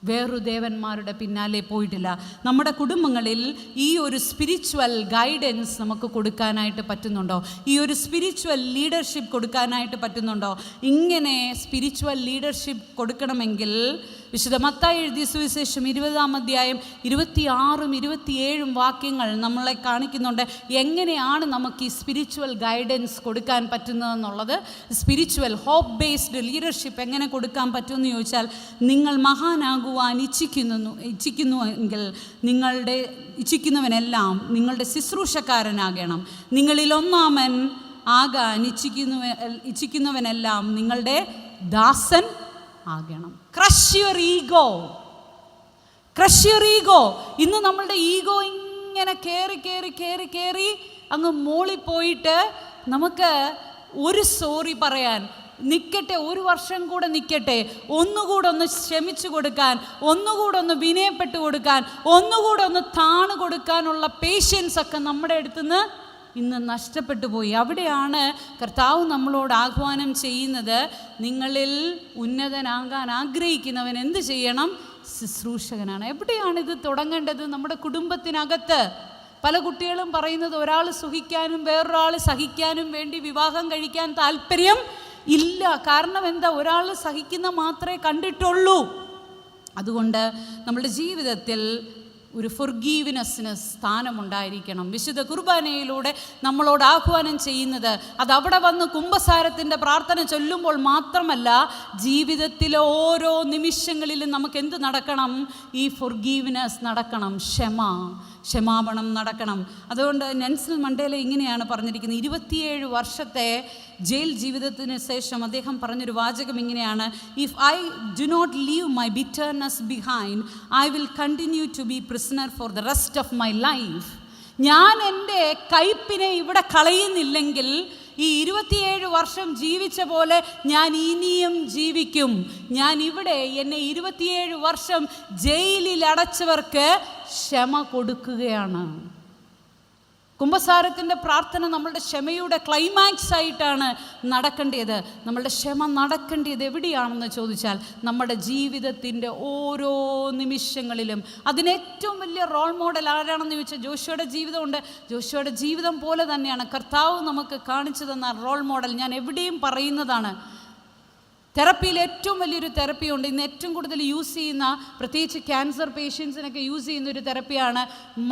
Speaker 1: വേറൊരു ദേവന്മാരുടെ പിന്നാലെ പോയിട്ടില്ല. നമ്മുടെ കുടുംബങ്ങളിൽ ഈ ഒരു സ്പിരിച്വൽ ഗൈഡൻസ് നമുക്ക് കൊടുക്കാനായിട്ട് പറ്റുന്നുണ്ടോ? ഈ ഒരു സ്പിരിച്വൽ ലീഡർഷിപ്പ് കൊടുക്കാനായിട്ട് പറ്റുന്നുണ്ടോ? ഇങ്ങനെ സ്പിരിച്വൽ ലീഡർഷിപ്പ് കൊടുക്കണമെങ്കിൽ വിശുദ്ധ മത്തായി എഴുതിയ സുവിശേഷം 20-ാം അധ്യായം 26-ഉം 27-ഉം വാക്യങ്ങൾ നമ്മളെ കാണിക്കുന്നുണ്ട് എങ്ങനെയാണ് നമുക്ക് ഈ സ്പിരിച്വൽ ഗൈഡൻസ് കൊടുക്കാൻ പറ്റുന്നതെന്നുള്ളത്. സ്പിരിച്വൽ ഹോപ്പ് ബേസ്ഡ് ലീഡർഷിപ്പ് എങ്ങനെ കൊടുക്കാൻ പറ്റുമെന്ന് ചോദിച്ചാൽ, നിങ്ങൾ മഹാനാകുവാൻ ഇച്ഛിക്കുന്നുവെങ്കിൽ ഇച്ഛിക്കുന്നവനെല്ലാം നിങ്ങളുടെ ശുശ്രൂഷക്കാരനാകണം. നിങ്ങളിൽ ഒന്നാമൻ ആകാൻ ഇച്ഛിക്കുന്നവനെല്ലാം നിങ്ങളുടെ ദാസൻ ആകണം. Crush your ego. ഇന്ന് നമ്മളുടെ ഈഗോ ഇങ്ങനെ കയറി അങ്ങ് മോളിപ്പോയിട്ട് നമുക്ക് ഒരു സോറി പറയാൻ നിൽക്കട്ടെ, ഒരു വർഷം കൂടെ നിൽക്കട്ടെ, ഒന്നുകൂടെ ഒന്ന് ക്ഷമിച്ചു കൊടുക്കാൻ, ഒന്നുകൂടെ ഒന്ന് വിനയപ്പെട്ടു കൊടുക്കാൻ, ഒന്നുകൂടെ ഒന്ന് താണു കൊടുക്കാനുള്ള പേഷ്യൻസ് ഒക്കെ നമ്മുടെ അടുത്തുനിന്ന് ഇന്ന് നഷ്ടപ്പെട്ടു പോയി. അവിടെയാണ് കർത്താവ് നമ്മളോട് ആഹ്വാനം ചെയ്യുന്നത്, നിങ്ങളിൽ ഉന്നതനാകാൻ ആഗ്രഹിക്കുന്നവൻ എന്ത് ചെയ്യണം? ശുശ്രൂഷകനാണ്. എവിടെയാണ് ഇത് തുടങ്ങേണ്ടത്? നമ്മുടെ കുടുംബത്തിനകത്ത്. പല കുട്ടികളും പറയുന്നത്, ഒരാൾ സുഖിക്കാനും വേറൊരാൾ സഹിക്കാനും വേണ്ടി വിവാഹം കഴിക്കാൻ താല്പര്യം ഇല്ല. കാരണം എന്താ? ഒരാൾ സഹിക്കുന്ന മാത്രമേ കണ്ടിട്ടുള്ളൂ. അതുകൊണ്ട് നമ്മുടെ ജീവിതത്തിൽ ഒരു ഫൊർഗീവ്നെസ്സിന് സ്ഥാനമുണ്ടായിരിക്കണം. വിശുദ്ധ കുർബാനയിലൂടെ നമ്മളോട് ആഹ്വാനം ചെയ്യുന്നത് അത് അവിടെ വന്ന് കുമ്പസാരത്തിൻ്റെ പ്രാർത്ഥന ചൊല്ലുമ്പോൾ മാത്രമല്ല, ജീവിതത്തിലെ ഓരോ നിമിഷങ്ങളിലും നമുക്ക് എന്ത് നടക്കണം? ഈ ഫൊർഗീവ്നെസ് നടക്കണം, ക്ഷമാപണം നടക്കണം. അതുകൊണ്ട് നെൽസൺ മണ്ടേല ഇങ്ങനെയാണ് പറഞ്ഞിരിക്കുന്നത്. 27 വർഷത്തെ ജയിൽ ജീവിതത്തിന് ശേഷം അദ്ദേഹം പറഞ്ഞൊരു വാചകം ഇങ്ങനെയാണ്: if I do not leave my bitterness behind, I will continue to be prisoner for the rest of my life. ഞാൻ എൻ്റെ കയ്പിനെ ഇവിടെ കളയുന്നില്ലെങ്കിൽ ഈ 27 വർഷം ജീവിച്ച പോലെ ഞാൻ ഇനിയും ജീവിക്കും. ഞാൻ ഇവിടെ എന്നെ 27 വർഷം ജയിലിൽ അടച്ചവർക്ക് ക്ഷമ കൊടുക്കുകയാണ്. കുമ്പസാരത്തിൻ്റെ പ്രാർത്ഥന നമ്മളുടെ ക്ഷമയുടെ ക്ലൈമാക്സ് ആയിട്ടാണ് നടക്കേണ്ടത്. നമ്മളുടെ ക്ഷമ നടക്കേണ്ടത് എവിടെയാണെന്ന് ചോദിച്ചാൽ, നമ്മുടെ ജീവിതത്തിൻ്റെ ഓരോ നിമിഷങ്ങളിലും. അതിനേറ്റവും വലിയ റോൾ മോഡൽ ആരാണെന്ന് ചോദിച്ചാൽ, ജോഷുവയുടെ ജീവിതമുണ്ട്. ജോഷുവയുടെ ജീവിതം പോലെ തന്നെയാണ് കർത്താവ് നമുക്ക് കാണിച്ചു തന്ന റോൾ മോഡൽ. ഞാൻ എവിടെയും പറയുന്നതാണ്, തെറപ്പിയിൽ ഏറ്റവും വലിയൊരു തെറപ്പിയുണ്ട്. ഇന്ന് ഏറ്റവും കൂടുതൽ യൂസ് ചെയ്യുന്ന, പ്രത്യേകിച്ച് ക്യാൻസർ പേഷ്യൻസിനൊക്കെ യൂസ് ചെയ്യുന്ന ഒരു തെറപ്പിയാണ്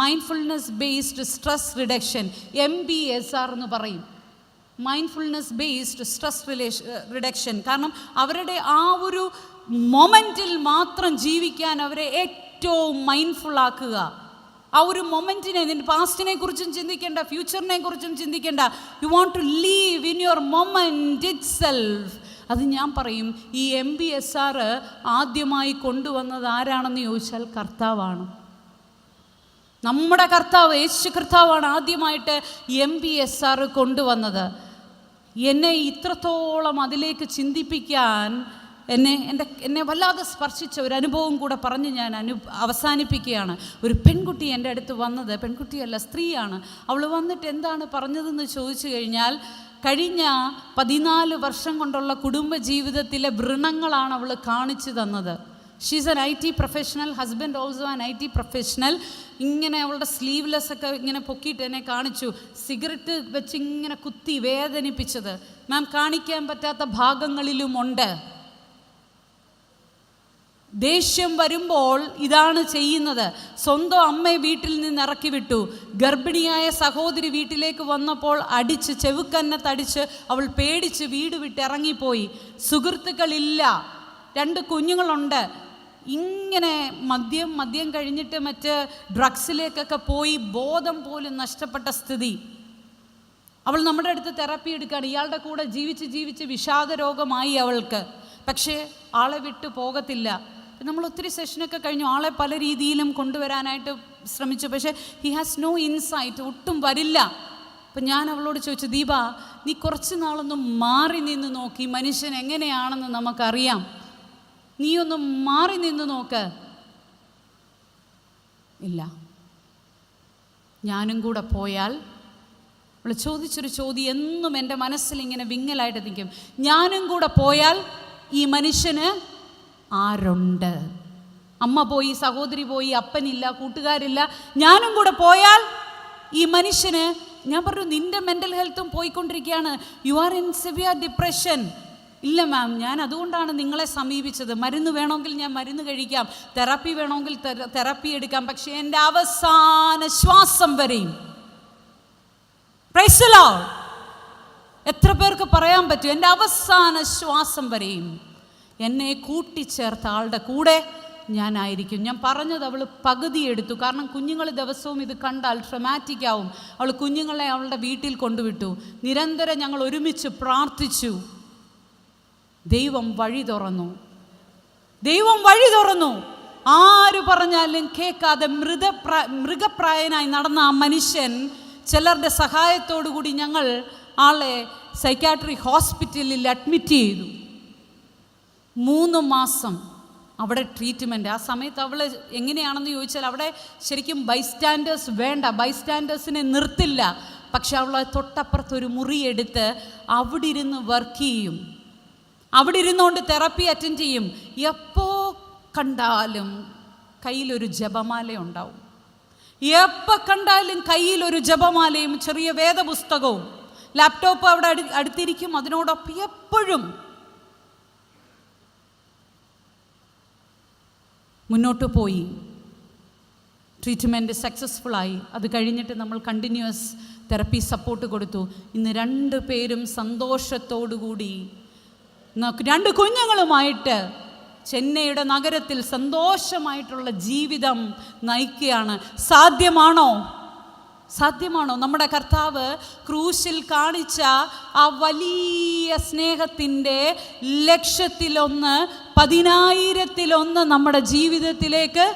Speaker 1: mindfulness based stress reduction, MBSR എന്ന് പറയും. Mindfulness based stress reduction. കാരണം അവരുടെ ആ ഒരു മൊമെൻറ്റിൽ മാത്രം ജീവിക്കാൻ അവരെ ഏറ്റവും മൈൻഡ്ഫുൾ ആക്കുക. ആ ഒരു മൊമെൻറ്റിനെ, നിൻ്റെ പാസ്റ്റിനെ കുറിച്ചും ചിന്തിക്കേണ്ട, ഫ്യൂച്ചറിനെ കുറിച്ചും ചിന്തിക്കേണ്ട. You want to leave in your moment itself. അത് ഞാൻ പറയും, ഈ MBSR ആദ്യമായി കൊണ്ടുവന്നത് ആരാണെന്ന് ചോദിച്ചാൽ കർത്താവാണ്. നമ്മുടെ കർത്താവ്, യേശു കർത്താവാണ് ആദ്യമായിട്ട് MBSR കൊണ്ടുവന്നത്. എന്നെ ഇത്രത്തോളം അതിലേക്ക് ചിന്തിപ്പിക്കാൻ എന്നെ വല്ലാതെ സ്പർശിച്ച ഒരു അനുഭവം കൂടെ പറഞ്ഞ് ഞാൻ അവസാനിപ്പിക്കുകയാണ്. ഒരു പെൺകുട്ടി എൻ്റെ അടുത്ത് വന്നത്, പെൺകുട്ടിയല്ല സ്ത്രീയാണ്. അവൾ വന്നിട്ട് എന്താണ് പറഞ്ഞതെന്ന് ചോദിച്ചു കഴിഞ്ഞാൽ, കഴിഞ്ഞ 14 വർഷം കൊണ്ടുള്ള കുടുംബജീവിതത്തിലെ വ്രണങ്ങളാണ് അവൾ കാണിച്ചു തന്നത്. She's N IT professional, husband also an IT professional. ഇങ്ങനെ അവളുടെ സ്ലീവ്ലെസ് ഒക്കെ ഇങ്ങനെ പൊക്കിയിട്ട് എന്നെ കാണിച്ചു. സിഗരറ്റ് വെച്ച് ഇങ്ങനെ കുത്തി വേദനിപ്പിച്ചത് മാം കാണിക്കാൻ പറ്റാത്ത ഭാഗങ്ങളിലുമുണ്ട്. ദേഷ്യം വരുമ്പോൾ ഇതാണ് ചെയ്യുന്നത്. സ്വന്തം അമ്മയെ വീട്ടിൽ നിന്ന് ഇറക്കി വിട്ടു. ഗർഭിണിയായ സഹോദരി വീട്ടിലേക്ക് വന്നപ്പോൾ അടിച്ച്, ചെവുക്കന്നത്തടിച്ച് അവൾ പേടിച്ച് വീട് വിട്ട് ഇറങ്ങിപ്പോയി. സുഹൃത്തുക്കളില്ല, 2 കുഞ്ഞുങ്ങളുണ്ട്. ഇങ്ങനെ മദ്യം കഴിഞ്ഞിട്ട് മറ്റ് ഡ്രഗ്സിലേക്കൊക്കെ പോയി ബോധം പോലും നഷ്ടപ്പെട്ട സ്ഥിതി. അവൾ നമ്മുടെ അടുത്ത് തെറാപ്പി എടുക്കുകയാണ്. ഇയാളുടെ കൂടെ ജീവിച്ച് വിഷാദ രോഗമായി അവൾക്ക്. പക്ഷേ ആളെ വിട്ടു പോകത്തില്ല. നമ്മൾ ഒത്തിരി സെഷനൊക്കെ കഴിഞ്ഞു, ആളെ പല രീതിയിലും കൊണ്ടുവരാനായിട്ട് ശ്രമിച്ചു. പക്ഷേ ഹി ഹാസ് നോ ഇൻസൈറ്റ്, ഒട്ടും വരില്ല. അപ്പം ഞാൻ അവളോട് ചോദിച്ചു, ദീപ നീ കുറച്ച് നാളൊന്നും മാറി നിന്ന് നോക്കി, മനുഷ്യൻ എങ്ങനെയാണെന്ന് നമുക്കറിയാം, നീ ഒന്ന് മാറി നിന്ന് നോക്ക്. ഇല്ല, ഞാനും കൂടെ പോയാൽ, അവൾ ചോദിച്ചൊരു ചോദ്യം എന്നും എൻ്റെ മനസ്സിൽ ഇങ്ങനെ വിങ്ങലായിട്ട് നിൽക്കും. ഞാനും കൂടെ പോയാൽ ഈ മനുഷ്യന് ആരുണ്ട്? അമ്മ പോയി, സഹോദരി പോയി, അപ്പനില്ല, കൂട്ടുകാരില്ല. ഞാനും കൂടെ പോയാൽ ഈ മനുഷ്യന്, ഞാൻ പറഞ്ഞു നിൻ്റെ മെൻ്റൽ ഹെൽത്തും പോയിക്കൊണ്ടിരിക്കുകയാണ്. You are in severe depression. ഇല്ല മാം, ഞാൻ അതുകൊണ്ടാണ് നിങ്ങളെ സമീപിച്ചത്. മരുന്ന് വേണമെങ്കിൽ ഞാൻ മരുന്ന് കഴിക്കാം, തെറാപ്പി വേണമെങ്കിൽ തെറാപ്പി എടുക്കാം, പക്ഷേ എൻ്റെ അവസാന ശ്വാസം വരെയും. Praise the Lord. എത്ര പേർക്ക് പറയാൻ പറ്റും, എൻ്റെ അവസാന ശ്വാസം വരെയും എന്നെ കൂട്ടിച്ചേർത്ത ആളുടെ കൂടെ ഞാനായിരിക്കും. ഞാൻ പറഞ്ഞത് അവൾ പകുതി എടുത്തു. കാരണം കുഞ്ഞുങ്ങൾ ദിവസവും ഇത് കണ്ടാൽ ട്രമാറ്റിക് ആവും. അവൾ കുഞ്ഞുങ്ങളെ അവളുടെ വീട്ടിൽ കൊണ്ടുവിട്ടു. നിരന്തരം ഞങ്ങൾ ഒരുമിച്ച് പ്രാർത്ഥിച്ചു. ദൈവം വഴി തുറന്നു. ദൈവം വഴി തുറന്നു. ആര് പറഞ്ഞാലും കേൾക്കാതെ മൃഗപ്രായനായി നടന്ന ആ മനുഷ്യൻ, ചിലരുടെ സഹായത്തോടു കൂടി ഞങ്ങൾ ആളെ സൈക്കാട്രിക് ഹോസ്പിറ്റലിൽ അഡ്മിറ്റ് ചെയ്തു. 3 മാസം അവിടെ ട്രീറ്റ്മെൻറ്റ്. ആ സമയത്ത് അവൾ എങ്ങനെയാണെന്ന് ചോദിച്ചാൽ, അവിടെ ശരിക്കും ബൈസ്റ്റാൻഡേഴ്സ് വേണ്ട, ബൈസ്റ്റാൻഡേഴ്സിനെ നിർത്തില്ല. പക്ഷെ അവൾ തൊട്ടപ്പുറത്തൊരു മുറിയെടുത്ത് അവിടെ ഇരുന്ന് വർക്ക് ചെയ്യും. അവിടെ ഇരുന്നുകൊണ്ട് തെറാപ്പി അറ്റൻഡ് ചെയ്യും. എപ്പോൾ കണ്ടാലും കയ്യിലൊരു ജപമാല ഉണ്ടാവും. എപ്പോൾ കണ്ടാലും കയ്യിലൊരു ജപമാലയും ചെറിയ വേദപുസ്തകവും. ലാപ്ടോപ്പ് അവിടെ അടുത്തിരിക്കും. അതിനോടൊപ്പം എപ്പോഴും മുന്നോട്ട് പോയി. ട്രീറ്റ്മെൻറ്റ് സക്സസ്ഫുള്ളായി. അത് കഴിഞ്ഞിട്ട് നമ്മൾ കണ്ടിന്യൂസ് തെറപ്പി സപ്പോർട്ട് കൊടുത്തു. ഇന്ന് 2 പേരും സന്തോഷത്തോടു കൂടി 2 കുഞ്ഞുങ്ങളുമായിട്ട് ചെന്നൈയുടെ നഗരത്തിൽ സന്തോഷമായിട്ടുള്ള ജീവിതം നയിക്കുകയാണ്. സാധ്യമാണോ? സാധ്യമാണോ? നമ്മുടെ കർത്താവ് ക്രൂശിൽ കാണിച്ച ആ വലിയ സ്നേഹത്തിൻ്റെ 1,00,000-1, 10,000-1 നമ്മുടെ ജീവിതത്തിലേക്ക്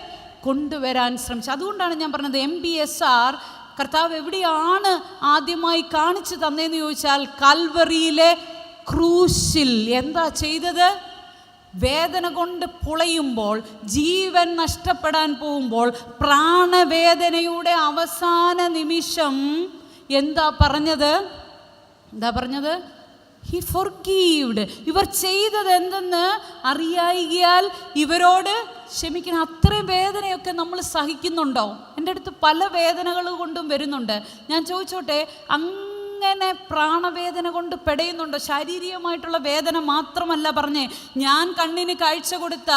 Speaker 1: കൊണ്ടുവരാൻ ശ്രമിച്ചു. അതുകൊണ്ടാണ് ഞാൻ പറഞ്ഞത്, MBSR കർത്താവ് എവിടെയാണ് ആദ്യമായി കാണിച്ചു തന്നതെന്ന് ചോദിച്ചാൽ, കാൽവറിയിലെ ക്രൂശിൽ. എന്താ ചെയ്തത്? വേദന കൊണ്ട് പുളയുമ്പോൾ, ജീവൻ നഷ്ടപ്പെടാൻ പോകുമ്പോൾ, പ്രാണവേദനയുടെ അവസാന നിമിഷം എന്താ പറഞ്ഞത്? ഹി ഫോർഗീവ്ഡ്. ഇവർ ചെയ്തത് എന്തെന്ന് അറിയായികയാൽ ഇവരോട് ക്ഷമിക്കണം. അത്രയും വേദനയൊക്കെ നമ്മൾ സഹിക്കുന്നുണ്ടോ? എൻ്റെ അടുത്ത് പല വേദനകൾ കൊണ്ടും വരുന്നുണ്ട്. ഞാൻ ചോദിച്ചോട്ടെ, അങ്ങനെ പ്രാണവേദന കൊണ്ട് പെടയുന്നുണ്ടോ? ശാരീരികമായിട്ടുള്ള വേദന മാത്രമല്ല പറഞ്ഞേ. ഞാൻ കണ്ണിന് കാഴ്ച കൊടുത്ത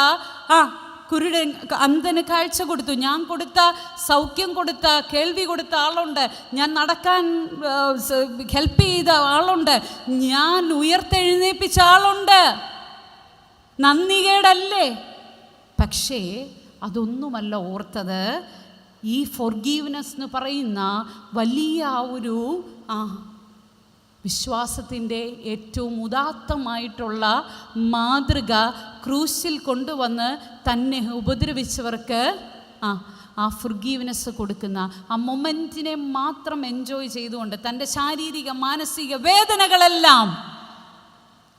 Speaker 1: കുരുടൻ, അന്ധന് കാഴ്ച കൊടുത്തു. ഞാൻ കൊടുത്ത സൗഖ്യം കൊടുത്ത, കേൾവി കൊടുത്ത ആളുണ്ട്. ഞാൻ നടക്കാൻ ഹെൽപ്പ് ചെയ്ത ആളുണ്ട്. ഞാൻ ഉയർത്തെഴുന്നേൽപ്പിച്ച ആളുണ്ട്. നന്ദികേടല്ലേ? പക്ഷേ അതൊന്നുമല്ല ഓർത്തത്. ഈ ഫോർഗീവ്നെസ് എന്ന് പറയുന്ന വലിയ ഒരു വിശ്വാസത്തിൻ്റെ ഏറ്റവും ഉദാത്തമായിട്ടുള്ള മാതൃക ക്രൂശിൽ കൊണ്ടുവന്ന് തന്നെ ഉപദ്രവിച്ചവർക്ക് ആ ഫൊർഗീവ്നെസ് കൊടുക്കുന്ന ആ മൊമെൻറ്റിനെ മാത്രം എൻജോയ് ചെയ്തുകൊണ്ട് തൻ്റെ ശാരീരിക മാനസിക വേദനകളെല്ലാം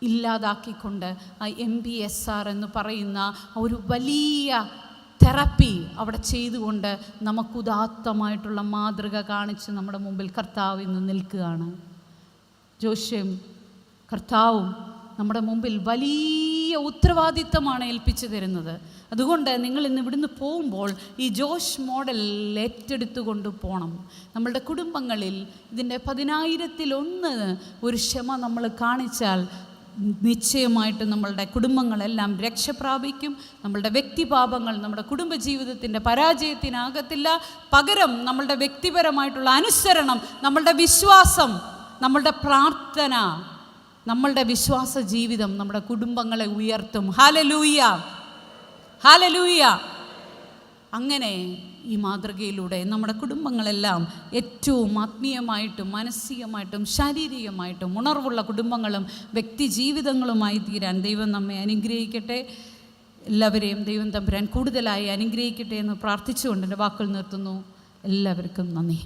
Speaker 1: ഇല്ലാതാക്കിക്കൊണ്ട് ആ MBSR എന്ന് പറയുന്ന ഒരു വലിയ തെറാപ്പി അവിടെ ചെയ്തുകൊണ്ട് നമുക്കുദാത്തമായിട്ടുള്ള മാതൃക കാണിച്ച് നമ്മുടെ മുമ്പിൽ കർത്താവ് ഇന്ന് നിൽക്കുകയാണ്. ജോഷും കർത്താവും നമ്മുടെ മുമ്പിൽ വലിയ ഉത്തരവാദിത്തമാണ് ഏൽപ്പിച്ചു തരുന്നത്. അതുകൊണ്ട് നിങ്ങൾ ഇന്ന് ഇവിടുന്ന് പോകുമ്പോൾ ഈ ജോഷ് മോഡൽ ഏറ്റെടുത്തുകൊണ്ട് പോകണം. നമ്മളുടെ കുടുംബങ്ങളിൽ ഇതിൻ്റെ 10,000-1 ഒരു ക്ഷമ നമ്മൾ കാണിച്ചാൽ നിശ്ചയമായിട്ടും നമ്മളുടെ കുടുംബങ്ങളെല്ലാം രക്ഷ പ്രാപിക്കും. നമ്മളുടെ വ്യക്തിപാപങ്ങൾ നമ്മുടെ കുടുംബജീവിതത്തിൻ്റെ പരാജയത്തിനാകത്തില്ല. പകരം നമ്മളുടെ വ്യക്തിപരമായിട്ടുള്ള അനുസരണം, നമ്മളുടെ വിശ്വാസം, നമ്മളുടെ പ്രാർത്ഥന, നമ്മളുടെ വിശ്വാസ ജീവിതം നമ്മുടെ കുടുംബങ്ങളെ ഉയർത്തും. Hallelujah, hallelujah. അങ്ങനെ ഈ മാതൃകയിലൂടെ നമ്മുടെ കുടുംബങ്ങളെല്ലാം ഏറ്റവും ആത്മീയമായിട്ടും മാനസികമായിട്ടും ശാരീരികമായിട്ടും ഉണർവുള്ള കുടുംബങ്ങളും വ്യക്തി ജീവിതങ്ങളുമായി തീരാൻ ദൈവം നമ്മെ അനുഗ്രഹിക്കട്ടെ. എല്ലാവരെയും ദൈവം തമ്പുരാൻ കൂടുതലായി അനുഗ്രഹിക്കട്ടെ എന്ന് പ്രാർത്ഥിച്ചുകൊണ്ട് എൻ്റെ വാക്കുകൾ നിർത്തുന്നു. എല്ലാവർക്കും നന്ദി.